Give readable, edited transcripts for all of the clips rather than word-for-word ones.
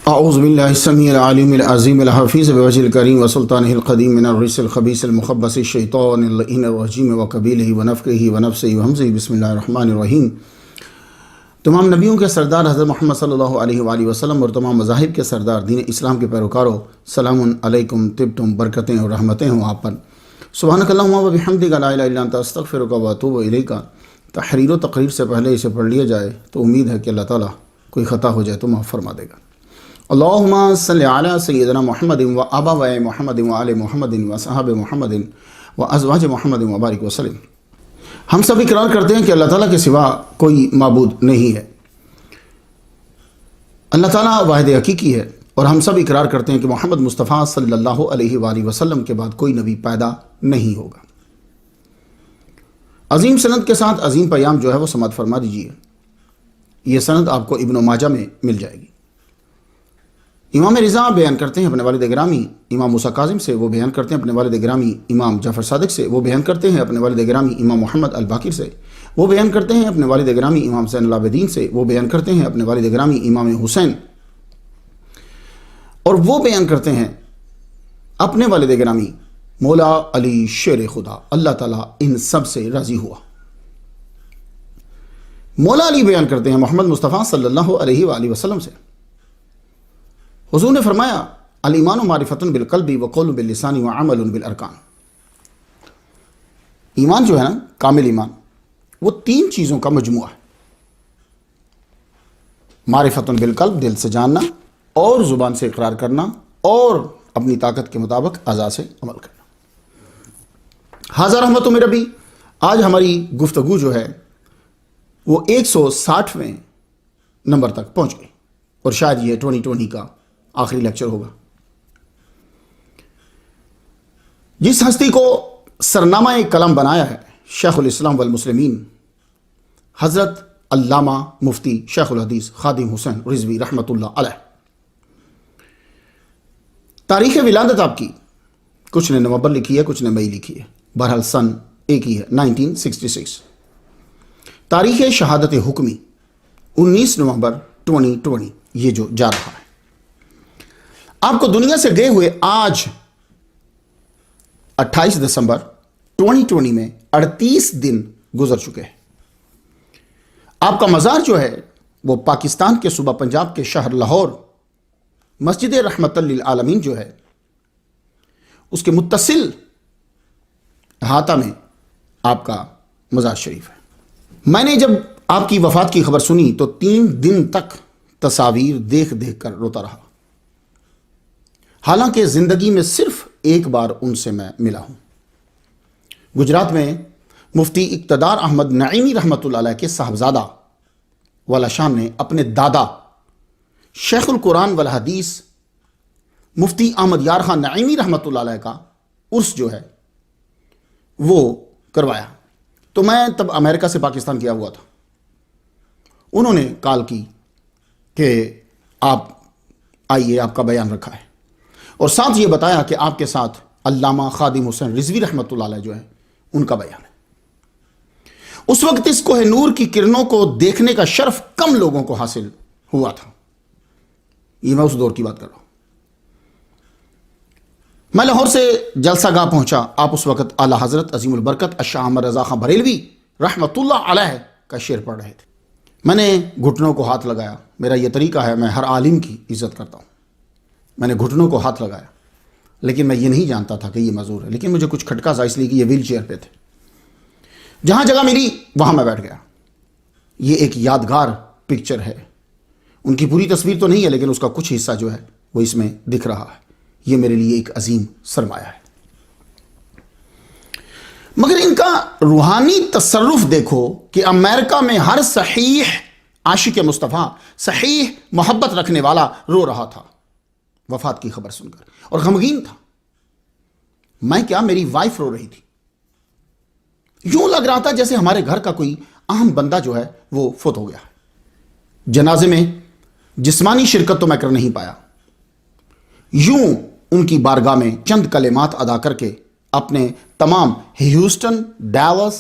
اعوذ باللہ السمیع العلیم العظیم الحفیظ بوجہ الکریم وسلطانہ القدیم من الرجس الخبیث المخبث الشیطان اللعین الرجیم وقبیلہ ونفخہ ونفثہ وہمزہ بسم اللہ الرحمن الرحیم۔ تمام نبیوں کے سردار حضرت محمد صلی اللہ علیہ وآلہ وسلم اور تمام مذاہب کے سردار دین اسلام کے پیروکاروں، سلام علیکم، طبتم، برکتیں اور رحمتیں ہوں آپ پر۔ سبحانک اللہم وبحمدک لا الہ الا انت استغفرک واتوب الیک۔ تحریر و تقریر سے پہلے اسے پڑھ لیا جائے تو امید ہے کہ اللہ تعالیٰ کوئی خطا ہو جائے تو معاف فرما دے گا۔ اللہم صلی علی سیدنا محمد و ابوائے محمد و آل محمد و صحاب محمد و ازواج محمد وبارک وسلم۔ ہم سب اقرار کرتے ہیں کہ اللہ تعالیٰ کے سوا کوئی معبود نہیں ہے، اللہ تعالیٰ واحد حقیقی ہے، اور ہم سب اقرار کرتے ہیں کہ محمد مصطفیٰ صلی اللہ علیہ وآلہ وسلم کے بعد کوئی نبی پیدا نہیں ہوگا۔ عظیم سند کے ساتھ عظیم پیام جو ہے وہ سماعت فرما دیجیے۔ یہ سند آپ کو ابن ماجہ میں مل جائے گی۔ امام رضا بیان کرتے ہیں اپنے والد گرامی امام موسیٰ کاظم سے، وہ بیان کرتے ہیں اپنے والد گرامی امام جعفر صادق سے، وہ بیان کرتے ہیں اپنے والد گرامی امام محمد الباقر سے، وہ بیان کرتے ہیں اپنے والد گرامی امام زین العابدین سے، وہ بیان کرتے ہیں اپنے والد گرامی امام حسین، اور وہ بیان کرتے ہیں اپنے والد گرامی مولا علی شیر خدا، اللہ تعالیٰ ان سب سے راضی ہوا۔ مولا علی بیان کرتے ہیں محمد مصطفیٰ صلی اللہ علیہ وآلہ وسلم سے، حضور نے فرمایا الایمان معرفۃ بالقلب وقول باللسان وعمل بالارکان۔ ایمان جو ہے نا، کامل ایمان، وہ تین چیزوں کا مجموعہ ہے: معرفۃ بالقلب، دل سے جاننا، اور زبان سے اقرار کرنا، اور اپنی طاقت کے مطابق اعضاء سے عمل کرنا۔ حاضر رحمت من ربی، آج ہماری گفتگو جو ہے وہ 160ویں نمبر تک پہنچ گئی، اور شاید یہ 2020 کا آخری لیکچر ہوگا۔ جس ہستی کو سرنامہ کلام بنایا ہے شیخ الاسلام والمسلمین حضرت علامہ مفتی شیخ الحدیث خادم حسین رضوی رحمۃ اللہ علیہ۔ تاریخ ولادت آپ کی کچھ نے نومبر لکھی ہے، کچھ نے مئی لکھی ہے، بہرحال سن ایک ہی ہے، 1966۔ تاریخ شہادت حکمی 19 نومبر 2020، یہ جو جا رہا ہے۔ آپ کو دنیا سے گئے ہوئے آج 28 دسمبر 2020 میں 38 دن گزر چکے ہیں۔ آپ کا مزار جو ہے وہ پاکستان کے صوبہ پنجاب کے شہر لاہور مسجد رحمت للعالمین جو ہے اس کے متصل احاطہ میں آپ کا مزار شریف ہے۔ میں نے جب آپ کی وفات کی خبر سنی تو 3 دن تک تصاویر دیکھ دیکھ کر روتا رہا، حالانکہ زندگی میں صرف ایک بار ان سے میں ملا ہوں۔ گجرات میں مفتی اقتدار احمد نعیمی رحمۃ اللہ علیہ کے صاحبزادہ والا شان نے اپنے دادا شیخ القرآن والحدیث مفتی احمد یار خان نعیمی رحمۃ اللہ علیہ کا عرس جو ہے وہ کروایا۔ تو میں تب امریکہ سے پاکستان گیا ہوا تھا۔ انہوں نے کال کی کہ آپ آئیے، آپ کا بیان رکھا ہے، اور ساتھ یہ بتایا کہ آپ کے ساتھ علامہ خادم حسین رضوی رحمۃ اللہ علیہ جو ہے ان کا بیان ہے۔ اس وقت اس کوہ نور کی کرنوں کو دیکھنے کا شرف کم لوگوں کو حاصل ہوا تھا۔ یہ میں اس دور کی بات کر رہا ہوں۔ میں لاہور سے جلسہ گاہ پہنچا، آپ اس وقت اعلیٰ حضرت عظیم البرکت الشاہ احمد رضا خان بریلوی رحمۃ اللہ علیہ کا شعر پڑھ رہے تھے۔ میں نے گھٹنوں کو ہاتھ لگایا، میرا یہ طریقہ ہے، میں ہر عالم کی عزت کرتا ہوں۔ میں نے گھٹنوں کو ہاتھ لگایا، لیکن میں یہ نہیں جانتا تھا کہ یہ معذور ہے، لیکن مجھے کچھ کھٹکا سا اس لیے کہ یہ ویل چیئر پہ تھے۔ جہاں جگہ ملی وہاں میں بیٹھ گیا۔ یہ ایک یادگار پکچر ہے، ان کی پوری تصویر تو نہیں ہے لیکن اس کا کچھ حصہ جو ہے وہ اس میں دکھ رہا ہے۔ یہ میرے لیے ایک عظیم سرمایہ ہے۔ مگر ان کا روحانی تصرف دیکھو کہ امریکہ میں ہر صحیح عاشق مصطفیٰ، صحیح محبت رکھنے والا رو رہا تھا وفات کی خبر سن کر، اور غمگین تھا۔ میں کیا، میری وائف رو رہی تھی۔ یوں لگ رہا تھا جیسے ہمارے گھر کا کوئی اہم بندہ جو ہے وہ فوت ہو گیا ہے۔ جنازے میں جسمانی شرکت تو میں کر نہیں پایا، یوں ان کی بارگاہ میں چند کلمات ادا کر کے اپنے تمام ہیوسٹن، ڈیلس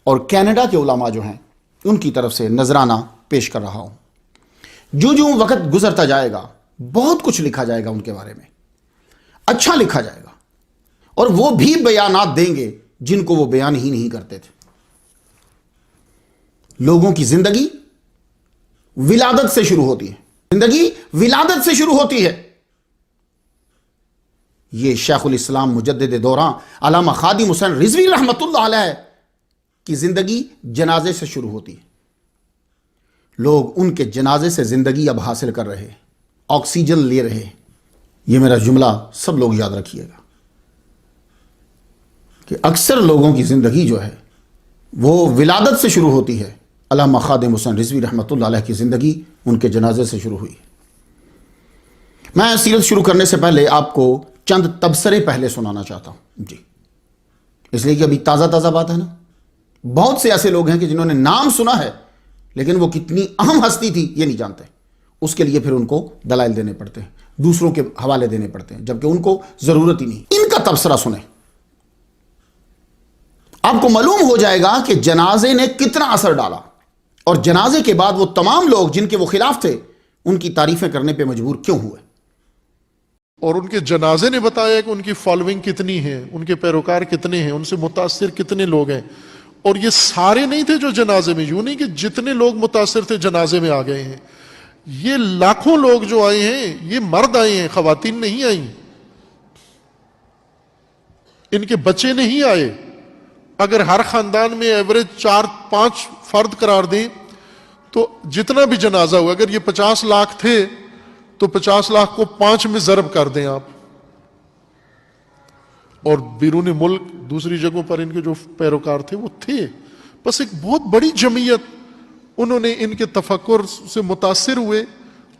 اور کینیڈا کے علماء جو ہیں ان کی طرف سے نذرانہ پیش کر رہا ہوں۔ جو وقت گزرتا جائے گا بہت کچھ لکھا جائے گا ان کے بارے میں، اچھا لکھا جائے گا، اور وہ بھی بیانات دیں گے جن کو وہ بیان ہی نہیں کرتے تھے۔ لوگوں کی زندگی ولادت سے شروع ہوتی ہے، زندگی ولادت سے شروع ہوتی ہے۔ یہ شیخ الاسلام مجدد دوران علامہ خادم حسین رضوی رحمت اللہ علیہ کی زندگی جنازے سے شروع ہوتی ہے۔ لوگ ان کے جنازے سے زندگی اب حاصل کر رہے ہیں، آکسیجن لے رہے ہیں۔ یہ میرا جملہ سب لوگ یاد رکھیے گا کہ اکثر لوگوں کی زندگی جو ہے وہ ولادت سے شروع ہوتی ہے۔ علامہ خادم حسین رضوی رحمت اللہ علیہ کی زندگی ان کے جنازے سے شروع ہوئی۔ میں سیرت شروع کرنے سے پہلے آپ کو چند تبصرے پہلے سنانا چاہتا ہوں جی، اس لیے کہ ابھی تازہ تازہ بات ہے نا۔ بہت سے ایسے لوگ ہیں کہ جنہوں نے نام سنا ہے لیکن وہ کتنی اہم ہستی تھی یہ نہیں جانتے، اس کے لیے پھر ان کو دلائل دینے پڑتے ہیں، دوسروں کے حوالے دینے پڑتے ہیں، جبکہ ان کو ضرورت ہی نہیں۔ ان کا تبصرہ سنیں، آپ کو معلوم ہو جائے گا کہ جنازے نے کتنا اثر ڈالا، اور جنازے کے بعد وہ تمام لوگ جن کے وہ خلاف تھے ان کی تعریفیں کرنے پہ مجبور کیوں ہوئے۔ اور ان کے جنازے نے بتایا کہ ان کی فالوئنگ کتنی ہے، ان کے پیروکار کتنے ہیں، ان سے متاثر کتنے لوگ ہیں۔ اور یہ سارے نہیں تھے جو جنازے میں، یوں نہیں کہ جتنے لوگ متاثر تھے جنازے میں آ گئے ہیں، یہ لاکھوں لوگ جو آئے ہیں یہ مرد آئے ہیں، خواتین نہیں آئیں، ان کے بچے نہیں آئے۔ اگر ہر خاندان میں ایوریج 4-5 فرد قرار دیں تو جتنا بھی جنازہ ہوا، اگر یہ 50 لاکھ تھے تو 50 لاکھ کو 5 میں ضرب کر دیں آپ۔ اور بیرون ملک دوسری جگہوں پر ان کے جو پیروکار تھے وہ تھے، بس ایک بہت بڑی جمعیت، انہوں نے ان کے تفکر سے متاثر ہوئے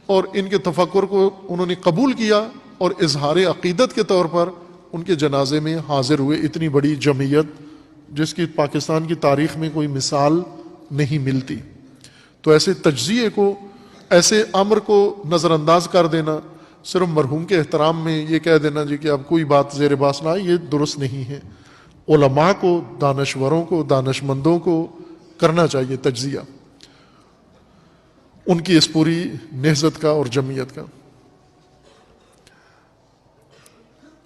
اور ان کے تفکر کو انہوں نے قبول کیا اور اظہار عقیدت کے طور پر ان کے جنازے میں حاضر ہوئے۔ اتنی بڑی جمعیت جس کی پاکستان کی تاریخ میں کوئی مثال نہیں ملتی۔ تو ایسے تجزیے کو، ایسے امر کو نظر انداز کر دینا، صرف مرحوم کے احترام میں یہ کہہ دینا جی کہ اب کوئی بات زیر باس نہ آئے، یہ درست نہیں ہے۔ علماء کو، دانشوروں کو، دانشمندوں کو کرنا چاہیے تجزیہ ان کی اس پوری نہضت کا اور جمعیت کا۔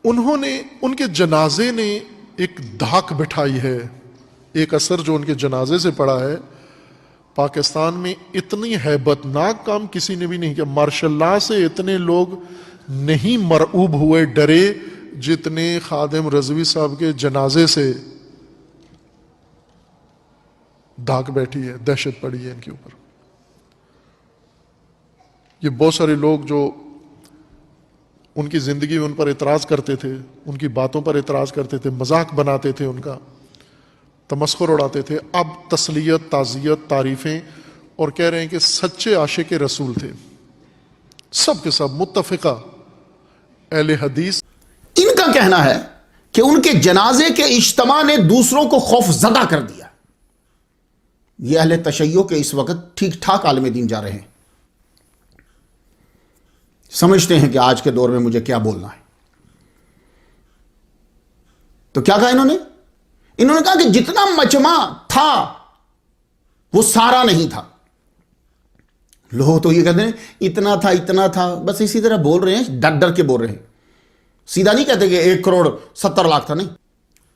انہوں نے، ان کے جنازے نے ایک دھاک بٹھائی ہے، ایک اثر جو ان کے جنازے سے پڑا ہے۔ پاکستان میں اتنی ہیبت ناک کام کسی نے بھی نہیں کیا، ماشاء اللہ سے اتنے لوگ نہیں مرعوب ہوئے، ڈرے جتنے خادم رضوی صاحب کے جنازے سے دھاک بیٹھی ہے، دہشت پڑی ہے ان کے اوپر۔ یہ بہت سارے لوگ جو ان کی زندگی میں ان پر اعتراض کرتے تھے، ان کی باتوں پر اعتراض کرتے تھے، مذاق بناتے تھے، ان کا تمسخر اڑاتے تھے، اب تسلیت، تعزیت، تعریفیں، اور کہہ رہے ہیں کہ سچے عاشق رسول تھے، سب کے سب متفقہ اہل حدیث۔ ان کا کہنا ہے کہ ان کے جنازے کے اجتماع نے دوسروں کو خوف زدہ کر دیا۔ یہ اہل تشیع کے اس وقت ٹھیک ٹھاک عالم دین جا رہے ہیں، سمجھتے ہیں کہ آج کے دور میں مجھے کیا بولنا ہے۔ تو کیا کہا انہوں نے کہا کہ جتنا مجمع تھا وہ سارا نہیں تھا۔ لوگ تو یہ کہتے ہیں اتنا تھا، بس اسی طرح بول رہے ہیں، ڈر ڈر کے بول رہے ہیں، سیدھا نہیں کہتے کہ 1,70,00,000 تھا، نہیں۔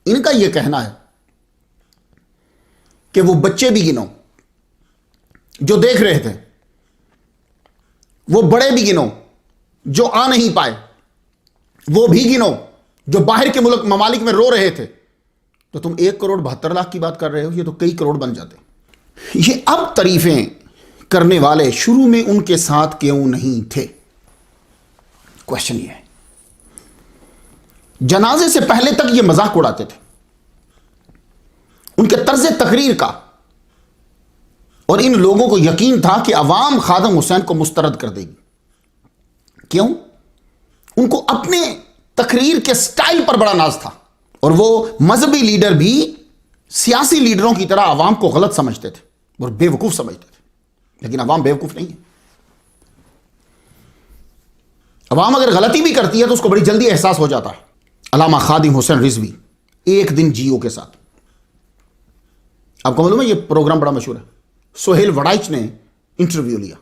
ان کا یہ کہنا ہے کہ وہ بچے بھی گنو جو دیکھ رہے تھے، وہ بڑے بھی گنو جو آ نہیں پائے، وہ بھی گنو جو باہر کے ممالک میں رو رہے تھے۔ تو تم 1,72,00,000 کی بات کر رہے ہو، یہ تو کئی کروڑ بن جاتے۔ یہ اب تعریفیں کرنے والے شروع میں ان کے ساتھ کیوں نہیں تھے؟ کوشچن یہ ہے۔ جنازے سے پہلے تک یہ مذاق اڑاتے تھے ان کے طرز تقریر کا، اور ان لوگوں کو یقین تھا کہ عوام خادم حسین کو مسترد کر دے گی۔ کیوں؟ ان کو اپنے تقریر کے سٹائل پر بڑا ناز تھا، اور وہ مذہبی لیڈر بھی سیاسی لیڈروں کی طرح عوام کو غلط سمجھتے تھے اور بے وقوف سمجھتے تھے، لیکن عوام بے وقوف نہیں ہے۔ عوام اگر غلطی بھی کرتی ہے تو اس کو بڑی جلدی احساس ہو جاتا ہے۔ علامہ خادم حسین رضوی ایک دن جیو کے ساتھ، آپ کو معلوم ہے یہ پروگرام بڑا مشہور ہے، سہیل وڑائچ نے انٹرویو لیا،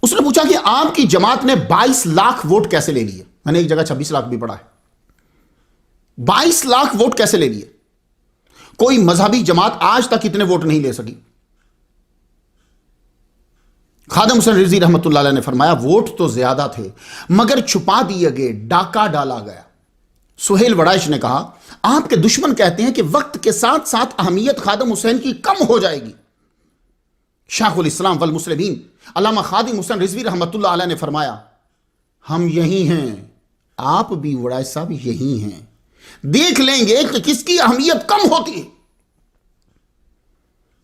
اس نے پوچھا کہ آپ کی جماعت نے 22 لاکھ ووٹ کیسے لے لیے؟ میں نے ایک جگہ 26 لاکھ بھی پڑھا ہے. 22 لاکھ ووٹ کیسے لے لیے؟ کوئی مذہبی جماعت آج تک اتنے ووٹ نہیں لے سکی. خادم حسین رضوی رحمت اللہ علیہ نے فرمایا ووٹ تو زیادہ تھے مگر چھپا دیے گئے، ڈاکہ ڈالا گیا. سہیل وڑائش نے کہا آپ کے دشمن کہتے ہیں کہ وقت کے ساتھ ساتھ اہمیت خادم حسین کی کم ہو جائے گی. شیخ الاسلام والمسلمین علامہ خادم حسین رضوی رحمت اللہ علیہ نے فرمایا ہم یہی ہیں، آپ بھی وڑائش صاحب یہی ہیں، دیکھ لیں گے کہ کس کی اہمیت کم ہوتی ہے.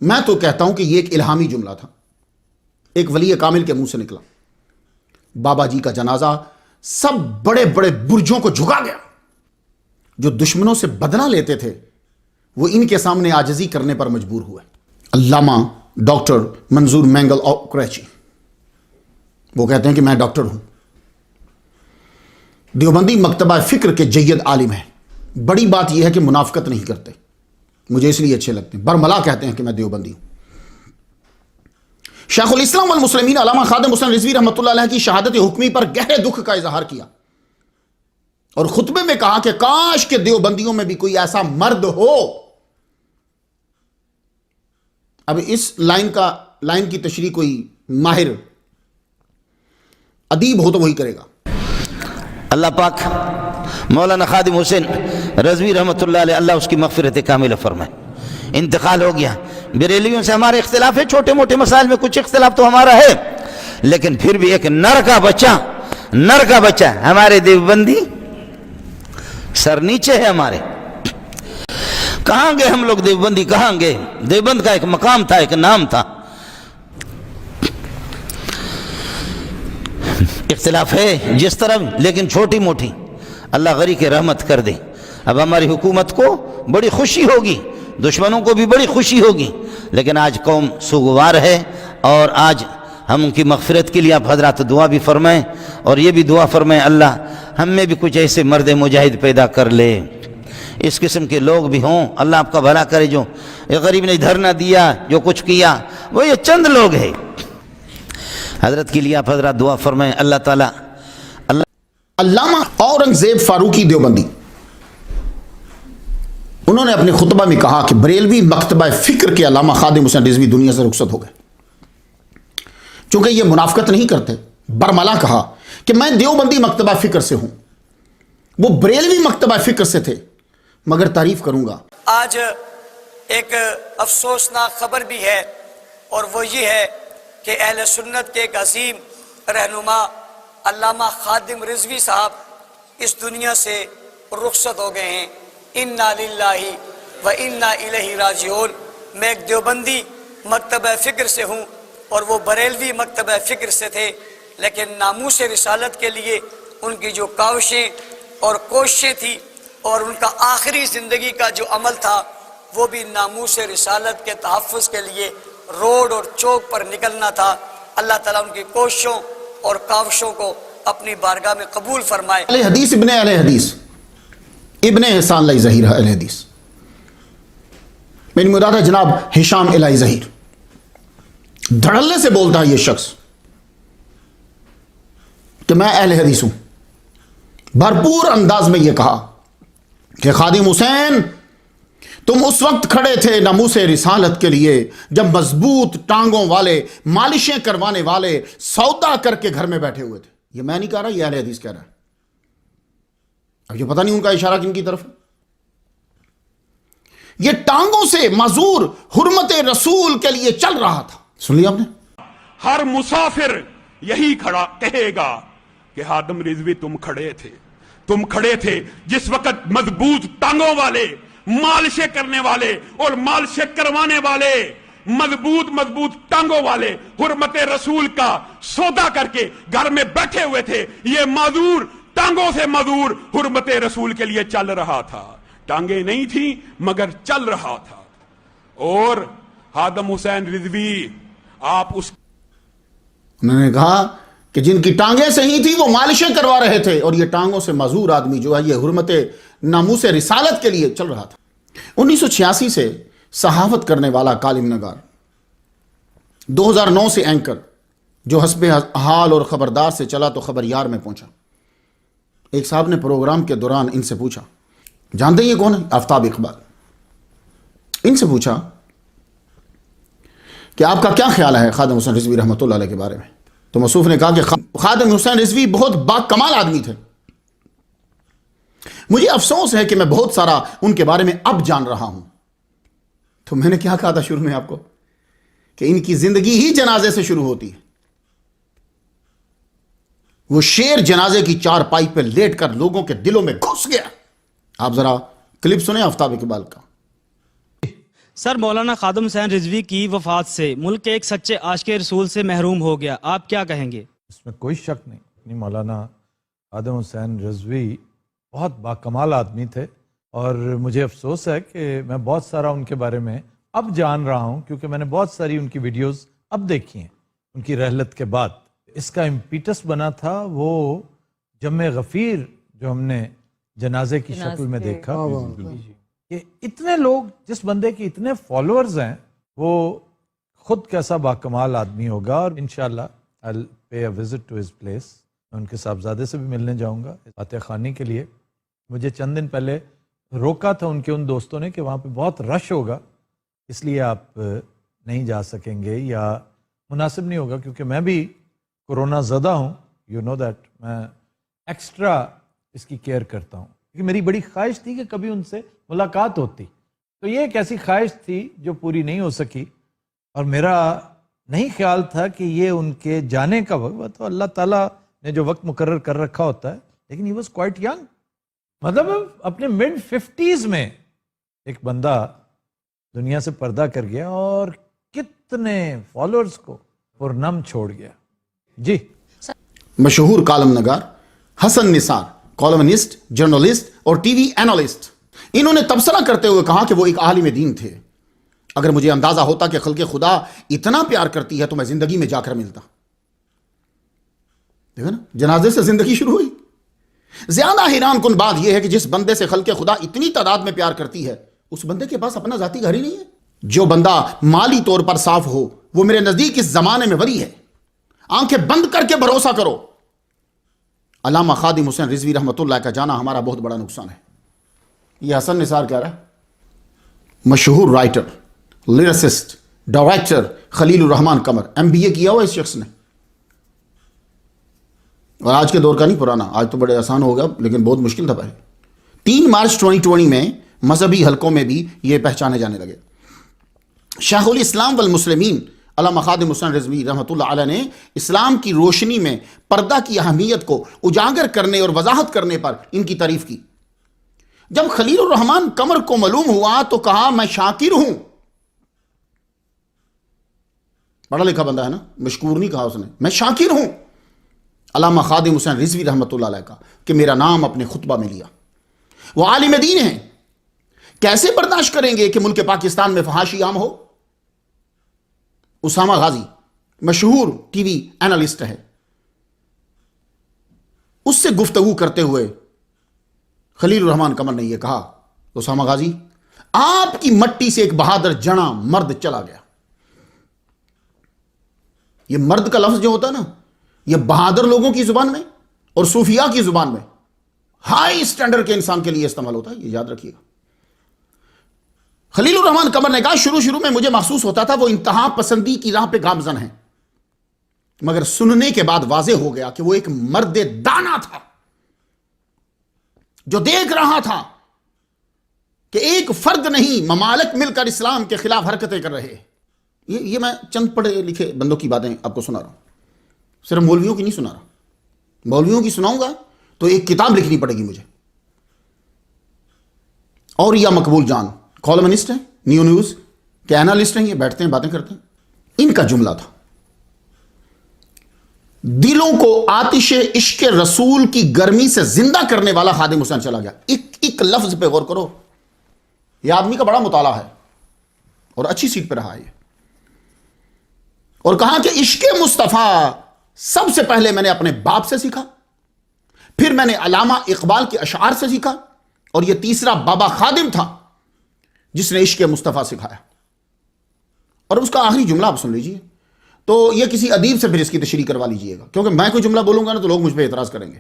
میں تو کہتا ہوں کہ یہ ایک الہامی جملہ تھا، ایک ولی کامل کے منہ سے نکلا. بابا جی کا جنازہ سب بڑے بڑے برجوں کو جھکا گیا. جو دشمنوں سے بدلہ لیتے تھے وہ ان کے سامنے عاجزی کرنے پر مجبور ہوئے. علامہ ڈاکٹر منظور مینگل کریچی وہ کہتے ہیں کہ میں ڈاکٹر ہوں، دیوبندی مکتبہ فکر کے جید عالم ہیں. بڑی بات یہ ہے کہ منافقت نہیں کرتے، مجھے اس لیے اچھے لگتے ہیں. برملا کہتے ہیں کہ میں دیوبندی ہوں. شیخ الاسلام والمسلمین علامہ خادم حسین رضوی رحمت اللہ علیہ کی شہادت حکمی پر گہرے دکھ کا اظہار کیا اور خطبے میں کہا کہ کاش کہ دیوبندیوں میں بھی کوئی ایسا مرد ہو. اب اس لائن کی تشریح کوئی ماہر ادیب ہو تو وہی کرے گا. اللہ پاک مولانا خادم حسین رضوی رحمت اللہ علیہ اللہ اس کی مغفرت کامل فرمائے. انتقال ہو گیا. بریلیوں سے ہمارے اختلاف ہے، چھوٹے موٹے مسائل میں کچھ اختلاف تو ہمارا ہے، لیکن پھر بھی ایک نر کا بچہ ہمارے دیوبندی سر نیچے ہے ہمارے. کہاں گئے ہم لوگ دیوبندی؟ کہاں گئے؟ دیوبند کا ایک مقام تھا، ایک نام تھا. اختلاف ہے جس طرح، لیکن چھوٹی موٹی اللہ غری کے رحمت کر دے. اب ہماری حکومت کو بڑی خوشی ہوگی، دشمنوں کو بھی بڑی خوشی ہوگی، لیکن آج قوم سوگوار ہے. اور آج ہم ان کی مغفرت کے لیے آپ حضرات دعا بھی فرمائیں اور یہ بھی دعا فرمائیں اللہ ہم میں بھی کچھ ایسے مرد مجاہد پیدا کر لے، اس قسم کے لوگ بھی ہوں. اللہ آپ کا بھلا کرے. جو غریب نے دھرنا دیا، جو کچھ کیا، وہ یہ چند لوگ ہیں. حضرت کے لیے آپ حضرات دعا فرمائیں. اللہ تعالیٰ علامہ اورنگزیب فاروقی دیوبندی انہوں نے اپنے خطبہ میں کہا کہ بریلوی مکتبہ فکر کے علامہ خادم حسین رضوی دنیا سے رخصت ہو گئے. چونکہ یہ منافقت نہیں کرتے، برملا کہا کہ میں دیوبندی مکتبہ فکر سے ہوں، وہ بریلوی مکتبہ فکر سے تھے، مگر تعریف کروں گا. آج ایک افسوسناک خبر بھی ہے اور وہ یہ ہے کہ اہل سنت کے ایک عظیم رہنما علامہ خادم رضوی صاحب اس دنیا سے رخصت ہو گئے ہیں. انا للہ و انا الیہ راجعون. میں ایک دیوبندی مکتبہ فکر سے ہوں اور وہ بریلوی مکتبہ فکر سے تھے، لیکن ناموس رسالت کے لیے ان کی جو کاوشیں اور کوششیں تھی اور ان کا آخری زندگی کا جو عمل تھا وہ بھی ناموس رسالت کے تحفظ کے لیے روڈ اور چوک پر نکلنا تھا. اللہ تعالیٰ ان کی کوششوں اور کاوشوں کو اپنی بارگاہ میں قبول فرمائے. اہل حدیث ابن اہل حدیث ابن احسان الہی ظہیر ہے. اہل حدیث میری مراد ہے جناب ہشام الہی ظہیر. دھڑلے سے بولتا ہے یہ شخص کہ میں اہل حدیث ہوں. بھرپور انداز میں یہ کہا کہ خادم حسین تم اس وقت کھڑے تھے ناموس رسالت کے لیے جب مضبوط ٹانگوں والے، مالشیں کروانے والے سودا کر کے گھر میں بیٹھے ہوئے تھے. یہ میں نہیں کہہ رہا، یہ اہل حدیث کہہ رہا ہے. اب یہ پتہ نہیں ان کا اشارہ کن کی طرف ہے. یہ ٹانگوں سے معذور حرمت رسول کے لیے چل رہا تھا. سن لیا آپ نے؟ ہر مسافر یہی کھڑا کہے گا کہ خادم رضوی تم کھڑے تھے جس وقت مضبوط ٹانگوں والے، مالشیں کرنے والے اور مالشیں کروانے والے، مضبوط ٹانگوں والے حرمت رسول کا سودا کر کے گھر میں بیٹھے ہوئے تھے. یہ معذور ٹانگوں سے معذور حرمت رسول کے لیے چل رہا تھا. ٹانگیں نہیں تھیں مگر چل رہا تھا. اور خادم حسین رضوی آپ اس انہوں نے کہا کہ جن کی ٹانگیں صحیح تھی وہ مالشیں کروا رہے تھے اور یہ ٹانگوں سے معذور آدمی جو ہے یہ حرمت ناموس رسالت کے لیے چل رہا تھا. 1986 سے صحافت کرنے والا کالم نگار، 2009 سے اینکر، جو حسب حال اور خبردار سے چلا تو خبر یار میں پہنچا. ایک صاحب نے پروگرام کے دوران ان سے پوچھا, جانتے ہیں یہ کون ہے؟ آفتاب اقبال. ان سے پوچھا کہ آپ کا کیا خیال ہے خادم حسین رضوی رحمۃ اللہ علیہ کے بارے میں؟ تو موصوف نے کہا کہ خادم حسین رضوی بہت با کمال آدمی تھے. مجھے افسوس ہے کہ میں بہت سارا ان کے بارے میں اب جان رہا ہوں. تو میں نے کیا کہا تھا شروع میں آپ کو کہ ان کی زندگی ہی جنازے سے شروع ہوتی ہے. وہ شیر جنازے کی چار پائی پہ لیٹ کر لوگوں کے دلوں میں گھس گیا. آپ ذرا کلپ سنیں آفتاب اقبال کا. سر, مولانا خادم حسین رضوی کی وفات سے ملک ایک سچے عاشق رسول سے محروم ہو گیا, آپ کیا کہیں گے؟ اس میں کوئی شک نہیں. مولانا خادم حسین رضوی بہت باکمال آدمی تھے, اور مجھے افسوس ہے کہ میں بہت سارا ان کے بارے میں اب جان رہا ہوں, کیونکہ میں نے بہت ساری ان کی ویڈیوز اب دیکھی ہیں ان کی رحلت کے بعد. اس کا امپیٹس بنا تھا وہ جمع غفیر جو ہم نے جنازے کی شکل میں دیکھا, کہ اتنے لوگ, جس بندے کے اتنے فالوورز ہیں, وہ خود کیسا باکمال آدمی ہوگا. اور انشاءاللہ I'll pay a visit to his place. میں ان کے صاحبزادے سے بھی ملنے جاؤں گا فاتح خانی کے لیے. مجھے چند دن پہلے روکا تھا ان کے ان دوستوں نے کہ وہاں پہ بہت رش ہوگا, اس لیے آپ نہیں جا سکیں گے یا مناسب نہیں ہوگا, کیونکہ میں بھی کورونا زدہ ہوں. یو نو دیٹ میں ایکسٹرا اس کی کیئر کرتا ہوں, کیونکہ میری بڑی خواہش تھی کہ کبھی ان سے ملاقات ہوتی. تو یہ ایک ایسی خواہش تھی جو پوری نہیں ہو سکی, اور میرا نہیں خیال تھا کہ یہ ان کے جانے کا وقت, تو اللہ تعالیٰ نے جو وقت مقرر کر رکھا ہوتا ہے. لیکن ہی واز کوائٹ ینگ, مطلب اپنے مڈ 50s میں ایک بندہ دنیا سے پردہ کر گیا, اور کتنے فالوورز کو پرنم چھوڑ گیا. جی, مشہور کالم نگار حسن نثار, کالمنسٹ, جرنلسٹ اور ٹی وی اینالسٹ, انہوں نے تبصرہ کرتے ہوئے کہا کہ وہ ایک عالم دین تھے. اگر مجھے اندازہ ہوتا کہ خلق خدا اتنا پیار کرتی ہے تو میں زندگی میں جا کر ملتا. دیکھو نا, جنازے سے زندگی شروع ہوئی. زیادہ حیران کن بات یہ ہے کہ جس بندے سے خلق خدا اتنی تعداد میں پیار کرتی ہے, اس بندے کے پاس اپنا ذاتی گھر ہی نہیں ہے. جو بندہ مالی طور پر صاف ہو وہ میرے نزدیک اس زمانے میں ولی ہے. آنکھیں بند کر کے بھروسہ کرو, علامہ خادم حسین رضوی رحمۃ اللہ کا جانا ہمارا بہت بڑا نقصان ہے. یہ حسن نثار کہہ رہا ہے. مشہور رائٹر, لیرسسٹ, ڈائریکٹر خلیل الرحمان قمر, MBA کیا ہوا اس شخص نے, اور آج کے دور کا نہیں, پرانا. آج تو بڑے آسان ہو گیا, لیکن بہت مشکل تھا پہلے. 3 مارچ 2020 میں مذہبی حلقوں میں بھی یہ پہچانے جانے لگے. شیخ الاسلام والمسلمین علامہ خادم حسین رضوی رحمۃ اللہ علیہ نے اسلام کی روشنی میں پردہ کی اہمیت کو اجاگر کرنے اور وضاحت کرنے پر ان کی تعریف کی. جب خلیل الرحمان قمر کو معلوم ہوا تو کہا میں شاکر ہوں. پڑھا لکھا بندہ ہے نا, مشکور نہیں کہا اس نے, میں شاکر ہوں علامہ خادم حسین رضوی رحمۃ اللہ علیہ کا کہ میرا نام اپنے خطبہ میں لیا. وہ عالم دین ہیں, کیسے برداشت کریں گے کہ ملک پاکستان میں فحاشی عام ہو؟ اسامہ غازی مشہور ٹی وی اینالسٹ ہے, اس سے گفتگو کرتے ہوئے خلیل الرحمان قمر نے یہ کہا, اسامہ غازی آپ کی مٹی سے ایک بہادر جنا مرد چلا گیا. یہ مرد کا لفظ جو ہوتا ہے نا, یہ بہادر لوگوں کی زبان میں اور صوفیاء کی زبان میں ہائی اسٹینڈرڈ کے انسان کے لیے استعمال ہوتا ہے, یہ یاد رکھیے گا. خلیل الرحمان قمر نے کہا شروع میں مجھے محسوس ہوتا تھا وہ انتہا پسندی کی راہ پہ گامزن ہے, مگر سننے کے بعد واضح ہو گیا کہ وہ ایک مرد دانا تھا جو دیکھ رہا تھا کہ ایک فرد نہیں ممالک مل کر اسلام کے خلاف حرکتیں کر رہے. یہ میں چند پڑھے لکھے بندوں کی باتیں آپ کو سنا رہا ہوں, صرف مولویوں کی نہیں سنا رہا. مولویوں کی سناؤں گا تو ایک کتاب لکھنی پڑے گی مجھے. اور یا مقبول جان کالمنسٹ ہیں, نیو نیوز کے اینالسٹ ہیں, یہ بیٹھتے ہیں باتیں کرتے ہیں. ان کا جملہ تھا, دلوں کو آتش عشق رسول کی گرمی سے زندہ کرنے والا خادم حسین چلا گیا. ایک لفظ پہ غور کرو, یہ آدمی کا بڑا مطالعہ ہے اور اچھی سیٹ پہ رہا ہے. اور کہا کہ عشق مصطفیٰ سب سے پہلے میں نے اپنے باپ سے سیکھا, پھر میں نے علامہ اقبال کے اشعار سے سیکھا, اور یہ تیسرا بابا خادم تھا جس نے عشق مصطفیٰ سکھایا. اور اس کا آخری جملہ آپ سن لیجئے, تو یہ کسی ادیب سے پھر اس کی تشریح کروا لیجئے گا، کیونکہ میں کوئی جملہ بولوں گا نا تو لوگ مجھ پہ اعتراض کریں گے۔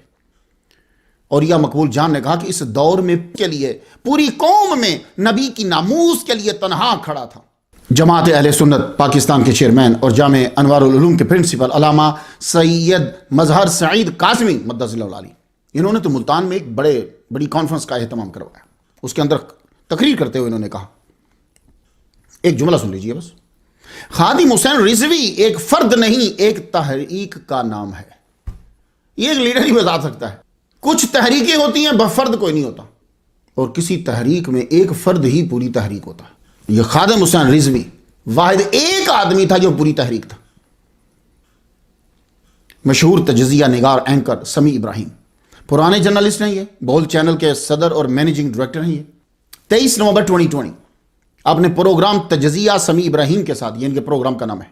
اور یہ مقبول جان نے کہا کہ اس دور میں کے لیے پوری قوم میں نبی کی ناموس کے لیے تنہا کھڑا تھا۔ جماعت اہل سنت پاکستان کے چیئرمین اور جامع انوار العلوم کے پرنسپل علامہ سید مظہر سعید قاسمی مدثر اللہ علیہ، انہوں نے تو ملتان میں ایک بڑی کانفرنس کا اہتمام کروایا۔ اس کے اندر تقریر کرتے ہوئے انہوں نے کہا، ایک جملہ سن لیجئے بس، خادم حسین رضوی ایک فرد نہیں، ایک تحریک کا نام ہے۔ یہ ایک لیڈر ہی بتا سکتا ہے۔ کچھ تحریکیں ہوتی ہیں بفرد کوئی نہیں ہوتا، اور کسی تحریک میں ایک فرد ہی پوری تحریک ہوتا ہے۔ یہ خادم حسین رضوی واحد ایک آدمی تھا جو پوری تحریک تھا۔ مشہور تجزیہ نگار اینکر سمیع ابراہیم، پرانے جرنلسٹ ہیں، یہ بول چینل کے صدر اور مینیجنگ ڈائریکٹر ہیں۔ یہ 23 نومبر 2020 اپنے پروگرام تجزیہ سمیع ابراہیم کے ساتھ، یہ ان کے پروگرام کا نام ہے،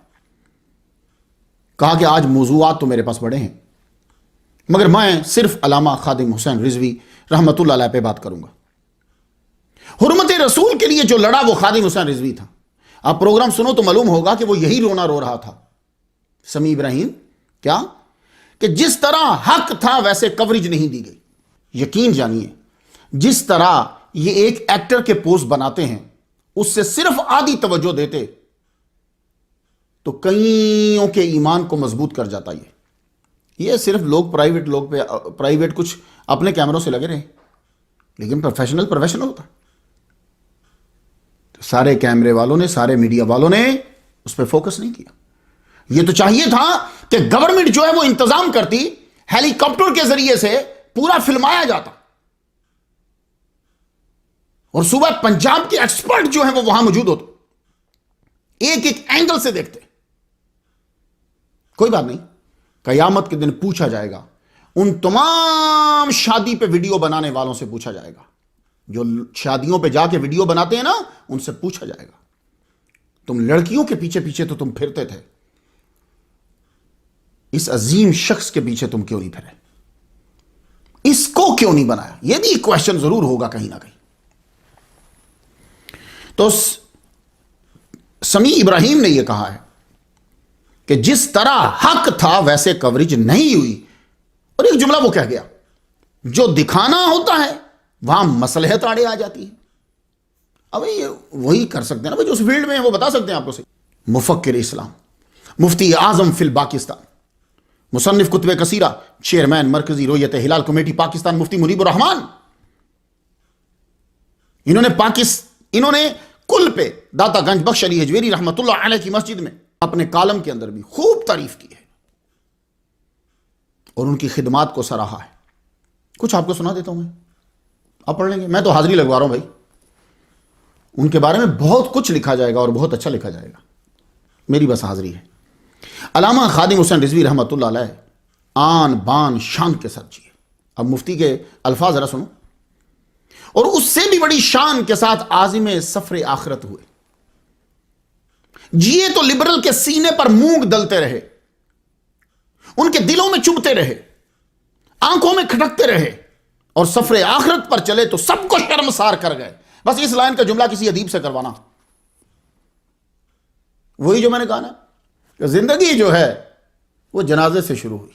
کہا کہ آج موضوعات تو میرے پاس بڑے ہیں، مگر میں صرف علامہ خادم حسین رضوی رحمت اللہ علیہ پہ بات کروں گا۔ حرمت رسول کے لیے جو لڑا وہ خادم حسین رضوی تھا۔ آپ پروگرام سنو تو معلوم ہوگا کہ وہ یہی رونا رو رہا تھا۔ سمیع ابراہیم کیا کہ جس طرح حق تھا ویسے کوریج نہیں دی گئی۔ یقین جانیے، جس طرح یہ ایک ایکٹر کے پوسٹ بناتے ہیں اس سے صرف آدھی توجہ دیتے تو کئیوں کے ایمان کو مضبوط کر جاتا۔ یہ صرف لوگ پرائیویٹ کچھ اپنے کیمروں سے لگے رہے، لیکن پروفیشنل ہوتا۔ سارے کیمرے والوں نے، سارے میڈیا والوں نے اس پہ فوکس نہیں کیا۔ یہ تو چاہیے تھا کہ گورنمنٹ جو ہے وہ انتظام کرتی، ہیلی کاپٹر کے ذریعے سے پورا فلمایا جاتا، اور صوبہ پنجاب کے ایکسپرٹ جو ہیں وہ وہاں موجود ہوتے، ایک ایک اینگل سے دیکھتے۔ کوئی بات نہیں، قیامت کے دن پوچھا جائے گا، ان تمام شادی پہ ویڈیو بنانے والوں سے پوچھا جائے گا، جو شادیوں پہ جا کے ویڈیو بناتے ہیں نا، ان سے پوچھا جائے گا تم لڑکیوں کے پیچھے پیچھے تو تم پھرتے تھے، اس عظیم شخص کے پیچھے تم کیوں نہیں پھرے؟ اس کو کیوں نہیں بنایا؟ یہ بھی ایک کوشچن ضرور ہوگا کہیں نہ کہیں۔ تو سمیع ابراہیم نے یہ کہا ہے کہ جس طرح حق تھا ویسے کوریج نہیں ہوئی، اور ایک جملہ وہ کہہ گیا، جو دکھانا ہوتا ہے وہاں مصلحت آڑے آ جاتی ہے۔ اب یہ وہی کر سکتے ہیں نا، جو اس فیلڈ میں ہیں وہ بتا سکتے ہیں آپ کو صحیح۔ مفکر اسلام، مفتی اعظم فی الپاکستان، مصنف کتب کثیرہ، چیئرمین مرکزی رویت ہلال کمیٹی پاکستان مفتی منیب الرحمان، انہوں نے کل پہ داتا گنج بخش علی حجویری رحمت اللہ علیہ کی مسجد میں اپنے کالم کے اندر بھی خوب تعریف کی ہے اور ان کی خدمات کو سراہا ہے۔ کچھ آپ کو سنا دیتا ہوں میں، آپ پڑھ لیں گے، میں تو حاضری لگوا رہا ہوں بھائی۔ ان کے بارے میں بہت کچھ لکھا جائے گا اور بہت اچھا لکھا جائے گا، میری بس حاضری ہے۔ علامہ خادم حسین رضوی رحمت اللہ علیہ آن بان شان کے ساتھ جیے۔ اب مفتی کے الفاظ ذرا سنو، اور اس سے بھی بڑی شان کے ساتھ عازم سفر آخرت ہوئے۔ جیے تو لبرل کے سینے پر مونگ دلتے رہے، ان کے دلوں میں چبھتے رہے، آنکھوں میں کھٹکتے رہے، اور سفر آخرت پر چلے تو سب کو شرمسار کر گئے۔ بس اس لائن کا جملہ کسی ادیب سے کروانا، وہی جو میں نے کہا نا کہ زندگی جو ہے وہ جنازے سے شروع ہوئی،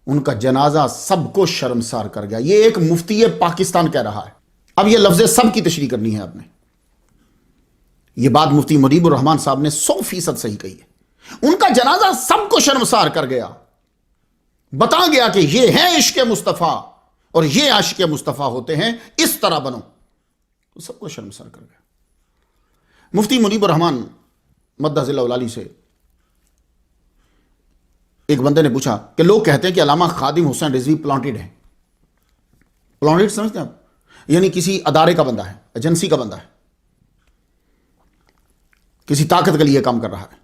ان کا جنازہ سب کو شرمسار کر گیا۔ یہ ایک مفتی پاکستان کہہ رہا ہے۔ اب یہ لفظ سب کی تشریح کرنی ہے آپ نے۔ یہ بات مفتی منیب الرحمان صاحب نے 100% صحیح کہی ہے۔ ان کا جنازہ سب کو شرمسار کر گیا، بتا گیا کہ یہ ہے عشق مصطفیٰ اور یہ عاشق مصطفیٰ ہوتے ہیں، اس طرح بنو، تو سب کو شرمسار کر گیا۔ مفتی منیب الرحمان مدثر اللہ علیہ سے ایک بندے نے پوچھا کہ لوگ کہتے ہیں کہ علامہ خادم حسین رضوی پلانٹڈ ہیں۔ پلانٹڈ سمجھتے ہیں آپ؟ یعنی کسی ادارے کا بندہ ہے، ایجنسی کا بندہ ہے، کسی طاقت کے لیے کام کر رہا ہے۔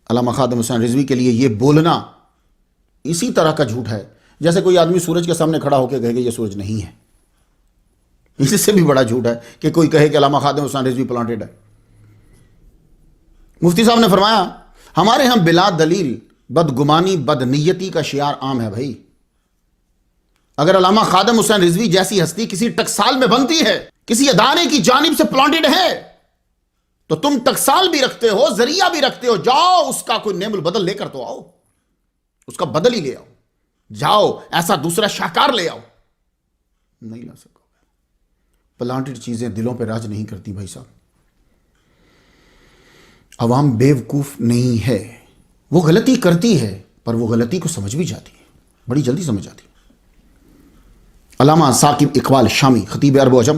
علامہ خادم حسین رضوی کے لیے یہ بولنا اسی طرح کا جھوٹ ہے جیسے کوئی آدمی سورج کے سامنے کھڑا ہو کے کہے کہ یہ سورج نہیں ہے۔ اس سے بھی بڑا جھوٹ ہے کہ کوئی کہے کہ علامہ خادم حسین رضوی پلانٹڈ ہے۔ مفتی صاحب نے فرمایا ہمارے ہاں بلا دلیل بدگمانی بدنیتی کا شعار عام ہے بھائی۔ اگر علامہ خادم حسین رضوی جیسی ہستی کسی ٹکسال میں بنتی ہے، کسی ادارے کی جانب سے پلانٹڈ ہے، تو تم ٹکسال بھی رکھتے ہو، ذریعہ بھی رکھتے ہو، جاؤ اس کا کوئی نعم البدل لے کر تو آؤ، اس کا بدل ہی لے آؤ، جاؤ ایسا دوسرا شاہکار لے آؤ، نہیں لا سکو۔ پلانٹڈ چیزیں دلوں پہ راج نہیں کرتی بھائی صاحب۔ عوام بیوقوف نہیں ہے، وہ غلطی کرتی ہے پر وہ غلطی کو سمجھ بھی جاتی ہے، بڑی جلدی سمجھ جاتی ہے۔ علامہ ثاقب اقبال شامی، خطیب عرب و عجم،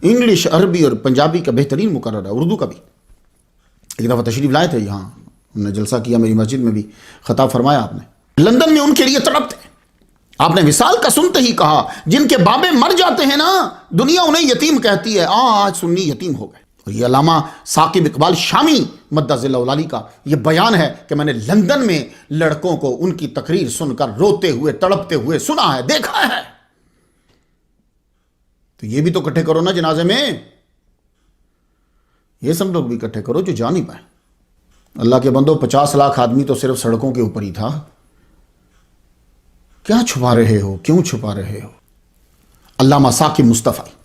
انگلش، عربی اور پنجابی کا بہترین مقرر ہے، اردو کا بھی۔ ایک دفعہ تشریف لائے تھے یہاں، ہم نے جلسہ کیا، میری مسجد میں بھی خطاب فرمایا آپ نے۔ لندن میں ان کے لیے تڑپتے ہیں، آپ نے وصال کا سنتے ہی کہا جن کے بابے مر جاتے ہیں نا دنیا انہیں یتیم کہتی ہے، آج سنی یتیم ہو گئے۔ اور یہ علامہ ثاقب اقبال شامی مدہ ذلہ العالی کا یہ بیان ہے کہ میں نے لندن میں لڑکوں کو ان کی تقریر سن کر روتے ہوئے تڑپتے ہوئے سنا ہے، دیکھا ہے۔ تو یہ بھی تو اکٹھے کرو نا جنازے میں، یہ سب لوگ بھی اکٹھے کرو جو جا نہیں پائے۔ اللہ کے بندو، 50 لاکھ آدمی تو صرف سڑکوں کے اوپر ہی تھا، کیا چھپا رہے ہو، کیوں چھپا رہے ہو؟ علامہ ثاقب مصطفی،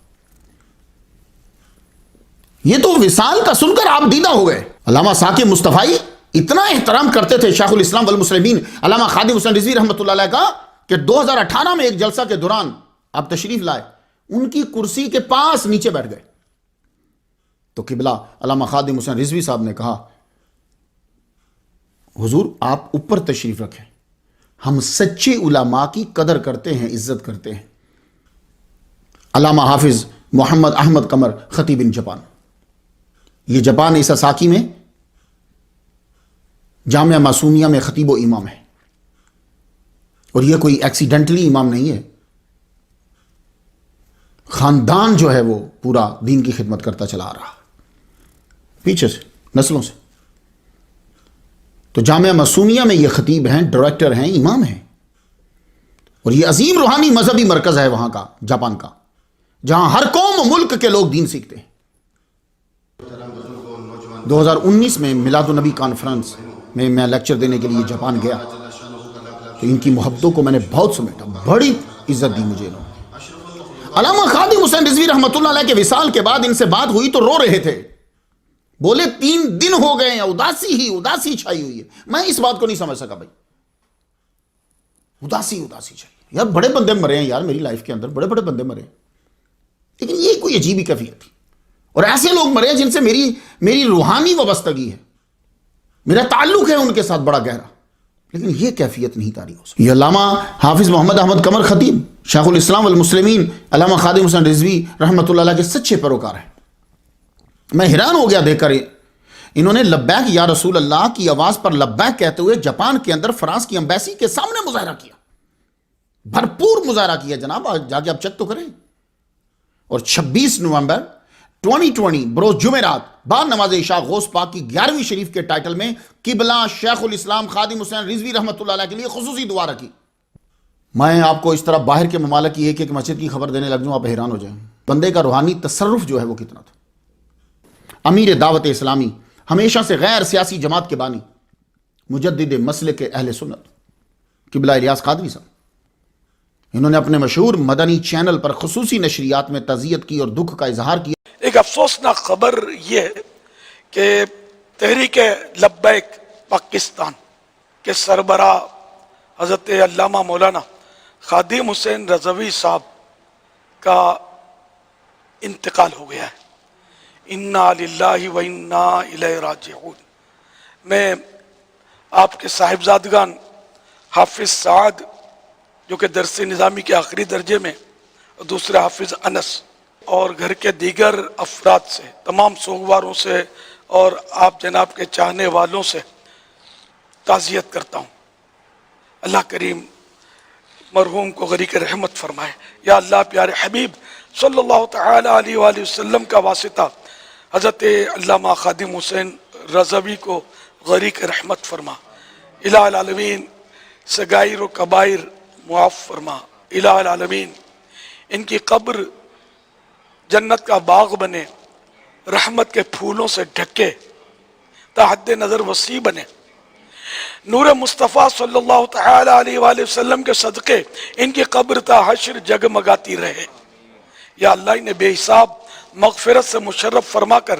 یہ تو وصال کا سن کر آپ دیدہ ہو گئے۔ علامہ ثاقب مصطفی اتنا احترام کرتے تھے شیخ الاسلام والمسلمین علامہ خادم حسین رضوی رحمۃ اللہ علیہ کا کہ 2018 میں ایک جلسہ کے دوران آپ تشریف لائے، ان کی کرسی کے پاس نیچے بیٹھ گئے تو قبلہ علامہ خادم حسین رضوی صاحب نے کہا حضور آپ اوپر تشریف رکھیں، ہم سچے علماء کی قدر کرتے ہیں، عزت کرتے ہیں۔ علامہ حافظ محمد احمد قمر، خطیب ان جاپان، یہ جاپان ایساساکی میں جامعہ معصومیہ میں خطیب و امام ہے، اور یہ کوئی ایکسیڈنٹلی امام نہیں ہے، خاندان جو ہے وہ پورا دین کی خدمت کرتا چلا آ رہا پیچھے سے، نسلوں سے۔ تو جامعہ معصومیہ میں یہ خطیب ہیں، ڈائریکٹر ہیں، امام ہیں، اور یہ عظیم روحانی مذہبی مرکز ہے وہاں کا، جاپان کا، جہاں ہر قوم و ملک کے لوگ دین سیکھتے ہیں۔ 2019 میں میلاد النبی کانفرنس میں میں لیکچر دینے کے لیے جاپان گیا تو ان کی محبتوں کو میں نے بہت سمیٹا، بڑی عزت دی مجھے انہوں نے۔ علامہ خادم حسین رضوی رحمۃ اللہ علیہ کے وصال کے بعد ان سے بات ہوئی تو رو رہے تھے، بولے 3 دن ہو گئے ہیں، اداسی چھائی ہوئی ہے۔ میں اس بات کو نہیں سمجھ سکا بھائی، اداسی چھائی، یار بڑے بندے مرے ہیں یار میری لائف کے اندر، بڑے بڑے بندے مرے ہیں، لیکن یہ کوئی عجیب ہی کیفیت تھی، اور ایسے لوگ مرے ہیں جن سے میری روحانی وابستگی ہے، میرا تعلق ہے ان کے ساتھ بڑا گہرا، لیکن یہ کیفیت نہیں طاری ہو سکتی۔ یہ علامہ حافظ محمد احمد قمر خطیب، شیخ الاسلام والمسلمین علامہ خادم حسین رضوی رحمۃ اللہ علیہ کے سچے پیروکار ہیں۔ میں حیران ہو گیا دیکھ کر، انہوں نے لبیک یا رسول اللہ کی آواز پر لبیک کہتے ہوئے جاپان کے اندر فرانس کی ایمبیسی کے سامنے مظاہرہ کیا، بھرپور مظاہرہ کیا جناب، جا کے آپ چیک تو کریں۔ اور 26 نومبر 2020 بروز جمعرات بعد نماز عشاء غوث پاک کی 11ویں شریف کے ٹائٹل میں قبلہ شیخ الاسلام خادم حسین رضوی رحمۃ اللہ علیہ کے لیے خصوصی دعا رکھی۔ میں آپ کو اس طرح باہر کے ممالک کی ایک مسجد کی خبر دینے لگ جاؤں، آپ حیران ہو جائیں بندے کا روحانی تصرف جو ہے وہ کتنا تھا۔ امیر دعوت اسلامی، ہمیشہ سے غیر سیاسی جماعت کے بانی، مجدد مسلک اہل سنت، قبلہ الیاس قادری صاحب، انہوں نے اپنے مشہور مدنی چینل پر خصوصی نشریات میں تعزیت کی اور دکھ کا اظہار کیا۔ ایک افسوسناک خبر یہ ہے کہ تحریک لبیک پاکستان کے سربراہ حضرت علامہ مولانا خادم حسین رضوی صاحب کا انتقال ہو گیا ہے۔ انا للہ و انا الیہ راجعون۔ میں آپ کے صاحبزادگان حافظ سعد جو کہ درس نظامی کے آخری درجے میں، اور دوسرے حافظ انس، اور گھر کے دیگر افراد سے، تمام سوگواروں سے اور آپ جناب کے چاہنے والوں سے تعزیت کرتا ہوں۔ اللہ کریم مرحوم کو غریق رحمت فرمائے۔ یا اللہ پیارے حبیب صلی اللہ تعالی علیہ وآلہ وسلم کا واسطہ حضرت علامہ خادم حسین رضوی کو غریق رحمت فرما۔ الہ العالمین صغائر و کبائر معاف فرما۔ الہ العالمین ان کی قبر جنت کا باغ بنے، رحمت کے پھولوں سے ڈھکے، تا حد نظر وسیع بنے۔ نور مصطفیٰ صلی اللہ تعالی علیہ وآلہ وسلم کے صدقے ان کی قبر تا حشر جگمگاتی رہے۔ یا اللہ انہیں بے حساب مغفرت سے مشرف فرما کر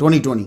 2020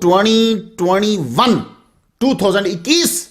2021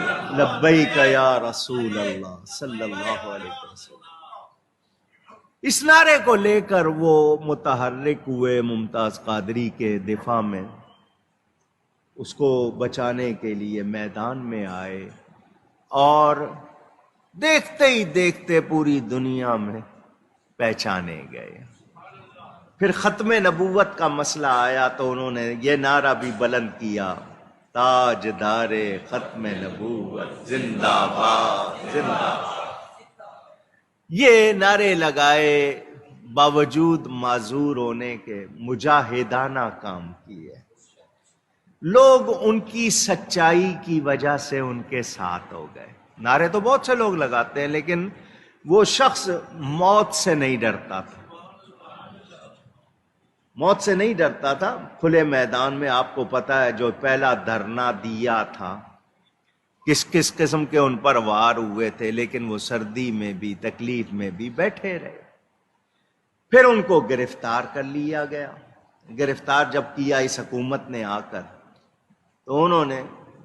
لبیک یا رسول اللہ صلی اللہ علیہ وسلم. اس نعرے کو لے کر وہ متحرک ہوئے ممتاز قادری کے دفاع میں، اس کو بچانے کے لیے میدان میں آئے، اور دیکھتے ہی دیکھتے پوری دنیا میں پہچانے گئے. پھر ختم نبوت کا مسئلہ آیا تو انہوں نے یہ نعرہ بھی بلند کیا، تاجدار ختم نبوت زندہ باد زندہ باد. یہ نعرے لگائے، باوجود معذور ہونے کے مجاہدانہ کام کیے. لوگ ان کی سچائی کی وجہ سے ان کے ساتھ ہو گئے. نعرے تو بہت سے لوگ لگاتے ہیں، لیکن وہ شخص موت سے نہیں ڈرتا تھا، موت سے نہیں ڈرتا تھا. کھلے میدان میں آپ کو پتا ہے جو پہلا دھرنا دیا تھا، کس کس قسم کے ان پر وار ہوئے تھے، لیکن وہ سردی میں بھی تکلیف میں بھی بیٹھے رہے. پھر ان کو گرفتار کر لیا گیا. گرفتار جب کیا اس حکومت نے آ کر، تو انہوں نے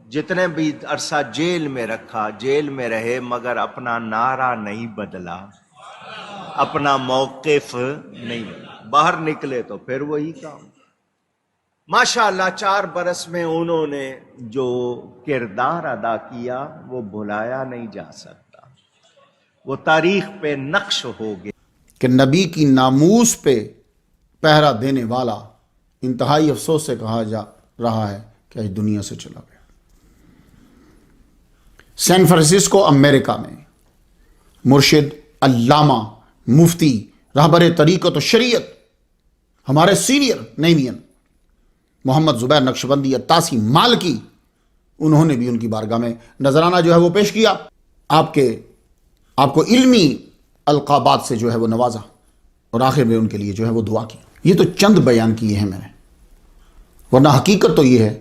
جتنے بھی عرصہ جیل میں رکھا، جیل میں رہے، مگر اپنا نعرہ نہیں بدلا، اپنا موقف نہیں بدلا. باہر نکلے تو پھر وہی کام. ماشاءاللہ 4 برس میں انہوں نے جو کردار ادا کیا وہ بھلایا نہیں جا سکتا، وہ تاریخ پہ نقش ہو گیا. کہ نبی کی ناموس پہ پہرا دینے والا انتہائی افسوس سے کہا جا رہا ہے کہ آج دنیا سے چلا گیا. سین فرانسسکو امریکہ میں مرشد، علامہ، مفتی، رہبر طریقت و شریعت، ہمارے سینئر نعیمین محمد زبیر نقشبندی 88 مالکی، انہوں نے بھی ان کی بارگاہ میں نذرانہ جو ہے وہ پیش کیا. آپ کو علمی القابات سے جو ہے وہ نوازا، اور آخر میں ان کے لیے جو ہے وہ دعا کی. یہ تو چند بیان کیے ہیں میں نے، ورنہ حقیقت تو یہ ہے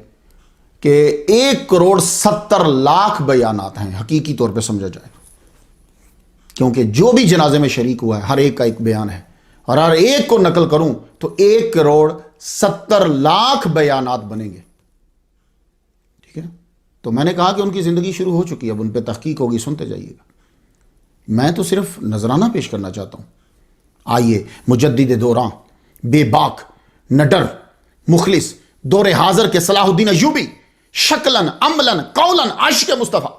کہ 1,70,00,000 بیانات ہیں حقیقی طور پہ سمجھا جائے، کیونکہ جو بھی جنازے میں شریک ہوا ہے ہر ایک کا ایک بیان ہے، اور ہر ایک کو نقل کروں تو 1,70,00,000 بیانات بنیں گے. ٹھیک ہے، تو میں نے کہا کہ ان کی زندگی شروع ہو چکی ہے، اب ان پہ تحقیق ہوگی، سنتے جائیے گا. میں تو صرف نذرانہ پیش کرنا چاہتا ہوں. آئیے مجدد دوراں، بے باک، نڈر، مخلص، دور حاضر کے صلاح الدین ایوبی، شکلن، عملن، قولن عاشق مصطفیٰ،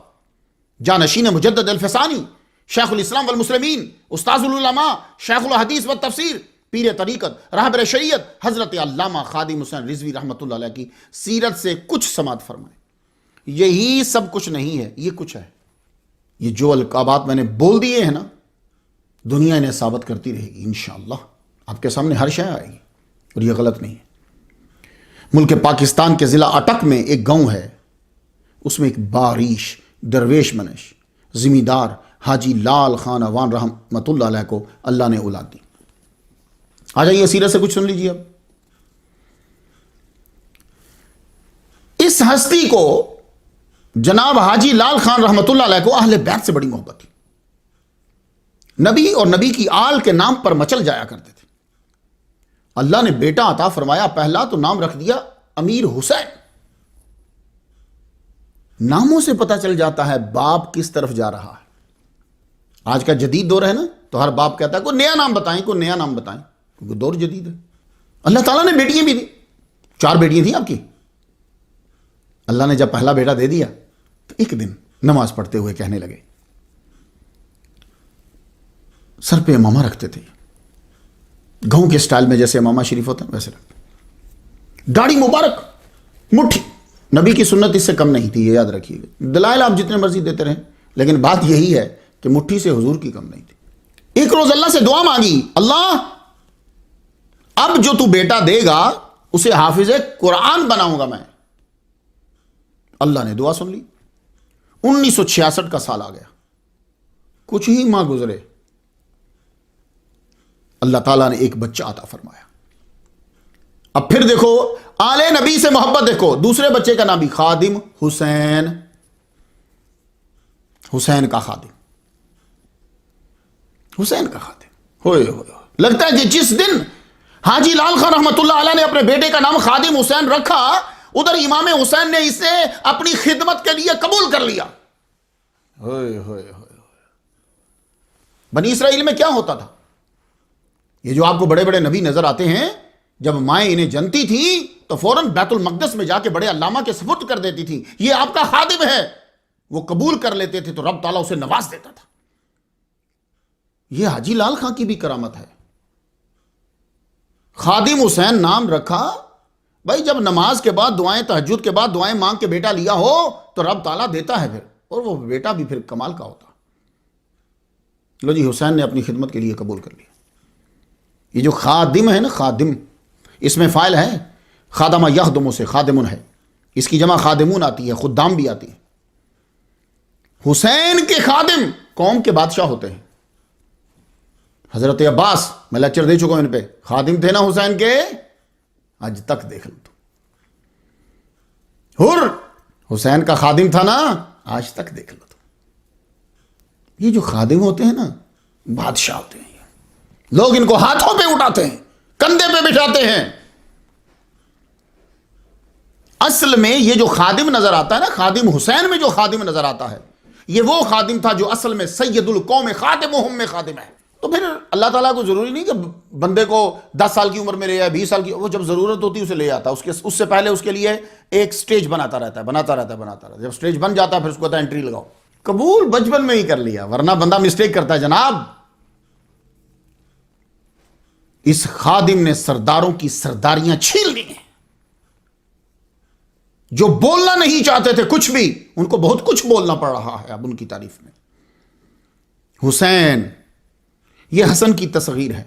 جانشین مجدد الفسانی، شیخ الاسلام والمسلمین، استاذ العلماء، شیخ الحدیث والتفسیر، پیر طریقت، رہبر شریعت حضرت علامہ خادم حسین رضوی رحمۃ اللہ علیہ کی سیرت سے کچھ سماعت فرمائیں. یہی سب کچھ نہیں ہے، یہ کچھ ہے. یہ جو القابات میں نے بول دیے ہیں نا، دنیا انہیں ثابت کرتی رہے گی انشاءاللہ. آپ کے سامنے ہر شے آئے گی، اور یہ غلط نہیں ہے. ملک پاکستان کے ضلع اٹک میں ایک گاؤں ہے، اس میں ایک باریش درویش منش زمیندار حاجی لال خان اوان رحمت اللہ علیہ کو اللہ نے اولاد دی. آ جائیے سیرت سے کچھ سن لیجیے. اب اس ہستی کو جناب حاجی لال خان رحمت اللہ علیہ کو اہل بیت سے بڑی محبت تھی. نبی اور نبی کی آل کے نام پر مچل جایا کرتے تھے. اللہ نے بیٹا عطا فرمایا، پہلا تو نام رکھ دیا امیر حسین. ناموں سے پتہ چل جاتا ہے باپ کس طرف جا رہا ہے. آج کا جدید دور ہے نا، تو ہر باپ کہتا ہے کوئی نیا نام بتائیں، کوئی نیا نام بتائیں، کیونکہ دور جدید ہے. اللہ تعالیٰ نے بیٹیاں بھی دی، 4 بیٹیاں تھیں آپ کی. اللہ نے جب پہلا بیٹا دے دیا تو ایک دن نماز پڑھتے ہوئے کہنے لگے، سر پہ امامہ رکھتے تھے، گاؤں کے سٹائل میں جیسے امامہ شریف ہوتا ہے ویسے رکھتے، داڑھی مبارک، مٹھی. نبی کی سنت اس سے کم نہیں تھی، یہ یاد رکھیے گا. دلائل آپ جتنے مرضی دیتے رہیں، لیکن بات یہی ہے کہ مٹھی سے حضور کی کم نہیں تھی. ایک روز اللہ سے دعا مانگی، اللہ اب جو تو بیٹا دے گا اسے حافظ قرآن بناؤں گا میں. اللہ نے دعا سن لی. 1966 کا سال آ گیا، کچھ ہی ماہ گزرے، اللہ تعالیٰ نے ایک بچہ عطا فرمایا. اب پھر دیکھو آل نبی سے محبت دیکھو. دوسرے بچے کا نام بھی خادم حسین، حسین کا خادم، حسین کا خادم. ہوئے لگتا ہے کہ جس دن حاجی لال خان رحمت اللہ علیہ نے اپنے بیٹے کا نام خادم حسین رکھا، ادھر امام حسین نے اسے اپنی خدمت کے لیے قبول کر لیا. ہوئے ہوئے ہوئے بنی اسرائیل میں کیا ہوتا تھا؟ یہ جو آپ کو بڑے بڑے نبی نظر آتے ہیں، جب مائیں انہیں جنتی تھی تو فوراً بیت المقدس میں جا کے بڑے علامہ کے سپرد کر دیتی تھی، یہ آپ کا خادم ہے، وہ قبول کر لیتے تھے تو رب تعالیٰ اسے نواز دیتا تھا۔ یہ حاجی لال خان کی بھی کرامت ہے۔ خادم حسین نام رکھا، بھائی جب نماز کے بعد دعائیں، تہجد کے بعد دعائیں مانگ کے بیٹا لیا ہو تو رب تعالیٰ دیتا ہے پھر، اور وہ بیٹا بھی پھر کمال کا ہوتا۔ لو جی، حسین نے اپنی خدمت کے لیے قبول کر لیا۔ یہ جو خادم ہے نا، خادم، اس میں فاعل ہے، خادمہ یخدموں سے خادمن ہے، اس کی جمع خادمون آتی ہے، خدام بھی آتی ہے۔ حسین کے خادم قوم کے بادشاہ ہوتے ہیں۔ حضرت عباس، میں لیکچر دے چکا ہوں ان پہ، خادم تھے نا حسین کے، آج تک دیکھ لو تو۔ حر حسین کا خادم تھا نا، آج تک دیکھ لو تو۔ یہ جو خادم ہوتے ہیں نا، بادشاہ ہوتے ہیں۔ لوگ ان کو ہاتھوں پہ اٹھاتے ہیں، کندھے پہ بٹھاتے ہیں۔ اصل میں یہ جو خادم نظر آتا ہے نا، خادم حسین میں جو خادم نظر آتا ہے، یہ وہ خادم تھا جو اصل میں سید القوم خادمہم میں خادم ہے۔ تو پھر اللہ تعالیٰ کو ضروری نہیں کہ بندے کو 10 سال کی عمر میں لے آئے، 20 سال کی، وہ جب ضرورت ہوتی ہے اسے لے آتا ہے، اس سے پہلے اس کے لیے ایک سٹیج بناتا رہتا ہے۔ جب سٹیج بن جاتا ہے پھر اس کو کہتا ہے انٹری لگاؤ۔ قبول بچپن میں ہی کر لیا، ورنہ بندہ مسٹیک کرتا ہے جناب۔ اس خادم نے سرداروں کی سرداریاں چھین لی ہیں۔ جو بولنا نہیں چاہتے تھے کچھ بھی، ان کو بہت کچھ بولنا پڑ رہا ہے اب ان کی تعریف میں۔ حسین، یہ حسن کی تصغیر ہے۔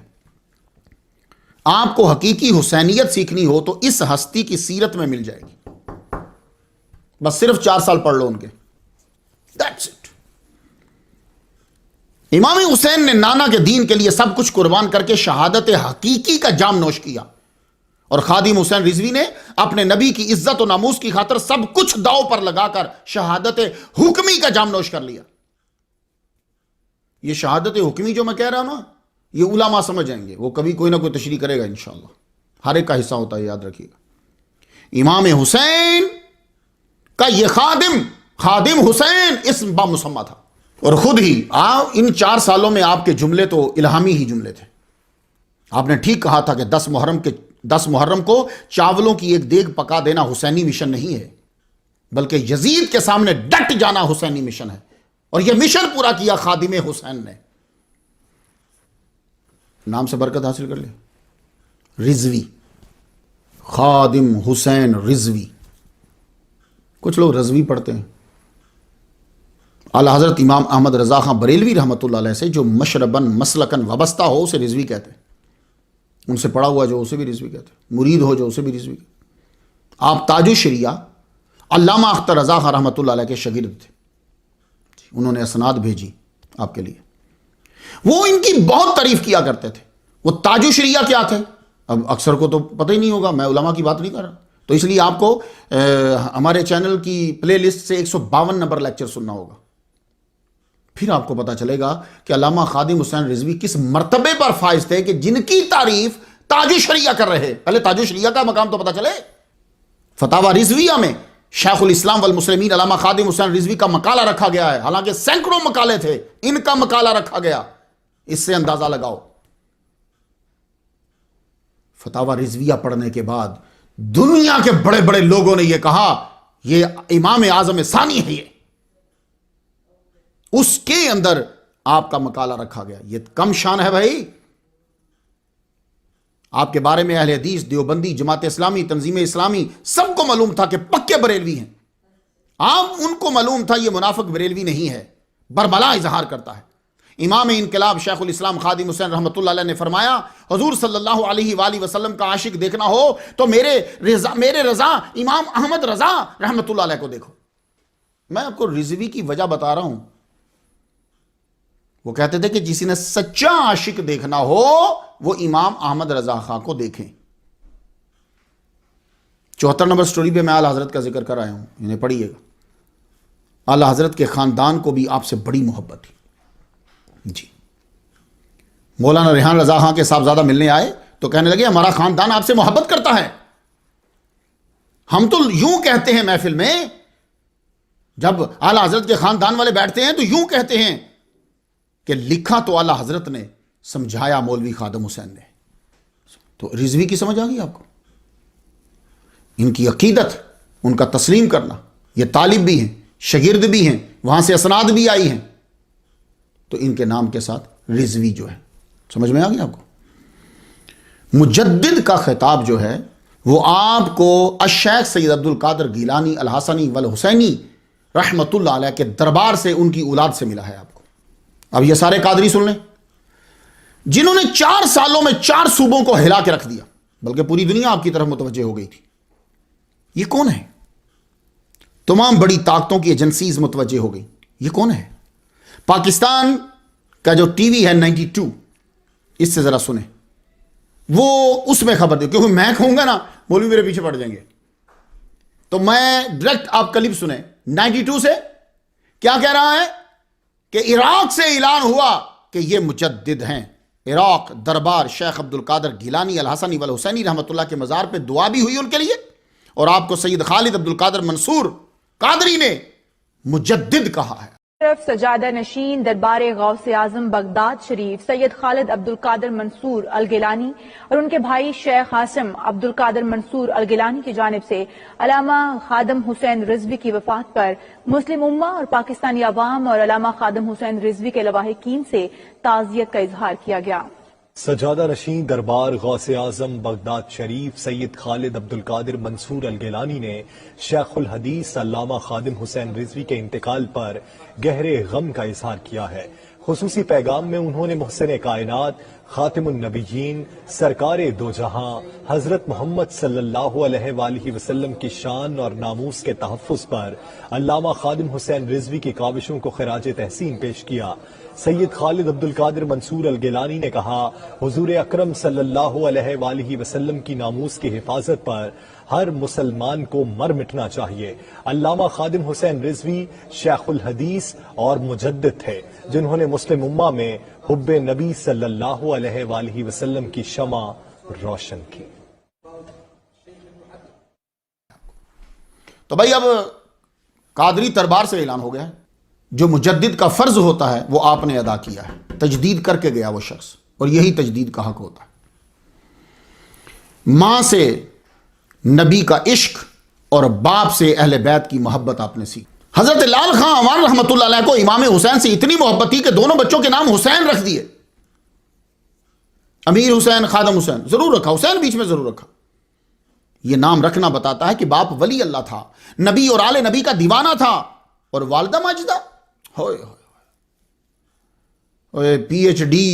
آپ کو حقیقی حسینیت سیکھنی ہو تو اس ہستی کی سیرت میں مل جائے گی، بس صرف 4 سال پڑھ لو ان کے، That's it۔ امام حسین نے نانا کے دین کے لیے سب کچھ قربان کر کے شہادت حقیقی کا جام نوش کیا، اور خادم حسین رضوی نے اپنے نبی کی عزت و ناموس کی خاطر سب کچھ داؤ پر لگا کر شہادت حکمی کا جام نوش کر لیا۔ یہ شہادت حکمی جو میں کہہ رہا ہوں نا، یہ علماء سمجھ جائیں گے، وہ کبھی کوئی نہ کوئی تشریح کرے گا انشاءاللہ، ہر ایک کا حصہ ہوتا ہے، یاد رکھیے گا۔ امام حسین کا یہ خادم حسین اسم بامسمہ تھا، اور خود ہی ان 4 سالوں میں آپ کے جملے تو الہامی ہی جملے تھے۔ آپ نے ٹھیک کہا تھا کہ 10 محرم کو چاولوں کی ایک دیگ پکا دینا حسینی مشن نہیں ہے، بلکہ یزید کے سامنے ڈٹ جانا حسینی مشن ہے، اور یہ مشن پورا کیا خادم حسین نے۔ نام سے برکت حاصل کر لے، رضوی، خادم حسین رضوی۔ کچھ لوگ رضوی پڑھتے ہیں۔ اعلی حضرت امام احمد رضا خان بریلوی رحمۃ اللہ علیہ سے جو مشرباً مسلکاً وابستہ ہو اسے رضوی کہتے ہیں، ان سے پڑھا ہوا جو اسے بھی رضوی کہتے ہیں، مرید ہو جو اسے بھی رضوی کہتے ہیں۔ آپ تاج الشریعہ علامہ اختر رضا خان رحمۃ اللہ علیہ کے شاگرد تھے، انہوں نے اسناد بھیجی آپ کے لیے، وہ ان کی بہت تعریف کیا کرتے تھے۔ وہ تاج الشریعہ کیا تھے اب اکثر کو تو پتہ ہی نہیں ہوگا، میں علماء کی بات نہیں کر رہا، تو اس لیے آپ کو ہمارے چینل کی پلے لسٹ سے 152 نمبر لیکچر سننا ہوگا، پھر آپ کو پتا چلے گا کہ علامہ خادم حسین رضوی کس مرتبے پر فائز تھے کہ جن کی تعریف تاج الشریعہ کر رہے۔ پہلے تاج الشریعہ کا مقام تو پتا چلے۔ فتاوی رضویہ میں شیخ الاسلام والمسلمین علامہ خادم حسین رضوی کا مقالہ رکھا گیا ہے، حالانکہ سینکڑوں مقالے تھے، ان کا مقالہ رکھا گیا۔ اس سے اندازہ لگاؤ۔ فتاوی رضویہ پڑھنے کے بعد دنیا کے بڑے بڑے لوگوں نے یہ کہا یہ امام اعظم ثانی ہے، یہ اس کے اندر آپ کا مقالہ رکھا گیا۔ یہ کم شان ہے بھائی؟ آپ کے بارے میں اہل حدیث، دیوبندی، جماعت اسلامی، تنظیم اسلامی سب کو معلوم تھا کہ پکے بریلوی ہیں۔ آپ ان کو معلوم تھا یہ منافق بریلوی نہیں ہے، بربلا اظہار کرتا ہے۔ امام انقلاب شیخ الاسلام خادم حسین رحمۃ اللہ علیہ نے فرمایا، حضور صلی اللہ علیہ وآلہ وسلم کا عاشق دیکھنا ہو تو میرے رضا امام احمد رضا رحمۃ اللہ علیہ کو دیکھو۔ میں آپ کو رضوی کی وجہ بتا رہا ہوں۔ وہ کہتے تھے کہ جسی نے سچا عاشق دیکھنا ہو وہ امام احمد رضا خان کو دیکھیں۔ 74 نمبر سٹوری پہ میں اعلیٰ حضرت کا ذکر کر آیا ہوں، انہیں پڑھیے گا۔ اعلیٰ حضرت کے خاندان کو بھی آپ سے بڑی محبت تھی جی۔ مولانا ریحان رضا خان کے صاحبزادہ ملنے آئے تو کہنے لگے ہمارا خاندان آپ سے محبت کرتا ہے، ہم تو یوں کہتے ہیں محفل میں جب اعلی حضرت کے خاندان والے بیٹھتے ہیں تو یوں کہتے ہیں کہ لکھا تو اعلی حضرت نے، سمجھایا مولوی خادم حسین نے. تو رضوی کی سمجھ آ گئی آپ کو؟ ان کی عقیدت، ان کا تسلیم کرنا، یہ طالب بھی ہیں، شاگرد بھی ہیں، وہاں سے اسناد بھی آئی ہیں، تو ان کے نام کے ساتھ رضوی جو ہے. سمجھ میں آ گیا آپ کو؟ مجدد کا خطاب جو ہے وہ آپ کو الشیخ سید عبد القادر گیلانی الحسنی والحسینی رحمت اللہ علیہ کے دربار سے، ان کی اولاد سے ملا ہے آپ کو. اب یہ سارے قادری سن لیں، جنہوں نے 4 سالوں میں 4 صوبوں کو ہلا کے رکھ دیا، بلکہ پوری دنیا آپ کی طرف متوجہ ہو گئی تھی. یہ کون ہے؟ تمام بڑی طاقتوں کی ایجنسیز متوجہ ہو گئی. یہ کون ہے؟ پاکستان کا جو ٹی وی ہے 92، اس سے ذرا سنیں، وہ اس میں خبر دے، کیونکہ میں کہوں گا نا مولوی میرے پیچھے پڑ جائیں گے، تو میں ڈائریکٹ آپ کلپ سنیں 92 سے. کیا کہہ رہا ہے کہ عراق سے اعلان ہوا کہ یہ مجدد ہیں. عراق دربار شیخ عبد القادر گیلانی الحسنی والحسینی رحمۃ اللہ کے مزار پہ دعا بھی ہوئی ان کے لیے، اور آپ کو سید خالد عبد القادر منصور قادری نے مجدد کہا ہے. طرف سجادہ نشین دربار غوث اعظم بغداد شریف سید خالد عبد القادر منصور الگیلانی اور ان کے بھائی شیخ قاسم عبد القادر منصور الگیلانی کی جانب سے علامہ خادم حسین رضوی کی وفات پر مسلم امہ اور پاکستانی عوام اور علامہ خادم حسین رضوی کے لواحقین سے تعزیت کا اظہار کیا گیا. سجادہ نشین دربار غوث اعظم بغداد شریف سید خالد عبد القادر منصور الگیلانی نے شیخ الحدیث علامہ خادم حسین رضوی کے انتقال پر گہرے غم کا اظہار کیا ہے. خصوصی پیغام میں انہوں نے محسن کائنات خاتم النبیین سرکار دو جہاں حضرت محمد صلی اللہ علیہ وآلہ وسلم کی شان اور ناموس کے تحفظ پر علامہ خادم حسین رضوی کی کاوشوں کو خراج تحسین پیش کیا. سید خالد عبد القادر منصور الگیلانی نے کہا، حضور اکرم صلی اللہ علیہ وآلہ وسلم کی ناموس کی حفاظت پر ہر مسلمان کو مر مٹنا چاہیے. علامہ خادم حسین رضوی شیخ الحدیث اور مجدد تھے جنہوں نے مسلم امہ میں حب نبی صلی اللہ علیہ وآلہ وسلم کی شمع روشن کی. تو بھائی اب قادری دربار سے اعلان ہو گیا ہے، جو مجدد کا فرض ہوتا ہے وہ آپ نے ادا کیا ہے، تجدید کر کے گیا وہ شخص، اور یہی تجدید کا حق ہوتا ہے. ماں سے نبی کا عشق اور باپ سے اہل بیت کی محبت آپ نے سیکھی. حضرت لال خان عوان رحمۃ اللہ علیہ کو امام حسین سے اتنی محبت تھی کہ دونوں بچوں کے نام حسین رکھ دیے. امیر حسین، خادم حسین ضرور رکھا، حسین بیچ میں ضرور رکھا. یہ نام رکھنا بتاتا ہے کہ باپ ولی اللہ تھا، نبی اور آل نبی کا دیوانہ تھا، اور والدہ ماجدہ ہوئے P H D,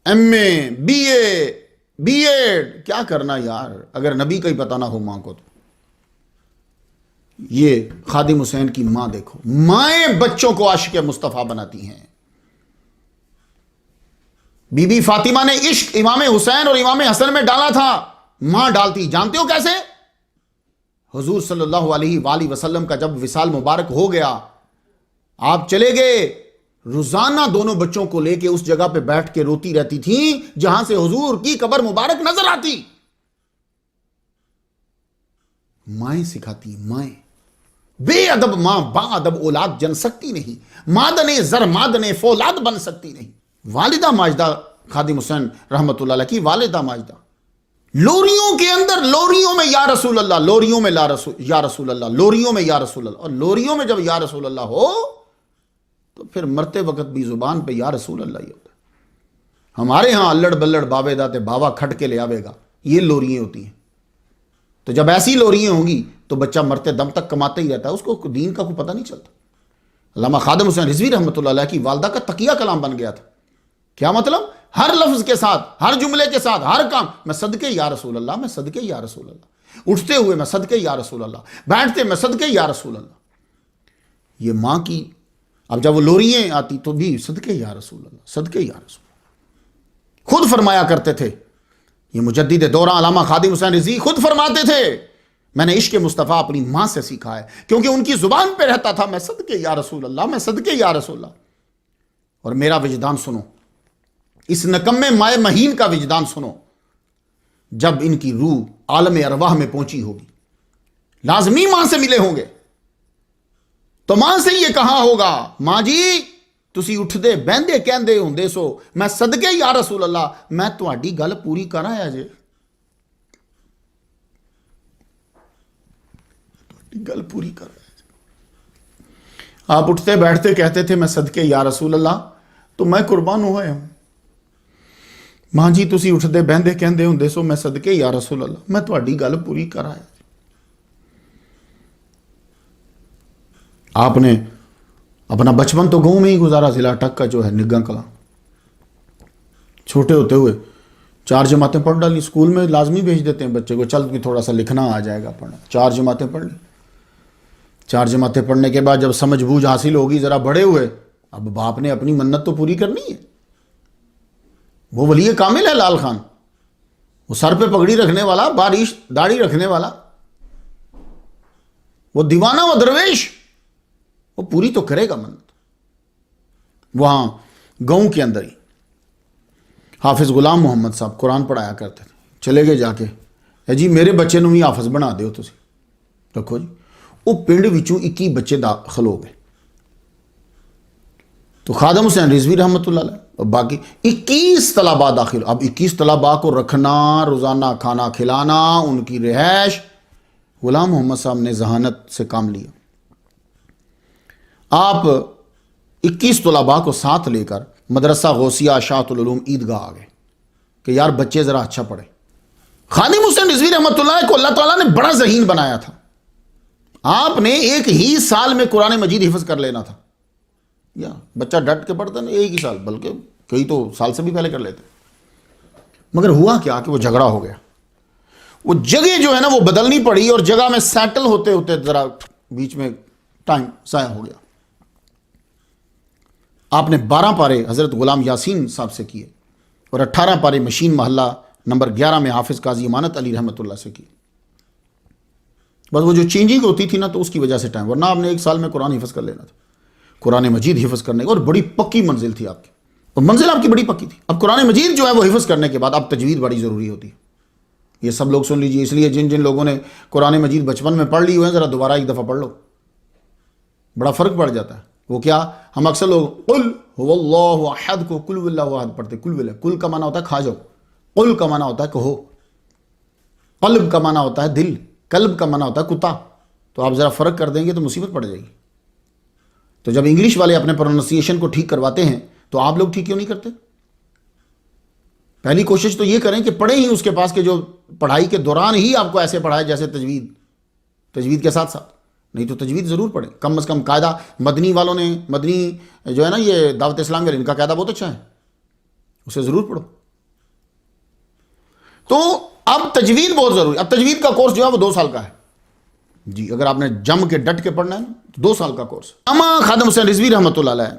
M A, B A, B Ed, کیا کرنا یار اگر نبی کا ہی پتہ نہ ہو ماں کو. تو یہ خادم حسین کی ماں دیکھو، مائیں بچوں کو عاشق مصطفیٰ بناتی ہیں. بی بی فاطمہ نے عشق امام حسین اور امام حسن میں ڈالا تھا، ماں ڈالتی. جانتے ہو کیسے؟ حضور صلی اللہ علیہ وآلہ وسلم کا جب وصال مبارک ہو گیا، آپ چلے گئے، روزانہ دونوں بچوں کو لے کے اس جگہ پہ بیٹھ کے روتی رہتی تھیں جہاں سے حضور کی قبر مبارک نظر آتی. مائیں سکھاتی، مائیں. بے ادب ماں با ادب اولاد جن سکتی نہیں، مادنے زر مادنے فولاد بن سکتی نہیں. والدہ ماجدہ خادم حسین رحمت اللہ علیہ کی والدہ ماجدہ لوریوں کے اندر، لوریوں میں یا رسول اللہ، لوریوں میں یا رسول اللہ، لوریوں میں یا رسول اللہ. اور لوریوں میں جب یا رسول اللہ ہو تو پھر مرتے وقت بھی زبان پہ یا رسول اللہ ہی ہوتا ہے. ہمارے ہاں الڑ بلڑ بابے داتے باوا کھٹ کے لے آوے گا، یہ لوریاں ہوتی ہیں. تو جب ایسی لوریاں ہوں گی تو بچہ مرتے دم تک کماتا ہی رہتا ہے، اس کو دین کا کوئی پتہ نہیں چلتا. علامہ خادم حسین رضوی رحمۃ اللہ علیہ کی والدہ کا تقیہ کلام بن گیا تھا. کیا مطلب؟ ہر لفظ کے ساتھ، ہر جملے کے ساتھ، ہر کام میں صدقے یا رسول اللہ، میں صدقے یا رسول اللہ. اٹھتے ہوئے میں صدقے یا رسول اللہ، بیٹھتے میں صدقے یا رسول اللہ. یہ ماں کی، اب جب وہ لوریاں آتی تو بھی صدقے یا رسول اللہ، صدقے یا رسول اللہ. خود فرمایا کرتے تھے یہ مجدد دورہ علامہ خادم حسین رضوی، خود فرماتے تھے میں نے عشق مصطفیٰ اپنی ماں سے سیکھا ہے، کیونکہ ان کی زبان پہ رہتا تھا میں صدقے یا رسول اللہ، میں صدقے یا رسول اللہ. اور میرا وجدان سنو، اس نکمے مائے مہین کا وجدان سنو. جب ان کی روح عالم ارواح میں پہنچی ہوگی، لازمی ماں سے ملے ہوں گے، تو ماں سے یہ کہا ہوگا ماں جی تسی اٹھدے بہندے کہندے ہوندے سو میں صدقے یا رسول اللہ میں تہاڈی گل پوری کر آیا جے، گل پوری کر رہے تھے. آپ اٹھتے بیٹھتے کہتے تھے میں صدقے یا رسول اللہ تو میں قربان ہوئے ہوں. ماں جی تسی اٹھتے بہندے کہندے ہوندے سو میں صدقے یا رسول اللہ میں تہاڈی گل پوری کر آیا. آپ نے اپنا بچپن تو گاؤں میں ہی گزارا، ضلع اٹک کا جو ہے نگاں کلاں. چھوٹے ہوتے ہوئے 4 جماعتیں پڑھ ڈالی. اسکول میں لازمی بھیج دیتے ہیں بچے کو، چل بھی تھوڑا سا لکھنا آ جائے گا پڑھنا. 4 جماعتیں پڑھ لی. 4 جماعتیں پڑھنے کے بعد جب سمجھ بوجھ حاصل ہوگی، ذرا بڑے ہوئے، اب باپ نے اپنی منت تو پوری کرنی ہے. وہ ولی کامل ہے لال خان، وہ سر پہ پگڑی رکھنے والا، باریش داڑھی رکھنے والا، وہ دیوانہ و درویش، وہ پوری تو کرے گا منت. وہاں گاؤں کے اندر ہی حافظ غلام محمد صاحب قرآن پڑھایا کرتے تھے. چلے گئے جا کے اے جی میرے بچے نو بھی حافظ بنا دیو تسی، رکھو جی. وہ پنڈ وچوں 21 بچے داخل ہو گئے. تو خادم حسین رضوی رحمۃ اللہ علیہ اور باقی 21 طلباء داخل. اب 21 طلباء کو رکھنا، روزانہ کھانا کھلانا، ان کی رہائش، غلام محمد صاحب نے ذہانت سے کام لیا. آپ 21 طلباء کو ساتھ لے کر مدرسہ غوثیہ اشاعت العلوم عیدگاہ آ گئے کہ یار بچے ذرا اچھا پڑھے. خادم حسین رضوی رحمۃ اللہ کو اللہ تعالیٰ نے بڑا ذہین بنایا تھا. آپ نے 1 ہی سال میں قرآن مجید حفظ کر لینا تھا. یا بچہ ڈٹ کے پڑھتا نا 1 ہی سال، بلکہ کئی تو سال سے بھی پہلے کر لیتے. مگر ہوا کیا کہ وہ جھگڑا ہو گیا. وہ جگہ جو ہے نا وہ بدلنی پڑی، اور جگہ میں سیٹل ہوتے ہوتے ذرا بیچ میں ٹائم ضائع ہو گیا. آپ نے 12 پارے حضرت غلام یاسین صاحب سے کیے اور 18 پارے مشین محلہ نمبر 11 میں حافظ قاضی امانت علی رحمۃ اللہ سے کیے. بس وہ جو چینجنگ ہوتی تھی نا تو اس کی وجہ سے ٹائم، ورنہ آپ نے 1 سال میں قرآن حفظ کر لینا تھا. قرآن مجید حفظ کرنے کی اور بڑی پکی منزل تھی آپ کی، اور منزل آپ کی بڑی پکی تھی. اب قرآن مجید جو ہے وہ حفظ کرنے کے بعد اب تجوید بڑی ضروری ہوتی ہے. یہ سب لوگ سن لیجیے، اس لیے جن جن لوگوں نے قرآن مجید بچپن میں پڑھ لی ہوئے ہیں ذرا دوبارہ 1 دفعہ پڑھ لو، بڑا فرق پڑ جاتا ہے. وہ کیا، ہم اکثر لوگ قل هو اللہ احد کو کل واللہ احد پڑھتے. کل کا معنی ہوتا ہے کھا جاؤ، قل کا معنی ہوتا ہے کہو، قلب کا معنی ہوتا ہے دل، قلب کا معنی ہوتا ہے کتا. تو آپ ذرا فرق کر دیں گے تو مصیبت پڑ جائے گی. تو جب انگلش والے اپنے پروننسیشن کو ٹھیک کرواتے ہیں تو آپ لوگ ٹھیک کیوں نہیں کرتے؟ پہلی کوشش تو یہ کریں کہ پڑھیں ہی اس کے پاس کہ جو پڑھائی کے دوران ہی آپ کو ایسے پڑھائے جیسے تجوید کے ساتھ ساتھ. نہیں تو تجوید ضرور پڑھیں، کم از کم قاعدہ. مدنی والوں نے، مدنی جو ہے نا یہ دعوت اسلام والے، ان کا قاعدہ بہت اچھا ہے، اسے ضرور پڑھو. تو اب تجوید بہت ضروری. اب تجوید کا کورس جو ہے وہ 2 سال کا ہے جی. اگر آپ نے جم کے ڈٹ کے پڑھنا ہے تو 2 سال کا کورس. اما خادم حسین رضوی رحمۃ اللہ علیہ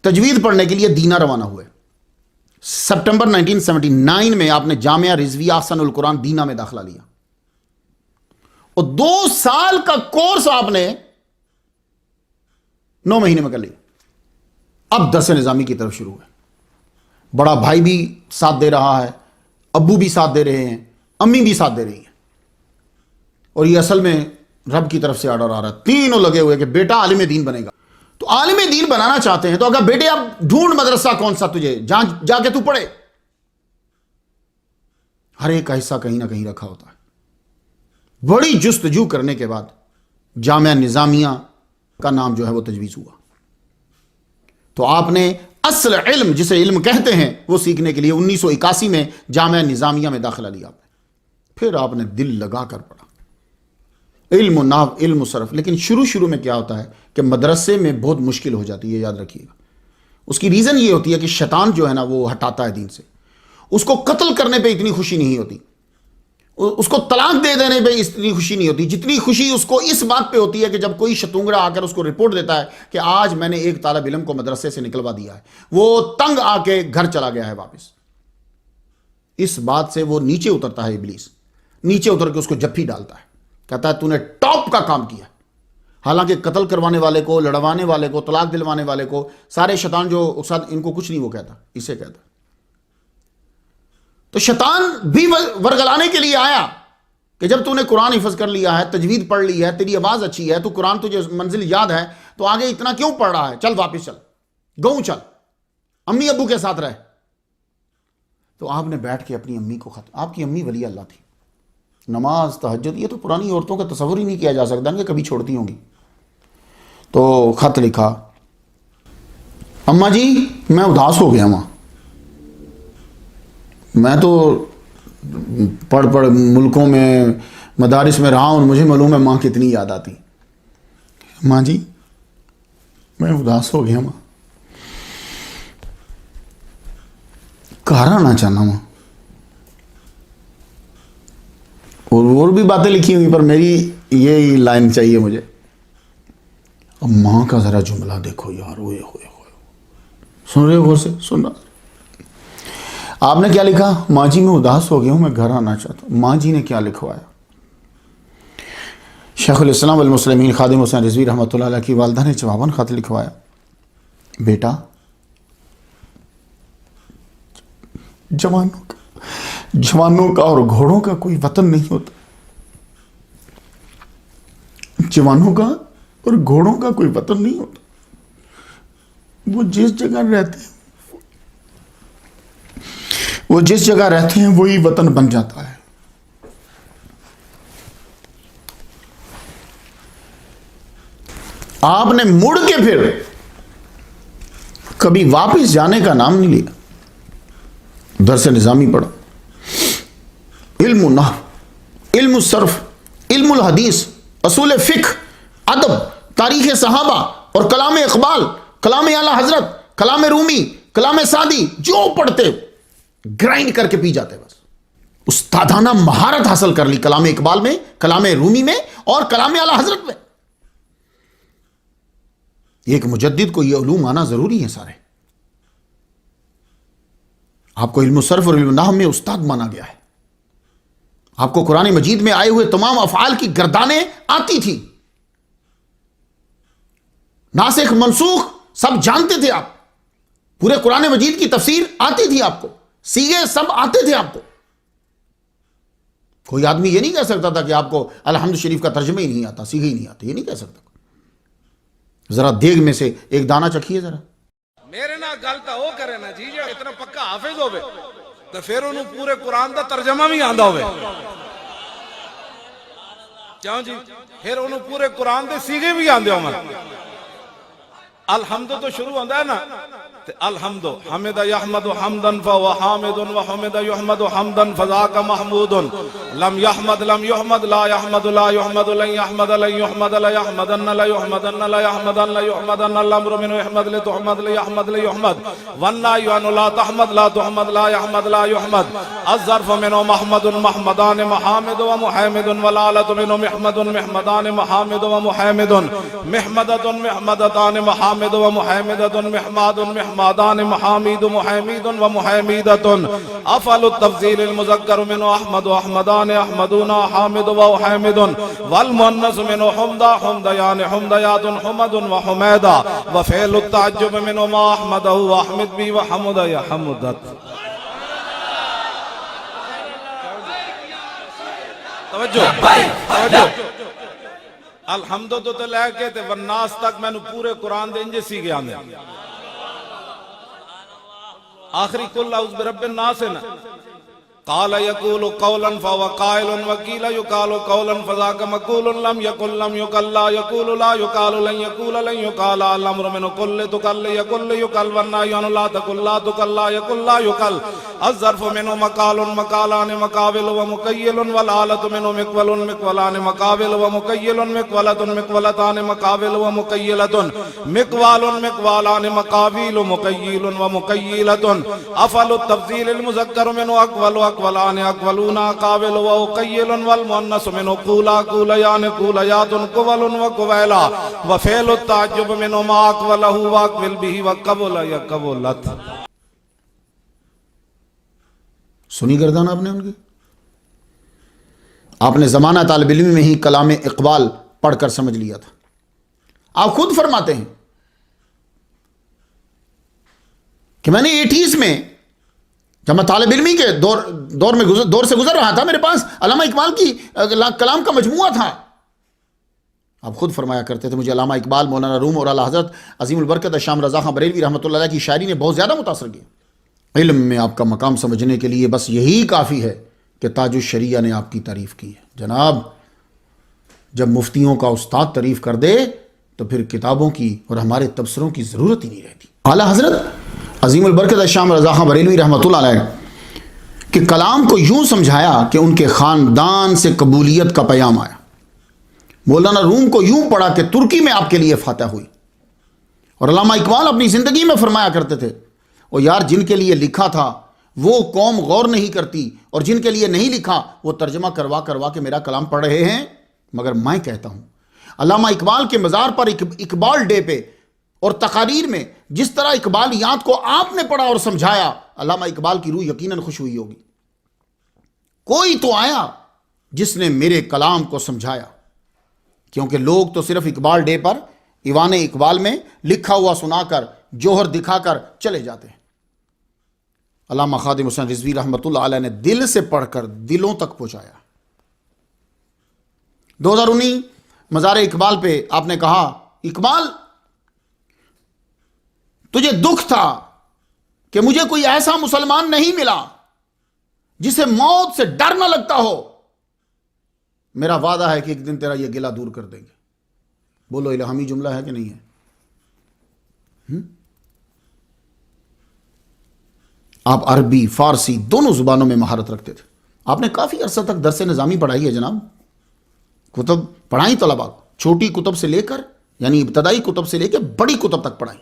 تجوید پڑھنے کے لیے دینا روانہ ہوئے. سپٹمبر 1979 میں آپ نے جامعہ رضویہ احسن القرآن دینا میں داخلہ لیا، اور 2 سال کا کورس آپ نے 9 مہینے میں کر لیا. اب درس نظامی کی طرف شروع ہے. بڑا بھائی بھی ساتھ دے رہا ہے، ابو بھی ساتھ دے رہے ہیں، امی بھی ساتھ دے رہی ہیں. اور یہ اصل میں رب کی طرف سے آرڈر آ رہا ہے. تینوں لگے ہوئے کہ بیٹا عالم دین بنے گا. تو عالم دین بنانا چاہتے ہیں تو اگر بیٹے اب ڈھونڈ مدرسہ کون سا تجھے جا کے تو پڑھے. ہر ایک کا حصہ کہیں نہ کہیں رکھا ہوتا ہے. بڑی جستجو کرنے کے بعد جامعہ نظامیہ کا نام جو ہے وہ تجویز ہوا. تو آپ نے اصل علم، جسے علم کہتے ہیں، وہ سیکھنے کے لیے 1981 میں جامعہ نظامیہ میں داخلہ لیا. پھر آپ نے دل لگا کر پڑھا، علم و نحو، علم و صرف. لیکن شروع میں کیا ہوتا ہے کہ مدرسے میں بہت مشکل ہو جاتی ہے، یاد رکھیے گا. اس کی ریزن یہ ہوتی ہے کہ شیطان جو ہے نا وہ ہٹاتا ہے دین سے. اس کو قتل کرنے پہ اتنی خوشی نہیں ہوتی، اس کو طلاق دے دینے پہ اتنی خوشی نہیں ہوتی، جتنی خوشی اس کو اس بات پہ ہوتی ہے کہ جب کوئی شتونگڑا آ کر اس کو رپورٹ دیتا ہے کہ آج میں نے ایک طالب علم کو مدرسے سے نکلوا دیا ہے، وہ تنگ آ کے گھر چلا گیا ہے واپس. اس بات سے وہ نیچے اترتا ہے ابلیس، نیچے اتر کے اس کو جپھی ڈالتا ہے، کہتا ہے تو نے ٹاپ کا کام کیا. حالانکہ قتل کروانے والے کو، لڑوانے والے کو، طلاق دلوانے والے کو، سارے شیطان جو استاد ان کو کچھ نہیں وہ کہتا، اسے کہتا. تو شیطان بھی ورگلانے کے لیے آیا کہ جب تو نے قرآن حفظ کر لیا ہے، تجوید پڑھ لی ہے، تیری آواز اچھی ہے، تو قرآن تجھے منزل یاد ہے، تو آگے اتنا کیوں پڑھ رہا ہے؟ چل واپس چل، گاؤں چل، امی ابو کے ساتھ رہ۔ تو آپ نے بیٹھ کے اپنی امی کو خط، آپ کی امی ولی اللہ تھی، نماز تہجد یہ تو پرانی عورتوں کا تصور ہی نہیں کیا جا سکتا کہ کبھی چھوڑتی ہوں گی۔ تو خط لکھا، اماں جی میں اداس ہو گیا ماں، میں تو پڑھ ملکوں میں مدارس میں رہا ہوں، مجھے معلوم ہے ماں کتنی یاد آتی۔ ماں جی میں اداس ہو گیا ماں، گھر آنا چاہنا ماں۔ اور بھی باتیں لکھی ہوئی پر میری یہ لائن چاہیے مجھے۔ اب ماں کا ذرا جملہ دیکھو یار، ہوئے سن رہے ہو سے سن رہا۔ آپ نے کیا لکھا؟ ماں جی میں اداس ہو گیا ہوں، میں گھر آنا چاہتا ہوں۔ ماں جی نے کیا لکھوایا؟ شیخ الاسلام والمسلمین خادم حسین رضوی رحمۃ اللہ علیہ کی والدہ نے جواباً خط لکھوایا، بیٹا جوانوں کا اور گھوڑوں کا کوئی وطن نہیں ہوتا، جوانوں کا اور گھوڑوں کا کوئی وطن نہیں ہوتا، وہ جس جگہ رہتے ہیں وہی وطن بن جاتا ہے۔ آپ نے مڑ کے پھر کبھی واپس جانے کا نام نہیں لیا، درس نظامی پڑھا، علم النحو، علم الصرف، علم الحدیث، اصول فقہ، ادب، تاریخ صحابہ اور کلام اقبال، کلام اعلی حضرت، کلام رومی، کلام سعدی، جو پڑھتے گرائنڈ کر کے پی جاتے، بس استادانہ مہارت حاصل کر لی کلام اقبال میں، کلام رومی میں اور کلام اعلی حضرت میں۔ ایک مجدد کو یہ علوم آنا ضروری ہے سارے۔ آپ کو علم الصرف اور علم النحو میں استاد مانا گیا ہے، آپ کو قرآن مجید میں آئے ہوئے تمام افعال کی گردانیں آتی تھی، ناسخ منسوخ سب جانتے تھے آپ، پورے قرآن مجید کی تفسیر آتی تھی آپ کو، سیغے سب آتے تھے آپ کو۔ کوئی آدمی یہ نہیں کہہ سکتا تھا کہ آپ کو الحمد شریف کا ترجمہ ہی نہیں آتا، سیغے ہی نہیں آتے، یہ نہیں کہہ سکتا۔ ذرا دیگ میں سے ایک دانہ چکھیے ذرا۔ میرے نہ گل تو وہ کرے نا جی جو اتنا پکا حافظ ہوئے تو پھر انہوں پورے قرآن دا ترجمہ بھی آندہ ہوئے، کیوں جی؟ پھر انہوں پورے قرآن دے سیغے بھی آندے ہوئے۔ الحمد تو شروع آندہ ہے نا، الحمد حمد یحمد حمدن فهو حامد وحمد یحمد حمدن فذاک محمود لم یحمد لم یحمد لا یحمد لا یحمد لن یحمد لن یحمد لا یحمدن لا یحمدن لا یحمدن لا یحمدن الامر من یحمد لتحمد لیحمد لیحمد والنهی عن لا تحمد لا تحمد لا یحمد لا یحمد الظرف من محمد محمدان محامد ومحامد والآلة من محمد محمدان محامد ومحامد محمدة محمدتان محامد ومحامدة محماد محمدان محامد محامد ومحامدة افعل التفضيل المذكر من احمد واحمدان احمدون حامد وحامد والمؤنث من حمدا حمديان حمديات حمد وحميدا وفعل التعجب من ما احمده واحمد بي وحمد يا حمدت۔ توجہ الحمد تو لے کے تے والناس تک میں نے پورے قرآن دے انجے سیکھے آنے، آخری کل اعوذ برب الناس ہے نا، قال یقول قولا فهو قائل وقیل یقال قولا فذاک مقول لم یقل لم یقل لا یقول لا یقال لن یقول لن یقال الامر من قل تقل یقل یقل والنهی عن لا تقل لا تقل لا یقل لا یقل الظرف منه مقال مقالان مقابل ومقیل والآلة منه مقول مقولان مقابل ومقیل مقولة مقولتان مقابل ومقیلة مقوال مقوالان مقابل مقیل ومقیلة افعل التفضیل المذکر منه اقول اقولان اقولون قابل وقیل والمؤنث منه قولا قولیان قولیات قول وقویلا وفعل التعجب منه ما اقوله واقبل به وقبل یقبلت۔ سنی گردان آپ نے ان کی؟ آپ نے زمانہ طالب علم میں ہی کلام اقبال پڑھ کر سمجھ لیا تھا۔ آپ خود فرماتے ہیں کہ میں نے 80s میں جب میں طالب علمی کے دور سے گزر رہا تھا، میرے پاس علامہ اقبال کی کلام کا مجموعہ تھا، آپ خود فرمایا کرتے تھے مجھے علامہ اقبال، مولانا روم اور اعلیٰ حضرت عظیم البرکت شام رضا خان بریلوی رحمۃ اللہ علیہ کی شاعری نے بہت زیادہ متاثر کیا۔ علم میں آپ کا مقام سمجھنے کے لیے بس یہی کافی ہے کہ تاج الشریعہ نے آپ کی تعریف کی ہے۔ جناب جب مفتیوں کا استاد تعریف کر دے تو پھر کتابوں کی اور ہمارے تبصروں کی ضرورت ہی نہیں رہتی۔ اعلیٰ حضرت عظیم البرکت شام رضا خان بریلوی رحمۃ اللہ علیہ کہ کلام کو یوں سمجھایا کہ ان کے خاندان سے قبولیت کا پیام آیا۔ مولانا روم کو یوں پڑھا کہ ترکی میں آپ کے لیے فاتح ہوئی۔ اور علامہ اقبال اپنی زندگی میں فرمایا کرتے تھے اور یار جن کے لیے لکھا تھا وہ قوم غور نہیں کرتی، اور جن کے لیے نہیں لکھا وہ ترجمہ کروا کروا کے میرا کلام پڑھ رہے ہیں، مگر میں کہتا ہوں علامہ اقبال کے مزار پر اقبال ڈے پہ اور تقاریر میں جس طرح اقبالیات کو آپ نے پڑھا اور سمجھایا، علامہ اقبال کی روح یقیناً خوش ہوئی ہوگی۔ کوئی تو آیا جس نے میرے کلام کو سمجھایا، کیونکہ لوگ تو صرف اقبال ڈے پر ایوان اقبال میں لکھا ہوا سنا کر جوہر دکھا کر چلے جاتے ہیں۔ علامہ خادم حسین رضوی رحمۃ اللہ علیہ نے دل سے پڑھ کر دلوں تک پہنچایا۔ 2019 مزار اقبال پہ آپ نے کہا اقبال تجھے دکھ تھا کہ مجھے کوئی ایسا مسلمان نہیں ملا جسے موت سے ڈر نہ لگتا ہو، میرا وعدہ ہے کہ ایک دن تیرا یہ گلہ دور کر دیں گے۔ بولو الہامی جملہ ہے کہ نہیں ہے؟ آپ عربی فارسی دونوں زبانوں میں مہارت رکھتے تھے۔ آپ نے کافی عرصہ تک درس نظامی پڑھائی ہے جناب، کتب پڑھائی طلباء کو، چھوٹی کتب سے لے کر یعنی ابتدائی کتب سے لے کے بڑی کتب تک پڑھائی،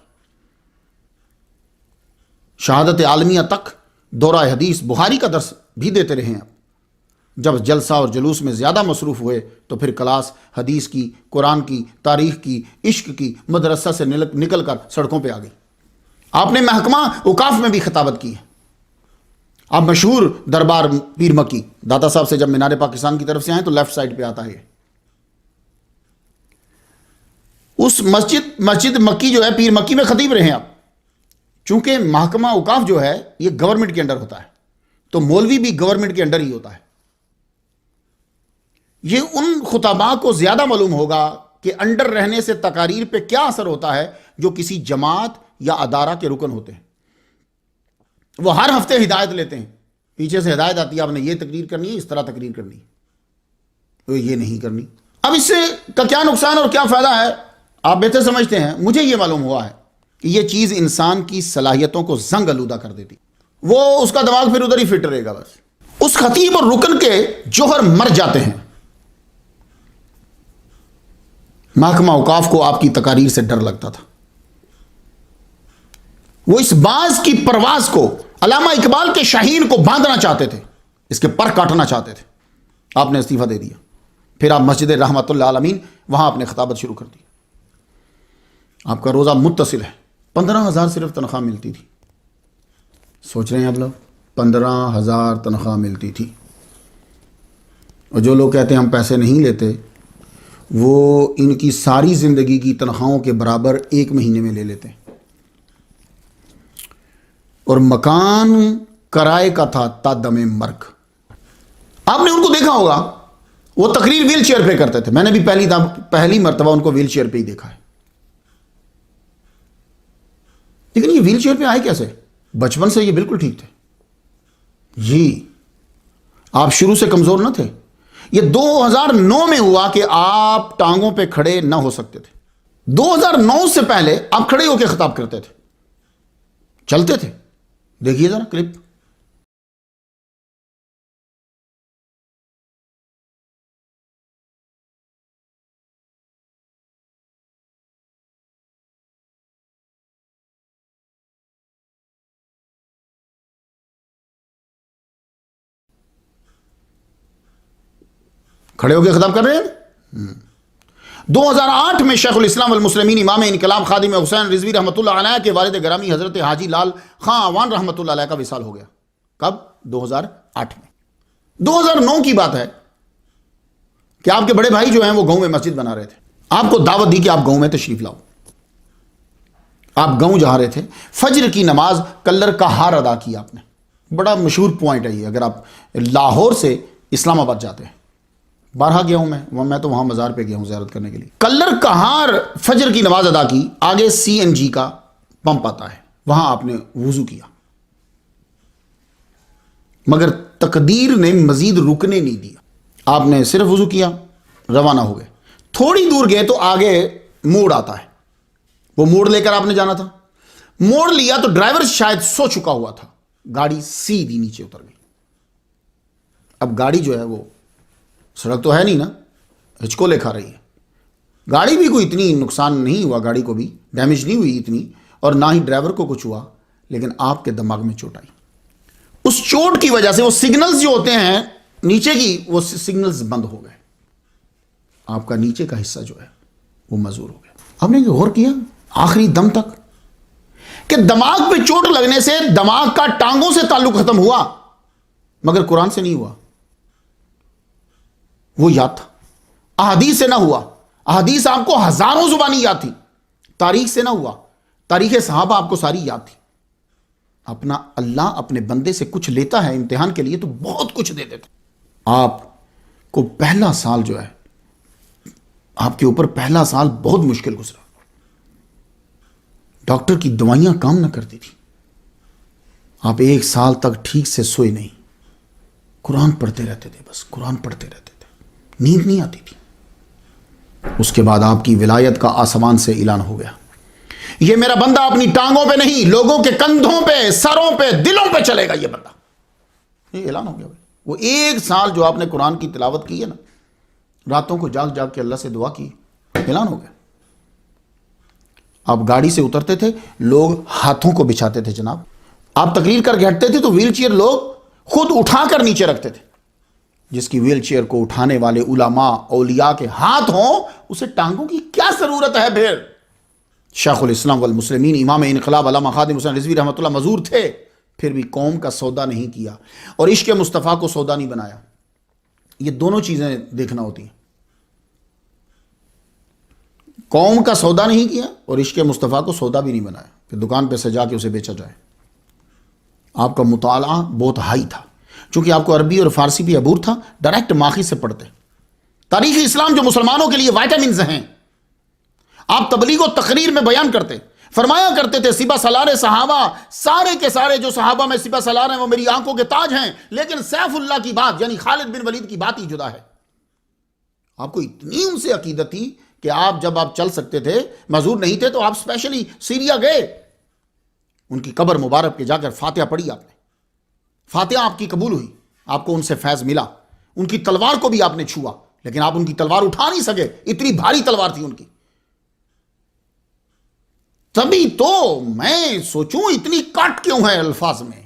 شہادت عالمیہ تک دورہ حدیث بخاری کا درس بھی دیتے رہے ہیں۔ جب جلسہ اور جلوس میں زیادہ مصروف ہوئے تو پھر کلاس حدیث کی، قرآن کی، تاریخ کی، عشق کی، مدرسہ سے نکل کر سڑکوں پہ آ گئی۔ آپ نے محکمہ اوقاف میں بھی خطابت کی ہے۔ آپ مشہور دربار پیر مکی، داتا صاحب سے جب مینار پاکستان کی طرف سے آئیں تو لیفٹ سائڈ پہ آتا ہے اس مسجد مکی جو ہے، پیر مکی میں خطیب رہے ہیں آپ۔ چونکہ محکمہ اوقاف جو ہے یہ گورنمنٹ کے انڈر ہوتا ہے تو مولوی بھی گورنمنٹ کے انڈر ہی ہوتا ہے۔ یہ ان خطباء کو زیادہ معلوم ہوگا کہ انڈر رہنے سے تقاریر پہ کیا اثر ہوتا ہے جو کسی جماعت یا ادارہ کے رکن ہوتے ہیں۔ وہ ہر ہفتے ہدایت لیتے ہیں، پیچھے سے ہدایت آتی ہے آپ نے یہ تقریر کرنی ہے، اس طرح تقریر کرنی ہے، تو یہ نہیں کرنی۔ اب اس سے کا کیا نقصان اور کیا فائدہ ہے آپ بہتر سمجھتے ہیں۔ مجھے یہ معلوم ہوا ہے کہ یہ چیز انسان کی صلاحیتوں کو زنگ آلودہ کر دیتی، وہ اس کا دماغ پھر ادھر ہی فٹ رہے گا، بس اس خطیب اور رکن کے جوہر مر جاتے ہیں۔ محکمہ اوقاف کو آپ کی تقاریر سے ڈر لگتا تھا، وہ اس باز کی پرواز کو، علامہ اقبال کے شاہین کو باندھنا چاہتے تھے، اس کے پر کاٹنا چاہتے تھے۔ آپ نے استعفیٰ دے دیا، پھر آپ مسجد رحمت اللہ عالمین وہاں آپ نے خطابت شروع کر دی۔ آپ کا روزہ متصل ہے، 15,000 صرف تنخواہ ملتی تھی۔ سوچ رہے ہیں آپ لوگ 15,000 تنخواہ ملتی تھی، اور جو لوگ کہتے ہیں ہم پیسے نہیں لیتے وہ ان کی ساری زندگی کی تنخواہوں کے برابر ایک مہینے میں لے لیتے ہیں۔ اور مکان کرائے کا تھا تا دم مرگ۔ آپ نے ان کو دیکھا ہوگا، وہ تقریر ویل چیئر پہ کرتے تھے، میں نے بھی پہلی مرتبہ ان کو ویل چیئر پہ ہی دیکھا ہے۔ لیکن یہ ویل چیئر پہ آئے کیسے؟ بچپن سے یہ بالکل ٹھیک تھے جی، آپ شروع سے کمزور نہ تھے۔ یہ 2009 میں ہوا کہ آپ ٹانگوں پہ کھڑے نہ ہو سکتے تھے۔ 2009 سے پہلے آپ کھڑے ہو کے خطاب کرتے تھے، چلتے تھے۔ دیکھیے ذرا کلپ۔ کھڑے ہو کے خطاب کر رہے ہیں۔ 2008 میں شیخ الاسلام والمسلمین امام انقلاب خادم حسین رضوی رحمۃ اللہ علیہ کے والد گرامی حضرت حاجی لال خان عوان رحمۃ اللہ علیہ کا وصال ہو گیا۔ کب؟ 2008 میں۔ 2009 کی بات ہے کہ آپ کے بڑے بھائی جو ہیں وہ گاؤں میں مسجد بنا رہے تھے، آپ کو دعوت دی کہ آپ گاؤں میں تشریف لاؤ۔ آپ گاؤں جا رہے تھے، فجر کی نماز کلر کا ہار ادا کیا آپ نے۔ بڑا مشہور پوائنٹ ہے یہ، اگر آپ لاہور سے اسلام آباد جاتے ہیں 12 گیا ہوں میں تو وہاں مزار پہ گیا ہوں زیارت کرنے کے لیے. کلر کہار فجر کی نماز ادا کی, آگے CNG کا پمپ آتا ہے, وہاں آپ نے وضو کیا, مگر تقدیر نے مزید رکنے نہیں دیا. آپ نے صرف وضو کیا, روانہ ہو گئے. تھوڑی دور گئے تو آگے موڑ آتا ہے, وہ موڑ لے کر آپ نے جانا تھا. موڑ لیا تو ڈرائیور شاید سو چکا ہوا تھا, گاڑی سیدھی نیچے اتر گئی. اب گاڑی جو ہے وہ سڑک تو ہے نہیں نا, ہچکولے کھا رہی ہے. گاڑی بھی کوئی اتنی نقصان نہیں ہوا, گاڑی کو بھی ڈیمیج نہیں ہوئی اتنی, اور نہ ہی ڈرائیور کو کچھ ہوا, لیکن آپ کے دماغ میں چوٹ آئی. اس چوٹ کی وجہ سے وہ سگنلز جو ہوتے ہیں نیچے کی, وہ سگنلز بند ہو گئے. آپ کا نیچے کا حصہ جو ہے وہ معذور ہو گیا. آپ نے غور کیا آخری دم تک کہ دماغ پہ چوٹ لگنے سے دماغ کا ٹانگوں سے تعلق ختم ہوا, مگر قرآن سے نہیں ہوا. وہ یاد تھا, احادیث سے نہ ہوا. احادیث آپ کو ہزاروں زبانی یاد تھی, تاریخ سے نہ ہوا. تاریخ صحابہ آپ کو ساری یاد تھی. اپنا اللہ اپنے بندے سے کچھ لیتا ہے امتحان کے لیے تو بہت کچھ دے دیتا. آپ کو پہلا سال جو ہے, آپ کے اوپر پہلا سال بہت مشکل گزرا. ڈاکٹر کی دوائیاں کام نہ کرتی تھی. آپ 1 سال تک ٹھیک سے سوئے نہیں, قرآن پڑھتے رہتے تھے, بس قرآن پڑھتے رہتے تھے, نیند نہیں آتی تھی. اس کے بعد آپ کی ولایت کا آسمان سے اعلان ہو گیا, یہ میرا بندہ اپنی ٹانگوں پہ نہیں, لوگوں کے کندھوں پہ, سروں پہ, دلوں پہ چلے گا یہ بندہ. یہ اعلان ہو گیا. وہ 1 سال جو آپ نے قرآن کی تلاوت کی ہے نا, راتوں کو جاگ جاگ کے اللہ سے دعا کی, اعلان ہو گیا. آپ گاڑی سے اترتے تھے, لوگ ہاتھوں کو بچھاتے تھے جناب. آپ تقریر کر کے ہٹتے تھے تو ویل چیئر لوگ خود اٹھا کر نیچے رکھتے تھے. جس کی ویل چیئر کو اٹھانے والے علماء اولیاء کے ہاتھ ہوں, اسے ٹانگوں کی کیا ضرورت ہے پھر. شیخ الاسلام والمسلمین امام انقلاب علامہ خادم حسین رضوی رحمۃ اللہ معذور تھے, پھر بھی قوم کا سودا نہیں کیا اور عشق مصطفیٰ کو سودا نہیں بنایا. یہ دونوں چیزیں دیکھنا ہوتی ہیں. قوم کا سودا نہیں کیا اور عشق مصطفیٰ کو سودا بھی نہیں بنایا کہ دکان پہ سے جا کے اسے بیچا جائے. آپ کا مطالعہ بہت ہائی تھا, چونکہ آپ کو عربی اور فارسی بھی عبور تھا, ڈائریکٹ ماخذ سے پڑھتے. تاریخ اسلام جو مسلمانوں کے لیے وائٹامنز ہیں, آپ تبلیغ و تقریر میں بیان کرتے, فرمایا کرتے تھے سپہ سالار صحابہ سارے کے سارے جو صحابہ میں سپہ سالار ہیں وہ میری آنکھوں کے تاج ہیں, لیکن سیف اللہ کی بات یعنی خالد بن ولید کی بات ہی جدا ہے. آپ کو اتنی ان سے عقیدت تھی کہ آپ جب آپ چل سکتے تھے, معذور نہیں تھے, تو آپ اسپیشلی سیریا گئے, ان کی قبر مبارک پہ جا کر فاتحہ پڑھی. آپ نے فاتحہ آپ کی قبول ہوئی, آپ کو ان سے فیض ملا. ان کی تلوار کو بھی آپ نے چھوا, لیکن آپ ان کی تلوار اٹھا نہیں سکے, اتنی بھاری تلوار تھی ان کی. تبھی تو میں سوچوں اتنی کٹ کیوں ہے الفاظ میں,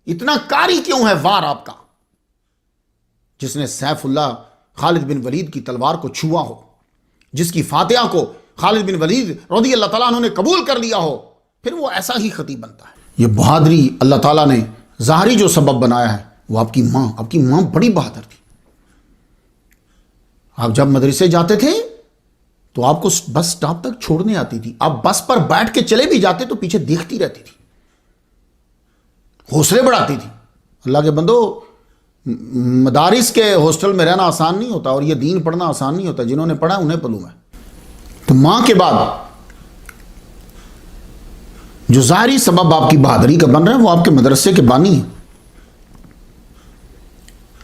اتنا کاری کیوں ہے وار آپ کا. جس نے سیف اللہ خالد بن ولید کی تلوار کو چھوا ہو, جس کی فاتحہ کو خالد بن ولید رضی اللہ تعالیٰ عنہ نے قبول کر لیا ہو, پھر وہ ایسا ہی خطیب بنتا ہے. یہ بہادری اللہ تعالیٰ نے ظاہری جو سبب بنایا ہے وہ آپ کی ماں بڑی بہادر تھی. آپ جب مدرسے جاتے تھے تو آپ کو بس سٹاپ تک چھوڑنے آتی تھی. آپ بس پر بیٹھ کے چلے بھی جاتے تو پیچھے دیکھتی رہتی تھی, حوصلے بڑھاتی تھی. اللہ کے بندو, مدارس کے ہاسٹل میں رہنا آسان نہیں ہوتا, اور یہ دین پڑھنا آسان نہیں ہوتا. جنہوں نے پڑھا انہیں پلوں میں. تو ماں کے بعد جو ظاہری سبب آپ کی بہادری کا بن رہا ہے وہ آپ کے مدرسے کے بانی ہیں.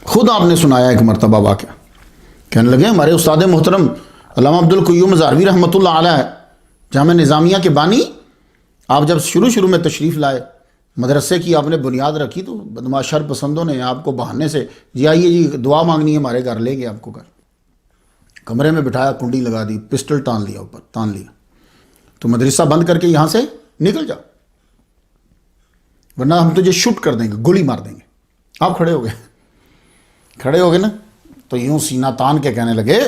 خود آپ نے سنایا ایک مرتبہ واقعہ, کہنے لگے ہمارے استاد محترم علامہ عبدالقیوم زہروی رحمۃ اللہ علیہ جامعہ نظامیہ کے بانی, آپ جب شروع میں تشریف لائے, مدرسے کی آپ نے بنیاد رکھی, تو بدماش شر پسندوں نے آپ کو بہانے سے جی آئیے جی دعا مانگنی ہے ہمارے گھر, لے گئے آپ کو گھر, کمرے میں بٹھایا, کنڈی لگا دی, پسٹل تان لیا, تو مدرسہ بند کر کے یہاں سے نکل جا, ورنہ ہم تجھے شوٹ کر دیں گے, گولی مار دیں گے. آپ کھڑے ہو گئے نا, تو یوں سینہ تان کے کہنے لگے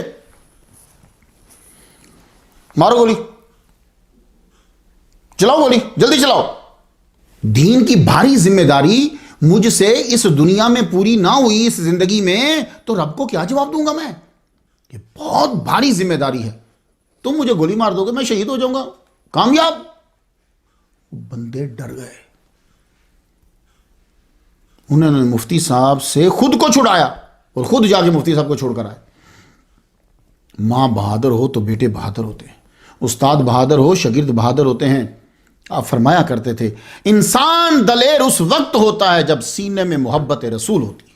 مارو گولی, چلاؤ گولی, جلدی چلاؤ. دین کی بھاری ذمہ داری مجھ سے اس دنیا میں پوری نہ ہوئی, اس زندگی میں, تو رب کو کیا جواب دوں گا میں؟ یہ بہت بھاری ذمہ داری ہے. تم مجھے گولی مار دو گے, میں شہید ہو جاؤں گا, کامیاب. بندے ڈر گئے. انہوں نے مفتی صاحب سے خود کو چھڑایا, اور خود جا کے مفتی صاحب کو چھوڑ کر آئے. ماں بہادر ہو تو بیٹے بہادر ہوتے ہیں, استاد بہادر ہو شاگرد بہادر ہوتے ہیں. آپ فرمایا کرتے تھے انسان دلیر اس وقت ہوتا ہے جب سینے میں محبت رسول ہوتی ہے.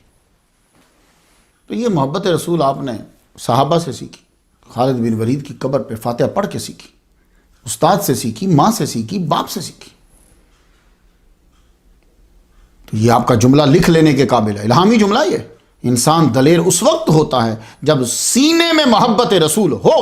تو یہ محبت رسول آپ نے صحابہ سے سیکھی, خالد بن ولید کی قبر پہ فاتحہ پڑھ کے سیکھی, استاد سے سیکھی, ماں سے سیکھی, باپ سے سیکھی. تو یہ آپ کا جملہ لکھ لینے کے قابل ہے, الہامی جملہ یہ. انسان دلیر اس وقت ہوتا ہے جب سینے میں محبت رسول ہو.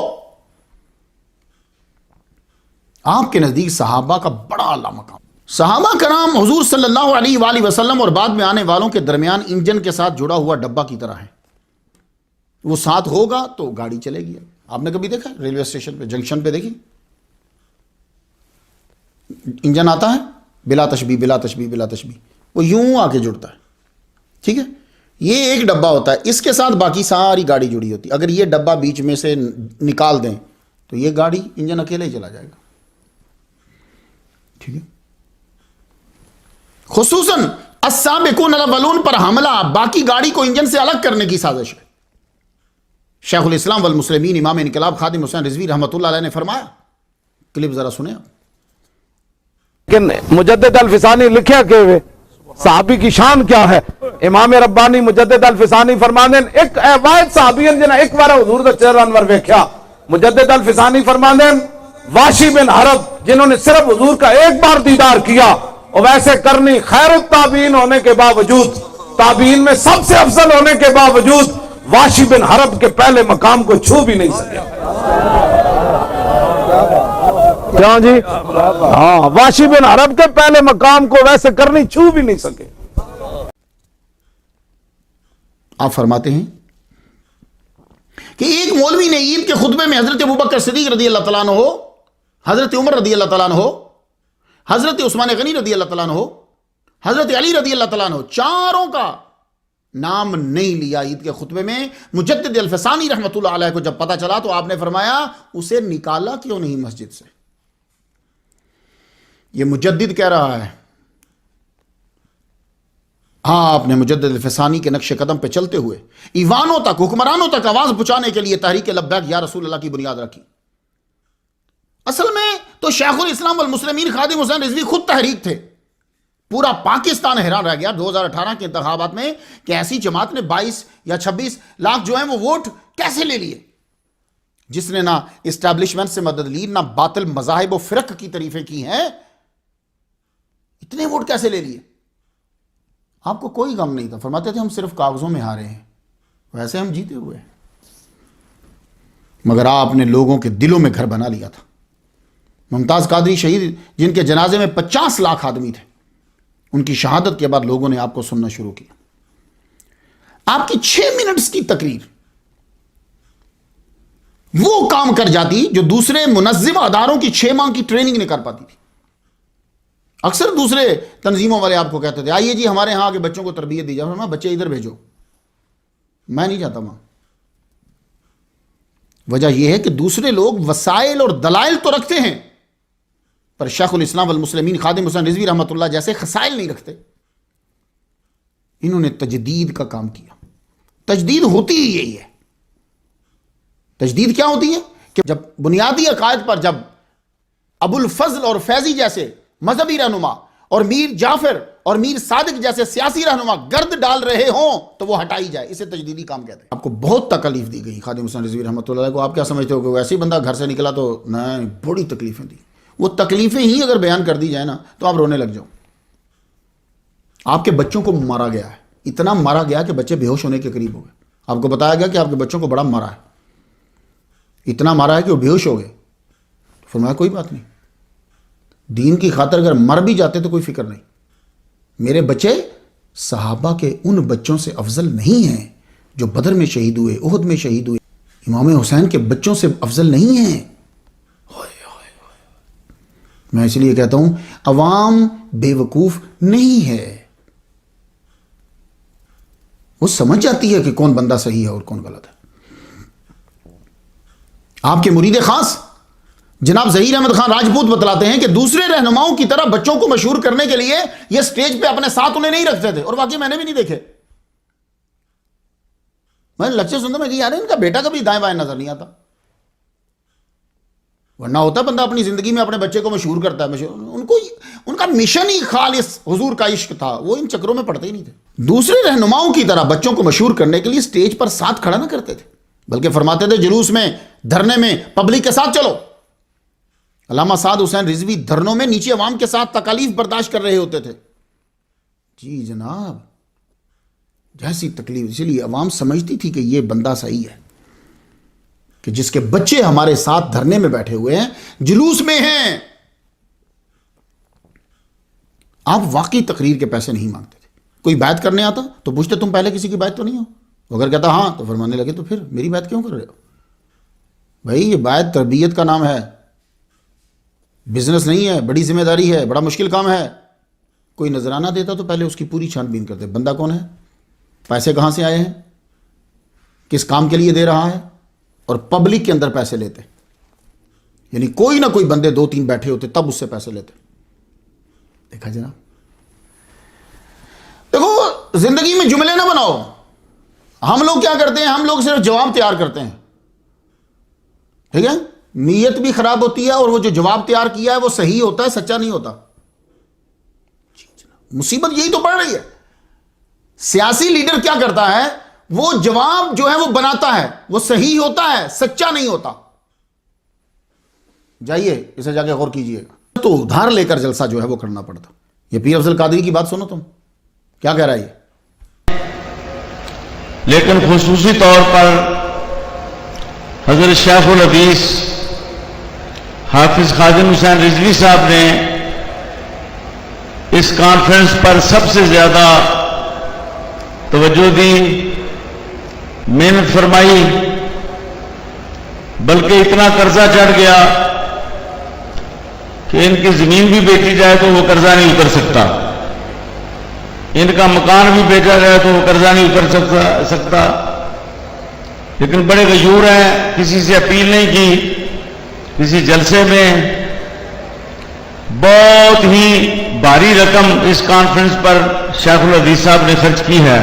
آپ کے نزدیک صحابہ کا بڑا اعلیٰ مقام. صحابہ کرام حضور صلی اللہ علیہ وآلہ وسلم اور بعد میں آنے والوں کے درمیان انجن کے ساتھ جڑا ہوا ڈبہ کی طرح ہے. وہ ساتھ ہوگا تو گاڑی چلے گی. آپ نے کبھی دیکھا ریلوے اسٹیشن پہ, جنکشن پہ دیکھی انجن آتا ہے بلا تشبیہ بلا تشبیہ بلا تشبیہ, وہ یوں آ کے جڑتا ہے. ٹھیک ہے, یہ ایک ڈبہ ہوتا ہے, اس کے ساتھ باقی ساری گاڑی جڑی ہوتی ہے. اگر یہ ڈبہ بیچ میں سے نکال دیں تو یہ گاڑی انجن اکیلے ہی چلا جائے گا. ٹھیک ہے, خصوصاً السابقون الاولون پر حملہ باقی گاڑی کو انجن سے الگ کرنے کی سازش ہے. شیخ الاسلام والمسلمین امام انقلاب خادم حسین رضوی رحمۃ اللہ علیہ نے فرمایا, کلپ ذرا سنیں آپ. لیکن مجدد الفسانی لکھیا کہ صحابی کی شان کیا ہے. امام ربانی مجدد الفسانی فرماندے ایک واحد صحابی جنہ ایک بار حضور دا چہرہ انور ویکھیا. مجدد الفسانی فرماندے واشی بن حرب جنہوں نے صرف حضور کا ایک بار دیدار کیا, اور ویسے کرنی خیر التابعین ہونے کے باوجود, تابعین میں سب سے افضل ہونے کے باوجود واشی بن حرب کے پہلے مقام کو چھو بھی نہیں سکے. کیا جی؟ ہاں, واشی بن حرب کے پہلے مقام کو ویسے کرنی چھو بھی نہیں سکے. آپ فرماتے ہیں کہ ایک مولوی نے عید کے خطبے میں حضرت ابوبکر صدیق رضی اللہ تعالیٰ عنہ, حضرت عمر رضی اللہ تعالیٰ عنہ, حضرت عثمان غنی رضی اللہ تعالیٰ عنہ, حضرت علی رضی اللہ تعالیٰ عنہ, چاروں کا نام نہیں لیا عید کے خطبے میں. مجدد الفسانی رحمۃ اللہ علیہ کو جب پتا چلا تو آپ نے فرمایا اسے نکالا کیوں نہیں مسجد سے. یہ مجدد کہہ رہا ہے. آپ نے مجدد الفسانی کے نقش قدم پہ چلتے ہوئے ایوانوں تک, حکمرانوں تک آواز پہنچانے کے لیے تحریک لبیک یا رسول اللہ کی بنیاد رکھی. اصل میں تو شیخ الاسلام والمسلمین خادم حسین رضوی خود تحریک تھے. پورا پاکستان حیران رہ گیا 2018 کے انتخابات میں کہ ایسی جماعت نے 22 یا 26 لاکھ جو ہیں وہ ووٹ کیسے لے لیے, جس نے نہ اسٹیبلشمنٹ سے مدد لی, نہ باطل مذاہب و فرق کی تعریفیں کی ہیں. اتنے ووٹ کیسے لے لیے؟ آپ کو کوئی غم نہیں تھا, فرماتے تھے ہم صرف کاغذوں میں ہارے ہیں, ویسے ہم جیتے ہوئے ہیں. مگر آپ نے لوگوں کے دلوں میں گھر بنا لیا تھا. ممتاز قادری شہید جن کے جنازے میں 50 لاکھ آدمی تھے, ان کی شہادت کے بعد لوگوں نے آپ کو سننا شروع کیا. آپ کی 6 منٹس کی تقریر وہ کام کر جاتی جو دوسرے منظم اداروں کی 6 ماہ کی ٹریننگ نہیں کر پاتی تھی. اکثر دوسرے تنظیموں والے آپ کو کہتے تھے آئیے جی ہمارے ہاں کے بچوں کو تربیت دی جائے, میں بچے ادھر بھیجو, میں نہیں جاتا وہاں. وجہ یہ ہے کہ دوسرے لوگ وسائل اور دلائل تو رکھتے ہیں, پر شیخ الاسلام والمسلمین خادم حسین رضوی رحمۃ اللہ جیسے خسائل نہیں رکھتے. انہوں نے تجدید کا کام کیا. تجدید ہوتی ہی یہی ہے. تجدید کیا ہوتی ہے کہ جب بنیادی عقائد پر جب ابو الفضل اور فیضی جیسے مذہبی رہنما اور میر جعفر اور میر صادق جیسے سیاسی رہنما گرد ڈال رہے ہوں تو وہ ہٹائی جائے, اسے تجدیدی کام کہتے ہیں. آپ کو بہت تکلیف دی گئی خادم حسین رضوی رحمۃ اللہ کو. آپ کیا سمجھتے ہو کہ وہ ایسے ہی بندہ گھر سے نکلا تو نہیں, بڑی تکلیفیں دی. وہ تکلیفیں ہی اگر بیان کر دی جائے نا تو آپ رونے لگ جاؤ. آپ کے بچوں کو مارا گیا ہے, اتنا مارا گیا کہ بچے بے ہوش ہونے کے قریب ہو گئے. آپ کو بتایا گیا کہ آپ کے بچوں کو بڑا مارا ہے, اتنا مارا ہے کہ وہ بے ہوش ہو گئے. فرمایا کوئی بات نہیں, دین کی خاطر اگر مر بھی جاتے تو کوئی فکر نہیں. میرے بچے صحابہ کے ان بچوں سے افضل نہیں ہیں جو بدر میں شہید ہوئے, احد میں شہید ہوئے. امام حسین کے بچوں سے افضل نہیں ہیں. میں اس لیے کہتا ہوں عوام بے وقوف نہیں ہے, وہ سمجھ جاتی ہے کہ کون بندہ صحیح ہے اور کون غلط ہے. آپ کے مرید خاص جناب ظہیر احمد خان راجپوت بتلاتے ہیں کہ دوسرے رہنماؤں کی طرح بچوں کو مشہور کرنے کے لیے یہ سٹیج پہ اپنے ساتھ انہیں نہیں رکھتے تھے, اور واقعی میں نے بھی نہیں دیکھے. میں لیکچر سنتا میں کہ یار ان کا بیٹا کبھی دائیں بائیں نظر نہیں آتا. ورنہ ہوتا بندہ اپنی زندگی میں اپنے بچے کو مشہور کرتا ہے. ان کا مشن ہی خالص حضور کا عشق تھا, وہ ان چکروں میں پڑتے ہی نہیں تھے. دوسرے رہنماؤں کی طرح بچوں کو مشہور کرنے کے لیے سٹیج پر ساتھ کھڑا نہ کرتے تھے, بلکہ فرماتے تھے جلوس میں, دھرنے میں, پبلک کے ساتھ چلو. علامہ سعد حسین رضوی دھرنوں میں نیچے عوام کے ساتھ تکالیف برداشت کر رہے ہوتے تھے. جی جناب, جیسی تکلیف, اسی لیے عوام سمجھتی تھی کہ یہ بندہ صحیح ہے, کہ جس کے بچے ہمارے ساتھ دھرنے میں بیٹھے ہوئے ہیں, جلوس میں ہیں. آپ واقعی تقریر کے پیسے نہیں مانگتے تھے. کوئی بیعت کرنے آتا تو پوچھتے تم پہلے کسی کی بیعت تو نہیں ہو؟ اگر کہتا ہاں تو فرمانے لگے تو پھر میری بیعت کیوں کر رہے ہو؟ بھائی یہ بیعت تربیت کا نام ہے, بزنس نہیں ہے, بڑی ذمہ داری ہے, بڑا مشکل کام ہے. کوئی نذرانہ دیتا تو پہلے اس کی پوری چھان بین کرتے, بندہ کون ہے, پیسے کہاں سے آئے ہیں, کس کام کے لیے دے رہا ہے, اور پبلک کے اندر پیسے لیتے. یعنی کوئی نہ کوئی بندے 2-3 بیٹھے ہوتے تب اس سے پیسے لیتے. دیکھا جناب, دیکھو زندگی میں جملے نہ بناؤ. ہم لوگ کیا کرتے ہیں, ہم لوگ صرف جواب تیار کرتے ہیں, ٹھیک ہے, نیت بھی خراب ہوتی ہے, اور وہ جو جواب تیار کیا ہے وہ صحیح ہوتا ہے, سچا نہیں ہوتا. مصیبت یہی تو پڑ رہی ہے. سیاسی لیڈر کیا کرتا ہے, وہ جواب جو ہے وہ بناتا ہے, وہ صحیح ہوتا ہے, سچا نہیں ہوتا. جائیے اسے جا کے غور کیجئے گا. تو ادھار لے کر جلسہ جو ہے وہ کرنا پڑتا. یہ پیر افضل قادری کی بات سنو, تم کیا کہہ رہا ہے یہ. لیکن خصوصی طور پر حضرت شیخ الحدیث حافظ خادم حسین رضوی صاحب نے اس کانفرنس پر سب سے زیادہ توجہ دی, محنت فرمائی, بلکہ اتنا قرضہ چڑھ گیا کہ ان کی زمین بھی بیچی جائے تو وہ قرضہ نہیں اتر سکتا, ان کا مکان بھی بیچا جائے تو وہ قرضہ نہیں اتر سکتا. لیکن بڑے غیور ہیں, کسی سے اپیل نہیں کی. کسی جلسے میں بہت ہی بھاری رقم اس کانفرنس پر شیخ الحدیث صاحب نے خرچ کی ہے,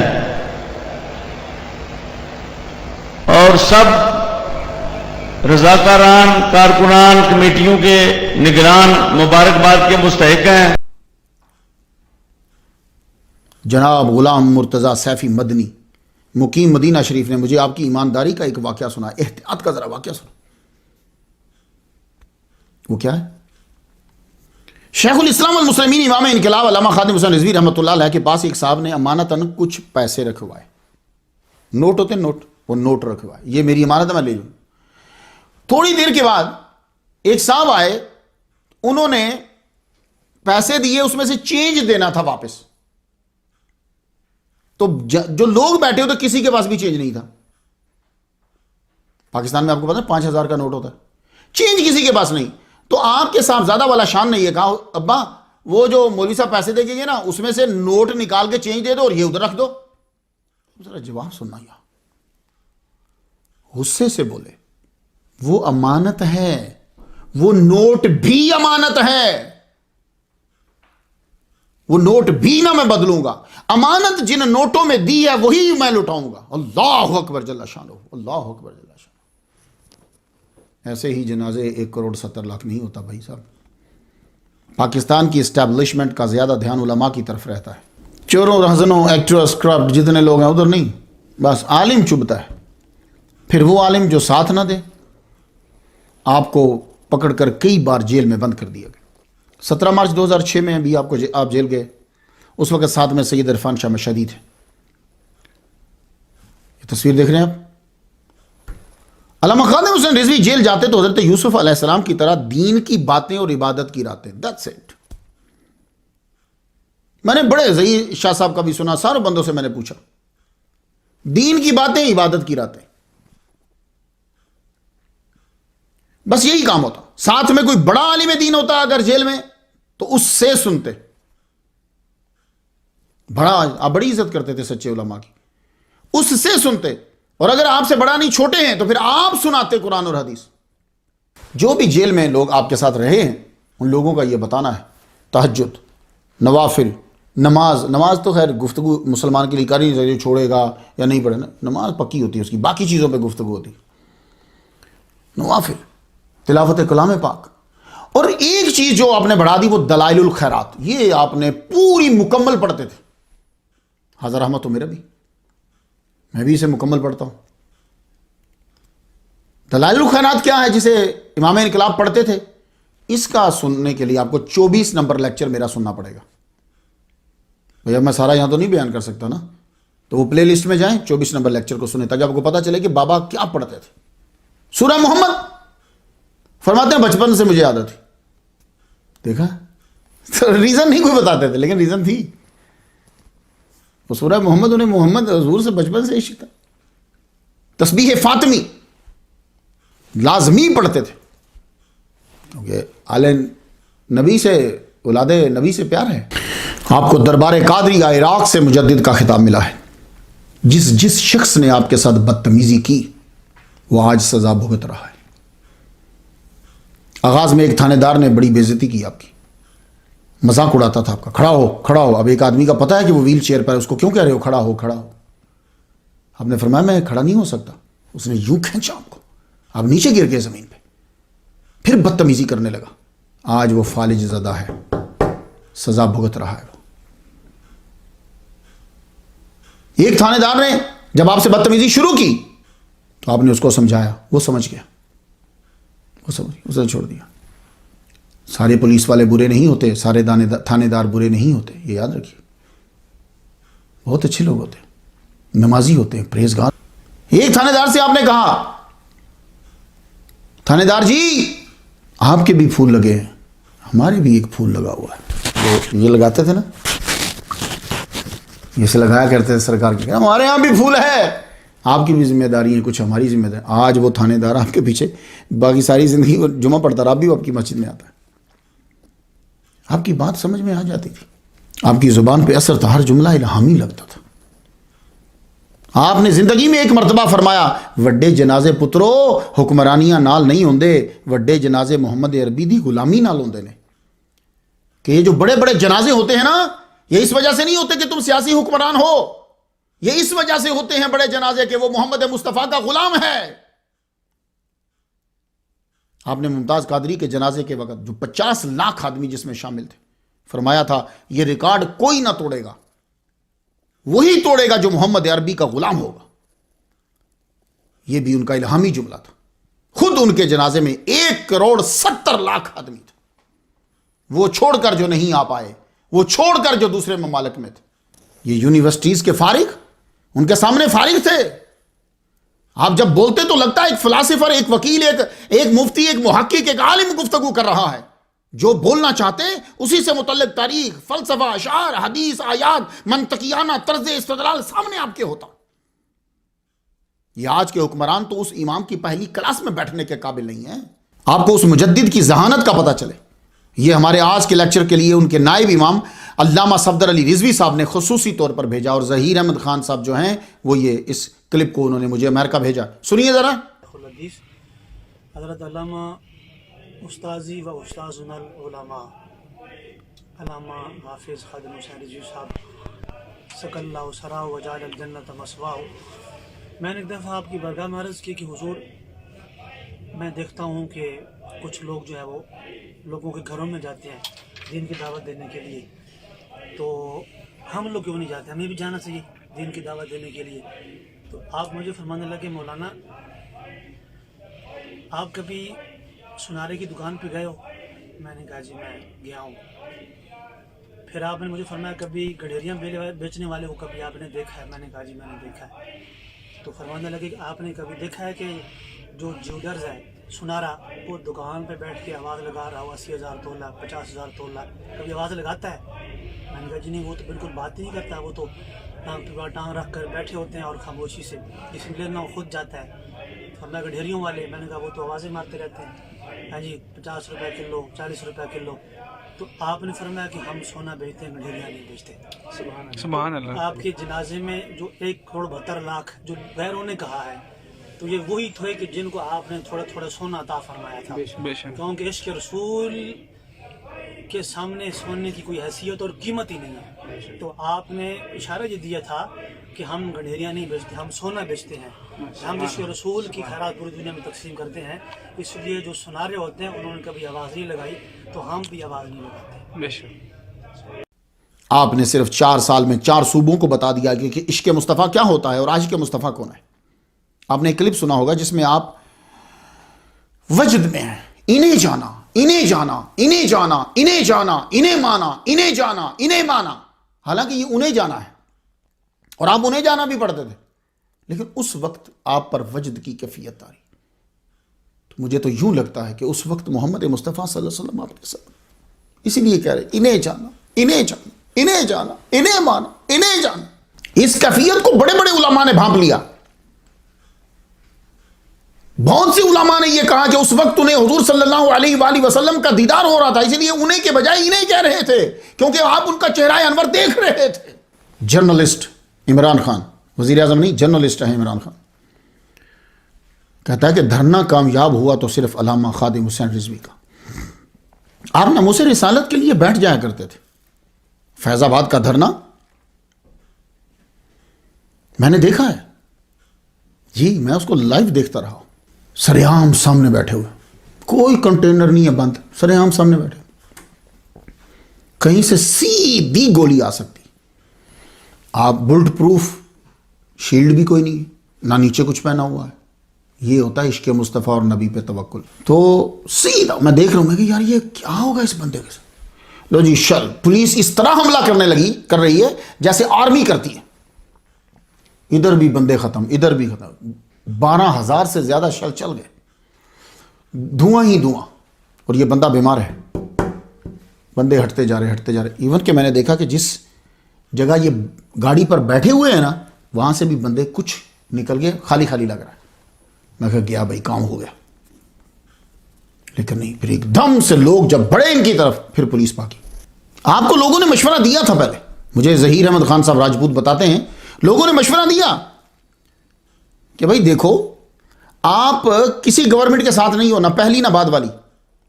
اور سب رضاکاران, کارکنان, کمیٹیوں کے نگران مبارکباد کے مستحق ہیں. جناب غلام مرتضی سیفی مدنی مقیم مدینہ شریف نے مجھے آپ کی ایمانداری کا ایک واقعہ سنا. احتیاط کا ذرا واقعہ سنا. وہ کیا ہے؟ شیخ الاسلام والمسلمین امام انقلاب علامہ خادم حسین رضوی رحمۃ اللہ علیہ کے پاس ایک صاحب نے امانتاً کچھ پیسے رکھوائے. نوٹ ہوتے ہیں, نوٹ, وہ نوٹ رکھوائے, یہ میری امانت ہے, میں لے لوں. تھوڑی دیر کے بعد ایک صاحب آئے, انہوں نے پیسے دیے, اس میں سے چینج دینا تھا واپس. تو جو لوگ بیٹھے ہوتے کسی کے پاس بھی چینج نہیں تھا. پاکستان میں آپ کو پتا ہے 5,000 کا نوٹ ہوتا ہے, چینج کسی کے پاس نہیں. تو آپ کے صاحبزادہ والا شان نے یہ کہا, ابا وہ جو مولوی صاحب پیسے دے گئے نا, اس میں سے نوٹ نکال کے چینج دے دو اور یہ ادھر رکھ دو. ذرا جواب سننا, یا غصے سے بولے, وہ امانت ہے, وہ نوٹ بھی امانت ہے, وہ نوٹ بھی نہ میں بدلوں گا. امانت جن نوٹوں میں دی ہے وہی میں لوٹاؤں گا. اللہ اکبر جل شانہ, اللہ اکبر جل شانہ. ایسے ہی جنازے 1,70,00,000 نہیں ہوتا بھائی صاحب. پاکستان کی اسٹیبلشمنٹ کا زیادہ دھیان علماء کی طرف رہتا ہے. چوروں, رہزنوں, ایکٹرس, کرپٹ جتنے لوگ ہیں ادھر نہیں, بس عالم چبھتا ہے. پھر وہ عالم جو ساتھ نہ دے, آپ کو پکڑ کر کئی بار جیل میں بند کر دیا گیا. 17 مارچ 2006 میں بھی آپ جیل گئے. اس وقت ساتھ میں سید عرفان شاہ مشہدی تھے. یہ تصویر دیکھ رہے ہیں آپ. علامہ خادم حسین رضوی جیل جاتے تو حضرت یوسف علیہ السلام کی طرح دین کی باتیں اور عبادت کی راتیں. That's it. میں نے بڑے ظہیر شاہ صاحب کا بھی سنا, سارے بندوں سے میں نے پوچھا, دین کی باتیں, عبادت کی راتیں, بس یہی کام ہوتا. ساتھ میں کوئی بڑا عالم دین ہوتا اگر جیل میں تو اس سے سنتے. آپ بڑی عزت کرتے تھے سچے علماء کی, اس سے سنتے. اور اگر آپ سے بڑا نہیں, چھوٹے ہیں, تو پھر آپ سناتے قرآن اور حدیث. جو بھی جیل میں لوگ آپ کے ساتھ رہے ہیں ان لوگوں کا یہ بتانا ہے, تہجد, نوافل, نماز تو خیر گفتگو مسلمان کے لیے کر ہی نہیں سکتے، چھوڑے گا یا نہیں پڑھے نا، نماز پکی ہوتی ہے اس کی، باقی چیزوں پہ گفتگو ہوتی، نوافل، تلاوت کلام پاک. اور ایک چیز جو آپ نے بڑھا دی وہ دلائل الخیرات، یہ آپ نے پوری مکمل پڑھتے تھے. حاضر رحمت تو میرا بھی، میں بھی اسے مکمل پڑھتا ہوں. دلائل الخیرات کیا ہے جسے امام انقلاب پڑھتے تھے، اس کا سننے کے لیے آپ کو 24 نمبر لیکچر میرا سننا پڑے گا. بھیا میں سارا یہاں تو نہیں بیان کر سکتا نا، تو وہ پلے لسٹ میں جائیں، 24 نمبر لیکچر کو سنیں تاکہ آپ کو پتا چلے کہ بابا کیا پڑھتے تھے. سورہ محمد فرماتے ہیں بچپن سے مجھے عادت تھی. دیکھا، ریزن نہیں کوئی بتاتے تھے لیکن ریزن تھی. وہ سورہ محمد انہیں محمد حضور سے بچپن سے عشق تھا. تسبیح فاطمی لازمی پڑھتے تھے کیونکہ آل نبی سے، اولاد نبی سے پیار ہے. آپ کو دربار قادریہ عراق سے مجدد کا خطاب ملا ہے. جس شخص نے آپ کے ساتھ بدتمیزی کی وہ آج سزا بھگت رہا ہے. آغاز میں ایک تھانے دار نے بڑی بے عزتی کی آپ کی، مذاق اڑاتا تھا آپ کا، کھڑا ہو کھڑا ہو. اب ایک آدمی کا پتہ ہے کہ وہ ویل چیئر پر ہے، اس کو کیوں کہہ رہے ہو کھڑا ہو کھڑا ہو؟ آپ نے فرمایا میں کھڑا نہیں ہو سکتا. اس نے یوں کھینچا آپ کو، آپ نیچے گر گئے زمین پہ. پھر بدتمیزی کرنے لگا. آج وہ فالج زدہ ہے، سزا بھگت رہا ہے. ایک تھانے دار نے جب آپ سے بدتمیزی شروع کی تو آپ نے اس کو سمجھایا، وہ سمجھ گیا، اس نے چھوڑ دیا. سارے پولیس والے برے نہیں ہوتے، سارے تھانے دار برے نہیں ہوتے، یہ یاد رکھیے. بہت اچھے لوگ ہوتے ہیں، نمازی ہوتے ہیں، پرہیزگار. ایک تھانے دار سے آپ نے کہا تھانے دار جی آپ کے بھی پھول لگے ہیں، ہمارے بھی ایک پھول لگا ہوا ہے. یہ لگاتے تھے نا، یہ سے لگایا کرتے تھے سرکار کے، ہمارے یہاں بھی پھول ہے، آپ کی بھی ذمہ داری ہے، کچھ ہماری ذمہ داری. آج وہ تھانے دار آپ کے پیچھے باقی ساری زندگی جمعہ پڑھتا رہا، اب بھی وہ آپ کی مسجد میں آتا ہے. آپ کی بات سمجھ میں آ جاتی تھی، آپ کی زبان پہ اثر تھا، ہر جملہ الہامی لگتا تھا. آپ نے زندگی میں ایک مرتبہ فرمایا وڈے جنازے پترو حکمرانیاں نال نہیں ہوندے، وڈے جنازے محمد عربی دی غلامی نال ہوندے نے. کہ یہ جو بڑے بڑے جنازے ہوتے ہیں نا، یہ اس وجہ سے نہیں ہوتے کہ تم سیاسی حکمران ہو، یہ اس وجہ سے ہوتے ہیں بڑے جنازے کہ وہ محمد مصطفیٰ کا غلام ہے. آپ نے ممتاز قادری کے جنازے کے وقت جو 50 لاکھ آدمی جس میں شامل تھے، فرمایا تھا یہ ریکارڈ کوئی نہ توڑے گا، وہی توڑے گا جو محمد عربی کا غلام ہوگا. یہ بھی ان کا الہامی جملہ تھا. خود ان کے جنازے میں 1,70,00,000 آدمی تھے، وہ چھوڑ کر جو نہیں آ پائے، وہ چھوڑ کر جو دوسرے ممالک میں تھے. یہ یونیورسٹیز کے فارغ ان کے سامنے فارغ تھے. آپ جب بولتے تو لگتا ہے ایک فلاسفر، ایک وکیل، ایک مفتی، ایک محقق، ایک عالم گفتگو کر رہا ہے. جو بولنا چاہتے اسی سے متعلق تاریخ، فلسفہ، اشعار، حدیث، آیات، منطقیانہ طرز استدلال سامنے آپ کے ہوتا. یہ آج کے حکمران تو اس امام کی پہلی کلاس میں بیٹھنے کے قابل نہیں ہیں. آپ کو اس مجدد کی ذہانت کا پتہ چلے. یہ ہمارے آج کے لیکچر کے لیے ان کے نائب امام علامہ صفدر علی رضوی صاحب نے خصوصی طور پر بھیجا، اور ظہیر احمد خان صاحب جو ہیں وہ یہ اس کلپ کو انہوں نے مجھے امریکہ بھیجا. سنیے ذرا. حضرت علامہ استاذی و استاذنا العلماء علامہ حافظ خادم حسین رضوی صاحب سک اللہ سرا و جعل الجنت مسواہ. میں نے ایک دفعہ آپ کی بارگاہ میں عرض کی کہ حضور میں دیکھتا ہوں کہ کچھ لوگ جو ہے وہ لوگوں کے گھروں میں جاتے ہیں دین کی دعوت دینے کے لیے، تو ہم لوگ کیوں نہیں جاتے؟ ہمیں بھی جانا چاہیے دین کی دعوت دینے کے لیے. تو آپ مجھے فرمانے لگے مولانا آپ کبھی سنارے کی دکان پہ گئے ہو؟ میں نے کہا جی میں گیا ہوں. پھر آپ نے مجھے فرمایا کبھی گڈھیریاں بیچنے والے کو کبھی آپ نے دیکھا ہے؟ میں نے کہا جی میں نے دیکھا ہے. تو فرمانے لگے کہ آپ نے کبھی دیکھا ہے کہ جو جیولرز ہے سنارا وہ دکان پہ بیٹھ کے آواز لگا رہا ہو 80,000 تولہ 50,000 تولہ، کبھی آواز لگاتا ہے؟ میں نے کہا جی نہیں، وہ تو بالکل بات ہی نہیں کرتا، وہ تو ٹانگ پہ ٹانگ رکھ کر بیٹھے ہوتے ہیں اور خاموشی سے، اس لیے نہ وہ خود جاتا ہے. فرمایا گڈھیریوں والے، میں نے کہا وہ تو آوازیں مارتے رہتے ہیں، ہاں جی 50 روپے کلو 40 روپے کلو. تو آپ نے فرمایا کہ ہم سونا بیچتے ہیں، گڈھیریاں نہیں بیچتے. سبحان اللہ. آپ کے جنازے میں جو 1,72,00,000 جو غیروں نے کہا ہے، تو یہ وہی تھے کہ جن کو آپ نے تھوڑا تھوڑا سونا عطا فرمایا تھا. کیونکہ عشق رسول کے سامنے سونے کی کوئی حیثیت اور قیمت ہی نہیں ہے. تو آپ نے اشارہ یہ دیا تھا کہ ہم گنڈھیریاں نہیں بیچتے, ہم سونا بیچتے ہیں. ہم عشق رسول کی خیرات پوری دنیا میں تقسیم کرتے ہیں. اس لیے جو سنارے ہوتے ہیں انہوں نے کبھی آواز نہیں لگائی, تو ہم بھی آواز نہیں لگاتے. آپ نے صرف 4 سال میں 4 صوبوں کو بتا دیا کہ عشق مصطفیٰ کیا ہوتا ہے اور عاشق مصطفیٰ کون ہے. آپ نے ایک کلپ سنا ہوگا جس میں آپ وجد میں ہیں, انہیں جانا, انہیں جانا, انہیں جانا, انہیں جانا, انہیں مانا, انہیں جانا, انہیں مانا. حالانکہ یہ انہیں جانا ہے اور آپ انہیں جانا بھی پڑھتے تھے, لیکن اس وقت آپ پر وجد کی کیفیت آ رہی. تو مجھے تو یوں لگتا ہے کہ اس وقت محمد مصطفیٰ صلی اللہ علیہ وسلم آپ کے ساتھ, اسی لیے کہہ رہے انہیں جانا, انہیں جانا, انہیں جانا, انہیں مانا, انہیں جانا. اس کیفیت کو بڑے بڑے علماء نے بھانپ لیا. بہت سے علماء نے یہ کہا کہ اس وقت انہیں حضور صلی اللہ علیہ وآلہ وسلم کا دیدار ہو رہا تھا, اس لیے انہیں کے بجائے انہیں کہہ رہے تھے, کیونکہ آپ ان کا چہرہ انور دیکھ رہے تھے. جرنلسٹ عمران خان, وزیر اعظم نہیں, جرنلسٹ ہے عمران خان, کہتا ہے کہ دھرنا کامیاب ہوا تو صرف علامہ خادم حسین رضوی کا. آپ ناموس رسالت کے لیے بیٹھ جایا کرتے تھے. فیض آباد کا دھرنا میں نے دیکھا ہے جی, میں اس کو لائیو دیکھتا رہا. سریعام سامنے بیٹھے ہوئے, کوئی کنٹینر نہیں ہے بند, سریعام سامنے بیٹھے, کہیں سے سیدھی گولی آ سکتی. آپ بلٹ پروف شیلڈ بھی کوئی نہیں, نہ نیچے کچھ پہنا ہوا ہے. یہ ہوتا ہے عشق مصطفیٰ اور نبی پہ توکل. تو سیدھا میں دیکھ رہا ہوں کہ یار یہ کیا ہوگا اس بندے کے ساتھ. لو جی, پولیس اس طرح حملہ کر رہی ہے جیسے آرمی کرتی ہے. ادھر بھی بندے ختم, ادھر بھی ختم. 12,000 سے زیادہ شل چل گئے, دھواں ہی دھواں, اور یہ بندہ بیمار ہے. بندے ہٹتے جا رہے. ایون کہ میں نے دیکھا کہ جس جگہ یہ گاڑی پر بیٹھے ہوئے ہیں نا, وہاں سے بھی بندے کچھ نکل گئے, خالی خالی لگ رہا ہے. میں کہا گیا بھائی, کام ہو گیا. لیکن نہیں, پھر ایک دم سے لوگ جب بڑھے ان کی طرف, پھر پولیس پاکی. آپ کو لوگوں نے مشورہ دیا تھا پہلے, مجھے ظہیر احمد خان صاحب راجپوت بتاتے ہیں, لوگوں نے مشورہ دیا کہ بھائی دیکھو, آپ کسی گورنمنٹ کے ساتھ نہیں ہو, نہ پہلی نہ بعد والی,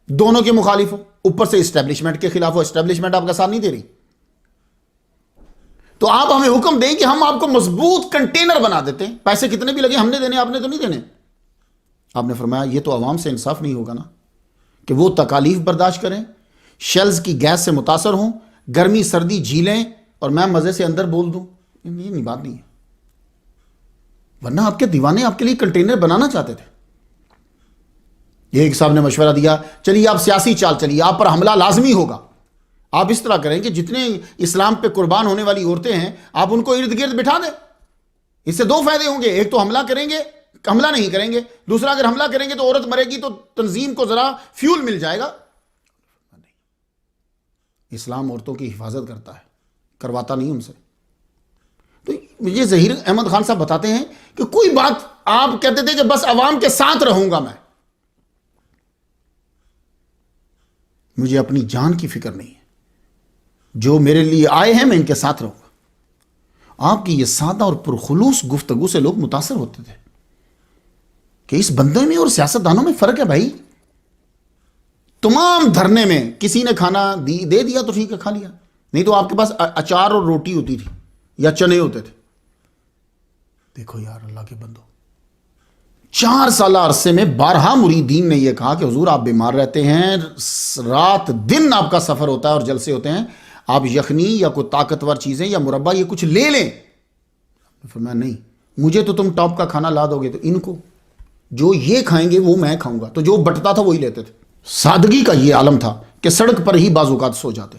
دونوں کے مخالف ہو, اوپر سے اسٹیبلشمنٹ کے خلاف ہو. اسٹیبلشمنٹ آپ کا ساتھ نہیں دے رہی, تو آپ ہمیں حکم دیں کہ ہم آپ کو مضبوط کنٹینر بنا دیتے ہیں, پیسے کتنے بھی لگے ہم نے دینے, آپ نے تو نہیں دینے. آپ نے فرمایا یہ تو عوام سے انصاف نہیں ہوگا نا, کہ وہ تکالیف برداشت کریں, شیلز کی گیس سے متاثر ہوں, گرمی سردی جھیلیں, اور میں مزے سے اندر بول دوں. یہ نہیں, بات نہیں ہے. ورنہ آپ کے دیوانے آپ کے لیے کنٹینر بنانا چاہتے تھے. ایک صاحب نے مشورہ دیا, چلیے آپ سیاسی چال چلیے, آپ پر حملہ لازمی ہوگا. آپ اس طرح کریں کہ جتنے اسلام پہ قربان ہونے والی عورتیں ہیں, آپ ان کو ارد گرد بٹھا دیں. اس سے 2 فائدے ہوں گے, ایک تو حملہ کریں گے, حملہ نہیں کریں گے, دوسرا اگر حملہ کریں گے تو عورت مرے گی, تو تنظیم کو ذرا فیول مل جائے گا. اسلام عورتوں کی حفاظت کرتا ہے, کرواتا نہیں ان سے. تو مجھے ظہیر احمد خان صاحب بتاتے ہیں کہ کوئی بات, آپ کہتے تھے کہ بس عوام کے ساتھ رہوں گا میں, مجھے اپنی جان کی فکر نہیں ہے, جو میرے لیے آئے ہیں میں ان کے ساتھ رہوں گا. آپ کی یہ سادہ اور پرخلوص گفتگو سے لوگ متاثر ہوتے تھے کہ اس بندے میں اور سیاستدانوں میں فرق ہے بھائی. تمام دھرنے میں کسی نے کھانا دے دیا تو ٹھیک ہے, کھا لیا, نہیں تو آپ کے پاس اچار اور روٹی ہوتی تھی یا چنے ہوتے تھے. دیکھو یار اللہ کے بندو, 4 سالہ عرصے میں 12 مریدین نے یہ کہا کہ حضور آپ بیمار رہتے ہیں, رات دن آپ کا سفر ہوتا ہے اور جلسے ہوتے ہیں, آپ یخنی یا کوئی طاقتور چیزیں یا مربع یہ کچھ لے لیں. فرمایا نہیں, مجھے تو تم ٹاپ کا کھانا لا دو گے تو ان کو جو یہ کھائیں گے وہ میں کھاؤں گا. تو جو بٹتا تھا وہی لیتے تھے. سادگی کا یہ عالم تھا کہ سڑک پر ہی بعض اوقات سو جاتے.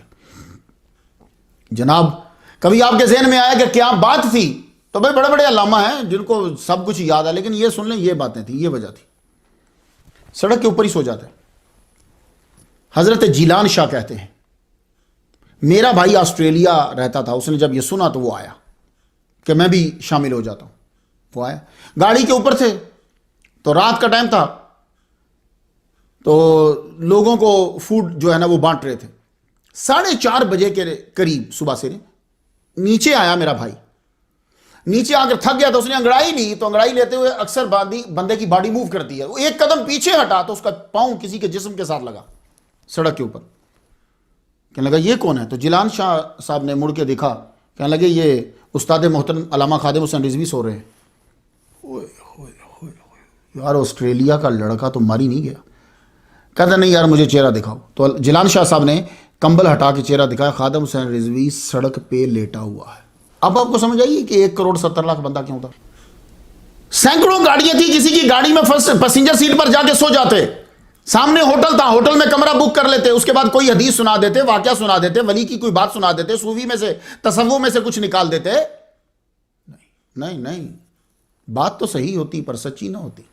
جناب کبھی آپ کے ذہن میں آیا کہ کیا بات تھی, تو بھائی بڑے بڑے علامہ ہیں جن کو سب کچھ یاد ہے, لیکن یہ سن لیں یہ باتیں تھیں, یہ وجہ تھی. سڑک کے اوپر ہی سو جاتے. حضرت جیلان شاہ کہتے ہیں میرا بھائی آسٹریلیا رہتا تھا, اس نے جب یہ سنا تو وہ آیا کہ میں بھی شامل ہو جاتا ہوں. وہ آیا, گاڑی کے اوپر تھے, تو رات کا ٹائم تھا, تو لوگوں کو فوڈ جو ہے نا وہ بانٹ رہے تھے. 4:30 بجے کے قریب صبح سے نیچے آیا میرا بھائی. نیچے آ کر تھک گیا تو اس نے انگڑائی لی, تو انگڑائی لیتے ہوئے اکثر بندے کی باڈی موو کرتی ہے, وہ ایک قدم پیچھے ہٹا تو اس کا پاؤں کسی کے جسم کے ساتھ لگا سڑک کے اوپر. کہنے لگا یہ کون ہے؟ تو جیلان شاہ صاحب نے مڑ کے دیکھا، کہنے لگے یہ استاد محترم علامہ خادم حسین رضوی سو رہے ہیں۔ یار آسٹریلیا کا لڑکا تو ماری نہیں گیا۔ کہتا نہیں یار مجھے چہرہ دکھاؤ۔ تو جیلان شاہ صاحب نے کمبل ہٹا کے چہرہ دکھایا، خادم حسین رضوی سڑک پہ لیٹا ہوا ہے۔ اب آپ کو سمجھ آئیے کہ 1,70,00,000 بندہ کیوں تھا؟ سینکڑوں گاڑیاں تھی، کسی کی گاڑی میں پیسنجر سیٹ پر جا کے سو جاتے، سامنے ہوٹل تھا، ہوٹل میں کمرہ بک کر لیتے، اس کے بعد کوئی حدیث سنا دیتے، واقعہ سنا دیتے، ولی کی کوئی بات سنا دیتے، صوفی میں سے تصوف میں سے کچھ نکال دیتے۔ نہیں بات تو صحیح ہوتی پر سچی نہ ہوتی۔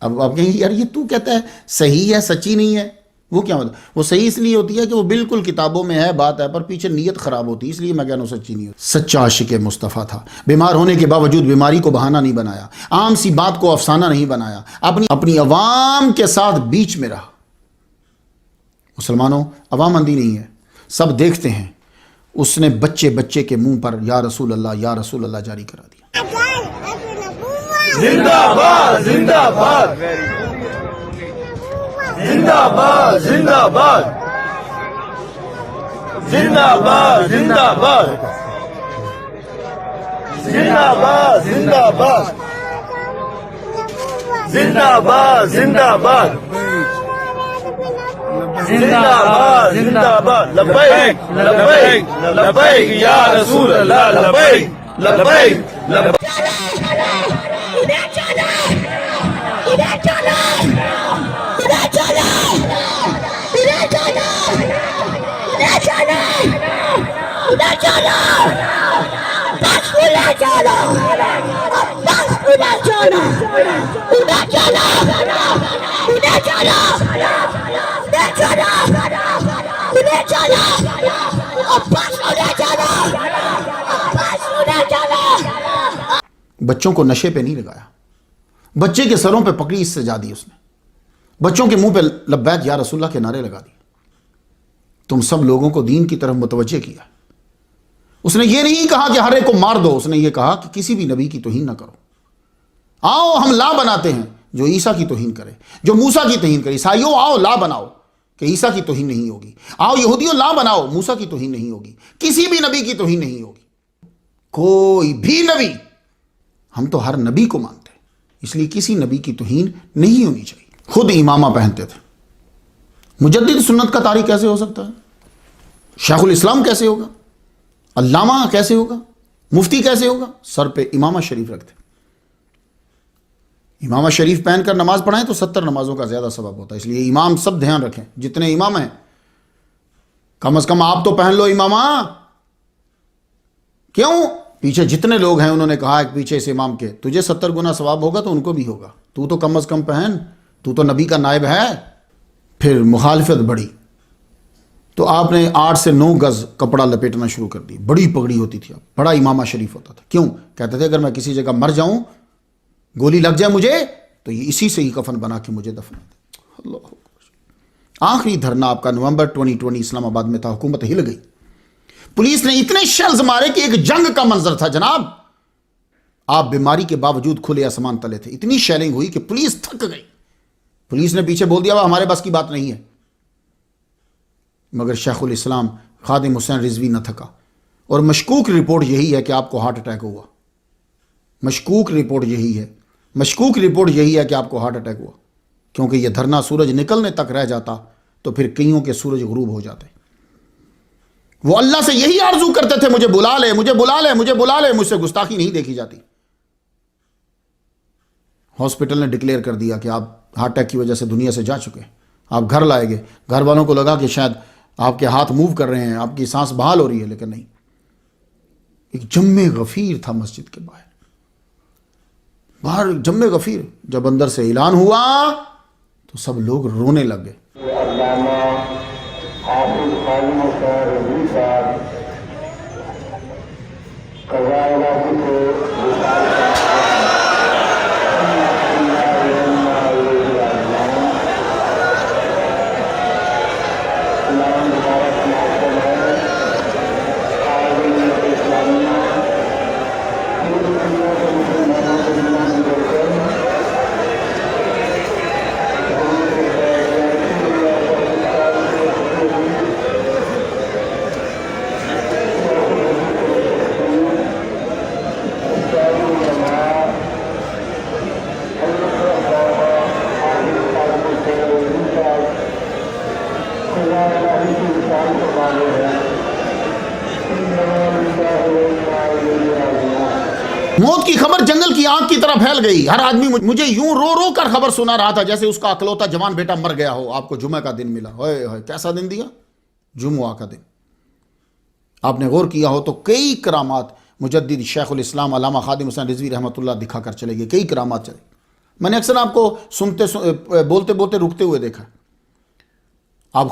اب آپ کہیں یار یہ تو کہتا ہے صحیح ہے سچی نہیں ہے، وہ کیا مطلب؟ وہ صحیح اس لیے ہوتی ہے کہ وہ بالکل کتابوں میں ہے، بات ہے، پر پیچھے نیت خراب ہوتی ہے، اس لیے میں کہہ رہا ہوں سچی نہیں ہوتی۔ سچا عاشق مصطفیٰ تھا، بیمار ہونے کے باوجود بیماری کو بہانہ نہیں بنایا، عام سی بات کو افسانہ نہیں بنایا، اپنی عوام کے ساتھ بیچ میں رہا۔ مسلمانوں، عوام اندھی نہیں ہے، سب دیکھتے ہیں۔ اس نے بچے بچے کے منہ پر یا رسول اللہ جاری کرا دیا۔ زندہ باد زندہ باد زندہ باد زندہ باد زندہ باد زندہ باد زندہ باد زندہ باد زندہ باد زندہ باد زندہ باد زندہ باد لبیک لبیک لبیک یا رسول اللہ لبیک لبیک لبیک بچوں کو نشے پہ نہیں لگایا، بچے کے سروں پہ پکڑی اس سے جا دی اس نے، بچوں کے منہ پہ لبیک یا رسول اللہ کے نعرے لگا دیے۔ تم سب لوگوں کو دین کی طرف متوجہ کیا۔ اس نے یہ نہیں کہا کہ ہر ایک کو مار دو، اس نے یہ کہا کہ کسی بھی نبی کی توہین نہ کرو۔ آؤ ہم لا بناتے ہیں جو عیسیٰ کی توہین کرے، جو موسیٰ کی توہین کرے۔ عیسائیوں آؤ لا بناؤ کہ عیسیٰ کی توہین نہیں ہوگی، آؤ یہودیوں لا بناؤ موسیٰ کی توہین نہیں ہوگی، کسی بھی نبی کی توہین نہیں ہوگی، کوئی بھی نبی۔ ہم تو ہر نبی کو مانتے ہیں، اس لیے کسی نبی کی توہین نہیں ہونی چاہیے۔ خود امامہ پہنتے تھے۔ مجدد سنت کا طاری کیسے ہو سکتا ہے؟ شیخ الاسلام کیسے ہوگا؟ علامہ کیسے ہوگا؟ مفتی کیسے ہوگا؟ سر پہ امامہ شریف رکھتے۔ امامہ شریف پہن کر نماز پڑھائیں تو 70 نمازوں کا زیادہ ثواب ہوتا ہے۔ اس لیے امام سب دھیان رکھیں، جتنے امام ہیں کم از کم آپ تو پہن لو امامہ۔ کیوں؟ پیچھے جتنے لوگ ہیں انہوں نے کہا کہ پیچھے اس امام کے تجھے 70 گنا ثواب ہوگا تو ان کو بھی ہوگا، تو کم از کم پہن، تو نبی کا نائب ہے۔ پھر مخالفت بڑھی تو آپ نے 8 سے 9 گز کپڑا لپیٹنا شروع کر دی، بڑی پگڑی ہوتی تھی، بڑا امامہ شریف ہوتا تھا۔ کیوں؟ کہتے تھے اگر میں کسی جگہ مر جاؤں، گولی لگ جائے مجھے، تو یہ اسی سے ہی کفن بنا کے مجھے دفنا دے۔ اللہ۔ آخری دھرنا آپ کا نومبر 2020 اسلام آباد میں تھا، حکومت ہل گئی، پولیس نے اتنے شیلز مارے کہ ایک جنگ کا منظر تھا جناب۔ آپ بیماری کے باوجود کھلے آسمان تلے تھے، اتنی شیلنگ ہوئی کہ پولیس تھک گئی، پولیس نے پیچھے بول دیا وہ ہمارے بس کی بات نہیں ہے۔ مگر شیخ الاسلام خادم حسین رضوی نہ تھکا، اور مشکوک رپورٹ یہی ہے کہ آپ کو ہارٹ اٹیک ہوا۔ مشکوک رپورٹ یہی ہے کہ آپ کو ہارٹ اٹیک ہوا، کیونکہ یہ دھرنا سورج نکلنے تک رہ جاتا تو پھر کئیوں کے سورج غروب ہو جاتے۔ وہ اللہ سے یہی آرزو کرتے تھے، مجھے بلا لے، مجھے بلا لے، مجھے بلا لے، مجھ سے گستاخی نہیں دیکھی جاتی۔ ہاسپٹل نے ڈکلیئر کر دیا کہ آپ ہارٹ اٹیک کی وجہ سے دنیا سے جا چکے، آپ گھر لائے گئے۔ گھر والوں کو لگا کہ شاید آپ کے ہاتھ موو کر رہے ہیں، آپ کی سانس بحال ہو رہی ہے، لیکن نہیں۔ ایک جم غفیر تھا مسجد کے باہر جم غفیر۔ جب اندر سے اعلان ہوا تو سب لوگ رونے لگ گئے۔ موت کی خبر جنگل کی آگ کی طرح پھیل گئی. ہر آدمی مجھے یوں رو رو کر خبر سنا رہا تھا جیسے اس کا اکلوتا جوان بیٹا مر گیا ہو. آپ کو جمعہ کا دن ملا. ہوئے ہوئے کیسا دن دیا؟ جمعہ کا دن. آپ نے غور کیا ہو تو کئی کرامات مجدد شیخ الاسلام علامہ خادم حسین رضوی رحمۃ اللہ دکھا کر چلے گئے. کئی کرامات چلے. میں نے اکثر آپ کو بولتے بولتے رکتے ہوئے دیکھا. آپ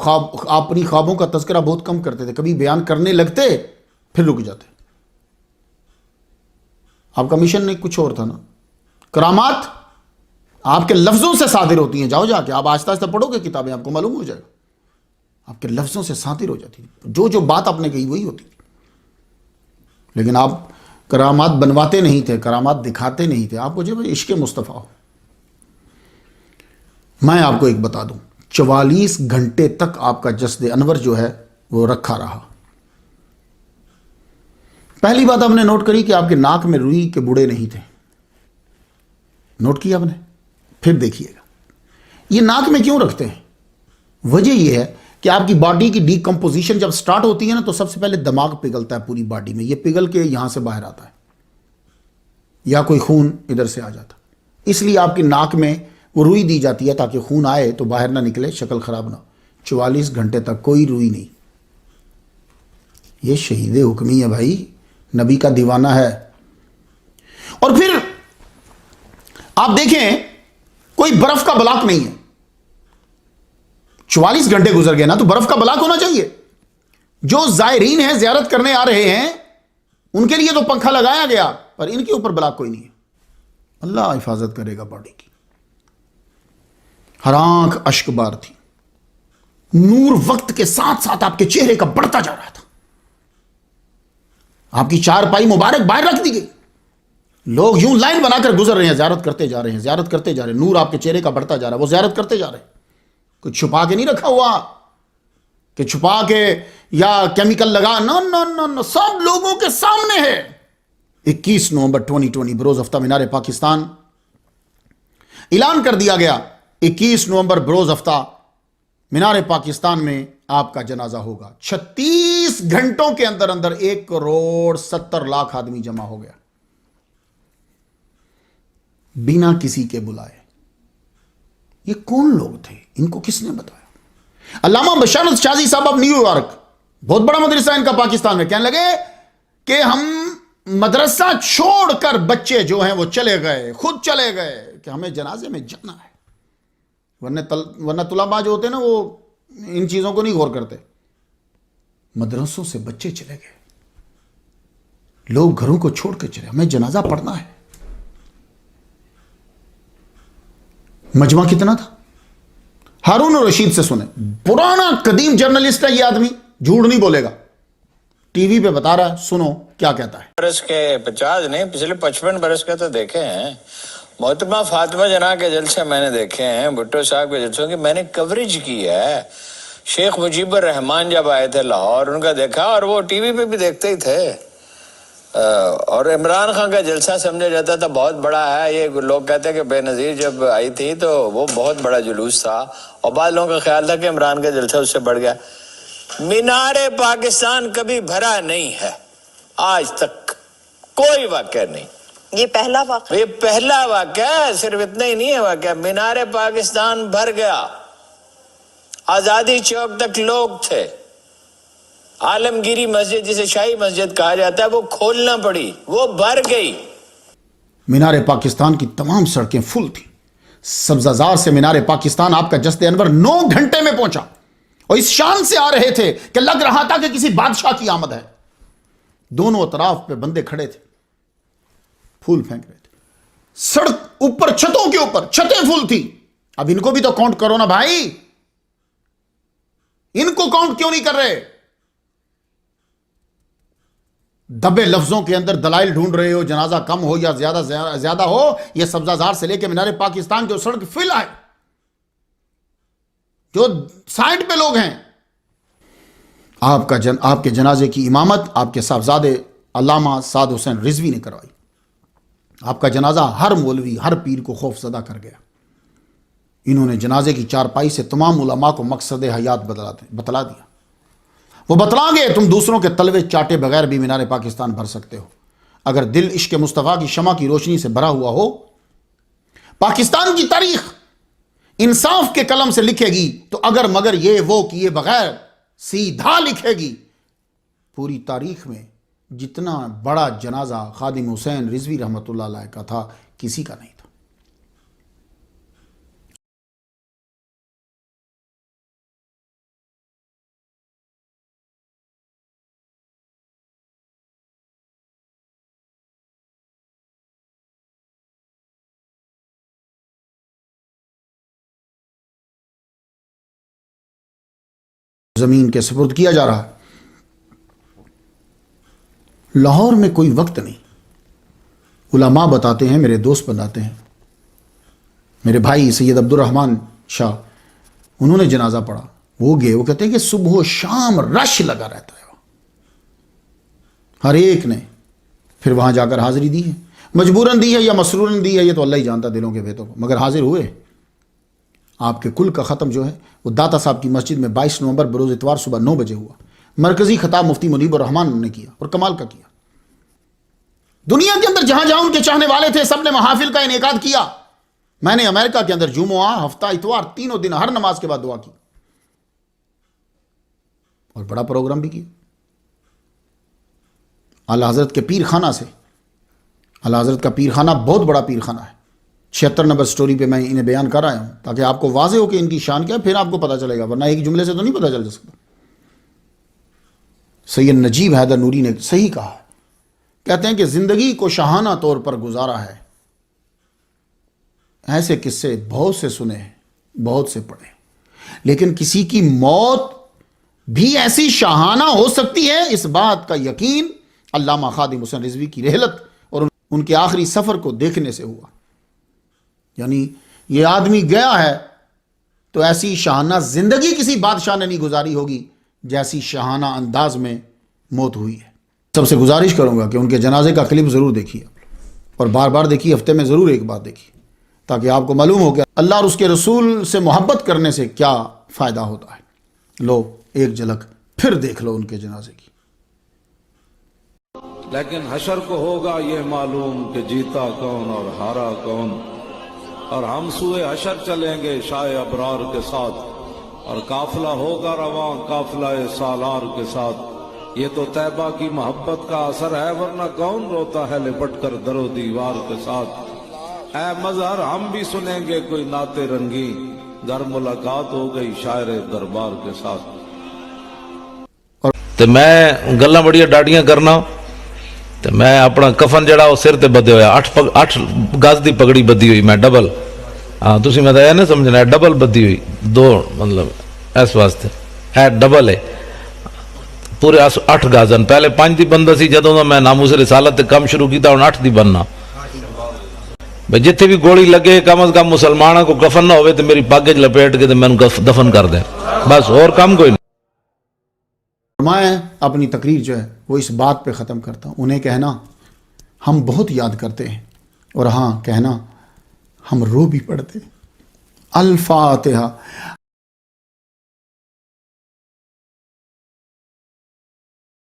اپنی خوابوں کا تذکرہ بہت کم کرتے تھے. کبھی بیان کرنے لگتے پھر رک جاتے. آپ کا مشن نہیں کچھ اور تھا نا. کرامات آپ کے لفظوں سے صادر ہوتی ہیں. جاؤ جا کے آپ آہستہ آہستہ پڑھو گے کتابیں, آپ کو معلوم ہو جائے گا. آپ کے لفظوں سے صادر ہو جاتی تھی. جو بات آپ نے کہی وہی ہوتی تھی. لیکن آپ کرامات بنواتے نہیں تھے, کرامات دکھاتے نہیں تھے. آپ کو جو عشق مصطفیٰ ہو. میں آپ کو ایک بتا دوں, 44 گھنٹے تک آپ کا جسد انور جو ہے وہ رکھا رہا. پہلی بات آپ نے نوٹ کری کہ آپ کے ناک میں روئی کے بوڑے نہیں تھے. نوٹ کیا آپ نے؟ پھر دیکھیے گا یہ ناک میں کیوں رکھتے ہیں. وجہ یہ ہے کہ آپ کی باڈی کی ڈی کمپوزیشن جب سٹارٹ ہوتی ہے نا تو سب سے پہلے دماغ پگھلتا ہے پوری باڈی میں. یہ پگھل کے یہاں سے باہر آتا ہے یا کوئی خون ادھر سے آ جاتا. اس لیے آپ کی ناک میں وہ روئی دی جاتی ہے تاکہ خون آئے تو باہر نہ نکلے, شکل خراب نہ ہو. 44 گھنٹے تک کوئی روئی نہیں. یہ شہید حکمی ہے بھائی, نبی کا دیوانہ ہے. اور پھر آپ دیکھیں کوئی برف کا بلاک نہیں ہے. 44 گھنٹے گزر گئے نا تو برف کا بلاک ہونا چاہیے. جو زائرین ہیں زیارت کرنے آ رہے ہیں ان کے لیے تو پنکھا لگایا گیا, پر ان کے اوپر بلاک کوئی نہیں ہے. اللہ حفاظت کرے گا باڈی کی. ہر آنکھ اشک بار تھی. نور وقت کے ساتھ ساتھ آپ کے چہرے کا بڑھتا جا رہا تھا. آپ کی چارپائی مبارک باہر رکھ دی گئی. لوگ یوں لائن بنا کر گزر رہے ہیں, زیارت کرتے جا رہے ہیں, زیارت کرتے جا رہے ہیں. نور آپ کے چہرے کا بڑھتا جا رہا ہے, وہ زیارت کرتے جا رہے ہیں. کوئی چھپا کے نہیں رکھا ہوا کہ چھپا کے یا کیمیکل لگا. نو نو نو نو, سب لوگوں کے سامنے ہے. 21 نومبر 2020 بروز ہفتہ مینار پاکستان. اعلان کر دیا گیا 21 نومبر بروز ہفتہ مینار پاکستان میں آپ کا جنازہ ہوگا. 36 گھنٹوں کے اندر اندر 1,70,00,000 آدمی جمع ہو گیا بنا کسی کے بلائے. یہ کون لوگ تھے؟ ان کو کس نے بتایا؟ علامہ بشارت شازی صاحب اب نیو یارک, بہت بڑا مدرسہ ان کا پاکستان میں, کہنے لگے کہ ہم مدرسہ چھوڑ کر بچے جو ہیں وہ چلے گئے, خود چلے گئے کہ ہمیں جنازے میں جانا ہے. ورنہ طلباء جو ہوتے ہیں نا وہ ان چیزوں کو نہیں غور کرتے. مدرسوں سے بچے چلے گئے, لوگ گھروں کو چھوڑ کے چلے, ہمیں جنازہ پڑھنا ہے. مجمع کتنا تھا؟ ہارون الرشید سے سنیں. پرانا قدیم جرنلسٹ ہے یہ آدمی, جھوٹ نہیں بولے گا. ٹی وی پہ بتا رہا ہے, سنو کیا کہتا ہے. برس کے 50 نہیں, پچھلے 55 برس کے تو دیکھے ہیں. محترمہ فاطمہ جناح کے جلسے میں نے دیکھے ہیں, بھٹو صاحب کے جلسوں کی میں نے کوریج کی ہے. شیخ مجیب الرحمان جب آئے تھے لاہور ان کا دیکھا, اور وہ ٹی وی پہ بھی دیکھتے ہی تھے. اور عمران خان کا جلسہ سمجھا جاتا تھا بہت بڑا ہے. یہ لوگ کہتے ہیں کہ بے نظیر جب آئی تھی تو وہ بہت بڑا جلوس تھا, اور بعض لوگوں کا خیال تھا کہ عمران کا جلسہ اس سے بڑھ گیا. مینار پاکستان کبھی بھرا نہیں ہے آج تک, کوئی واقعہ نہیں. یہ پہلا واقعہ, یہ پہلا واقعہ ہے. صرف اتنا ہی نہیں ہے واقعہ, مینار پاکستان بھر گیا. آزادی چوک تک لوگ تھے. عالمگیری مسجد جسے شاہی مسجد کہا جاتا ہے وہ کھولنا پڑی, وہ بھر گئی. مینار پاکستان کی تمام سڑکیں فل تھیں. سبزہ زار سے مینار پاکستان آپ کا جسد انور 9 گھنٹے میں پہنچا, اور اس شان سے آ رہے تھے کہ لگ رہا تھا کہ کسی بادشاہ کی آمد ہے. دونوں اطراف پہ بندے کھڑے تھے, پھول پھینک رہے تھے. سڑک اوپر, چھتوں کے اوپر چھتیں فل تھی. اب ان کو بھی تو کاؤنٹ کرو نا بھائی, ان کو کاؤنٹ کیوں نہیں کر رہے؟ دبے لفظوں کے اندر دلائل ڈھونڈ رہے ہو, جنازہ کم ہو یا زیادہ ہو. یہ سبزہ زار سے لے کے مینار پاکستان جو سڑک فل ہے, جو سائڈ پہ لوگ ہیں, آپ کے جنازے کی امامت آپ کے صاحبزادے علامہ سعد حسین رضوی نے کروائی. آپ کا جنازہ ہر مولوی ہر پیر کو خوف زدہ کر گیا. انہوں نے جنازے کی چارپائی سے تمام علماء کو مقصد حیات بتلا دیا. وہ بتلا گے تم دوسروں کے تلوے چاٹے بغیر بھی مینار پاکستان بھر سکتے ہو اگر دل عشق مصطفیٰ کی شمع کی روشنی سے بھرا ہوا ہو۔ پاکستان کی تاریخ انصاف کے قلم سے لکھے گی تو اگر مگر یہ وہ کیے بغیر سیدھا لکھے گی۔ پوری تاریخ میں جتنا بڑا جنازہ خادم حسین رضوی رحمۃ اللہ علیہ کا تھا کسی کا نہیں تھا۔ زمین کے سپرد کیا جا رہا ہے۔ لاہور میں کوئی وقت نہیں، علماء بتاتے ہیں، میرے دوست بتاتے ہیں، میرے بھائی سید عبد الرحمن شاہ انہوں نے جنازہ پڑھا، وہ گئے، وہ کہتے ہیں کہ صبح و شام رش لگا رہتا ہے، ہر ایک نے پھر وہاں جا کر حاضری دی ہے، مجبوراً دی ہے یا مسروراً دی ہے، یہ تو اللہ ہی جانتا دلوں کے بھیتوں کو، مگر حاضر ہوئے۔ آپ کے کل کا ختم جو ہے وہ داتا صاحب کی مسجد میں 22 نومبر بروز اتوار صبح 9 بجے ہوا۔ مرکزی خطاب مفتی منیب الرحمان نے کیا اور کمال کا کیا۔ دنیا کے اندر جہاں جہاں ان کے چاہنے والے تھے سب نے محافل کا انعقاد کیا۔ میں نے امریکہ کے اندر جمعہ، ہفتہ، اتوار تینوں دن ہر نماز کے بعد دعا کی اور بڑا پروگرام بھی کیا۔ اعلیٰ حضرت کے پیر خانہ سے، اعلیٰ حضرت کا پیر خانہ بہت بڑا پیر خانہ ہے، 76 نمبر سٹوری پہ میں انہیں بیان کر رہا ہوں تاکہ آپ کو واضح ہو کہ ان کی شان کیا ہے، پھر آپ کو پتہ چلے گا، ورنہ ایک جملے سے تو نہیں پتہ چل سکتا۔ سید نجیب حیدر نوری نے صحیح کہا ہے، کہتے ہیں کہ زندگی کو شاہانہ طور پر گزارا ہے، ایسے قصے بہت سے سنے ہیں، بہت سے پڑھے، لیکن کسی کی موت بھی ایسی شاہانہ ہو سکتی ہے، اس بات کا یقین علامہ خادم حسین رضوی کی رحلت اور ان کے آخری سفر کو دیکھنے سے ہوا۔ یعنی یہ آدمی گیا ہے تو ایسی شاہانہ زندگی کسی بادشاہ نے نہیں گزاری ہوگی جیسی شاہانہ انداز میں موت ہوئی ہے۔ سب سے گزارش کروں گا کہ ان کے جنازے کا کلپ ضرور دیکھیے اور بار بار دیکھیے، ہفتے میں ضرور ایک بار دیکھیے تاکہ آپ کو معلوم ہو کہ اللہ اور اس کے رسول سے محبت کرنے سے کیا فائدہ ہوتا ہے۔ لو ایک جھلک پھر دیکھ لو ان کے جنازے کی۔ لیکن حشر کو ہوگا یہ معلوم کہ جیتا کون اور ہارا کون، اور ہم سوئے حشر چلیں گے شاہ ابرار کے ساتھ، اور قافلہ ہوگا رواں قافلہ سالار کے ساتھ۔ یہ تو طیبہ کی محبت کا اثر ہے، ورنہ کون روتا ہے لپٹ کر در و دیوار کے ساتھ۔ اے مظہر ہم بھی سنیں گے کوئی نعت رنگی، گر ملاقات ہو گئی شاعر دربار کے ساتھ۔ تے میں گلاں بڑیاں ڈاڈیاں کرنا، تے میں اپنا کفن جڑا وہ سر تے بدے ہویا، 8 گز دی پگڑی بدی ہوئی، میں ڈبل، ہاں تسی میں یہ نہیں سمجھنا ہے، ڈبل بدی ہوئی، 2 مطلب اس واسطے ہے ڈبل ہے، پورے 8 گزن، پہلے 5 دی بندہ سی، جدوں دا میں ناموس رسالت تے کم شروع کیتا ہن 8 دی بننا۔ بھئی جتھے بھی گولی لگے کم از کم مسلمانوں کو کفن نہ ہوئے تے میری پگ وچ لپیٹ کے تے میں دفن کر دیں، بس اور کام کوئی نہیں۔ میں اپنی تقریر جو ہے وہ اس بات پہ ختم کرتا ہوں، انہیں کہنا ہم بہت یاد کرتے ہیں، اور ہاں کہنا ہم رو بھی پڑتے ہیں۔ الفاتحہ۔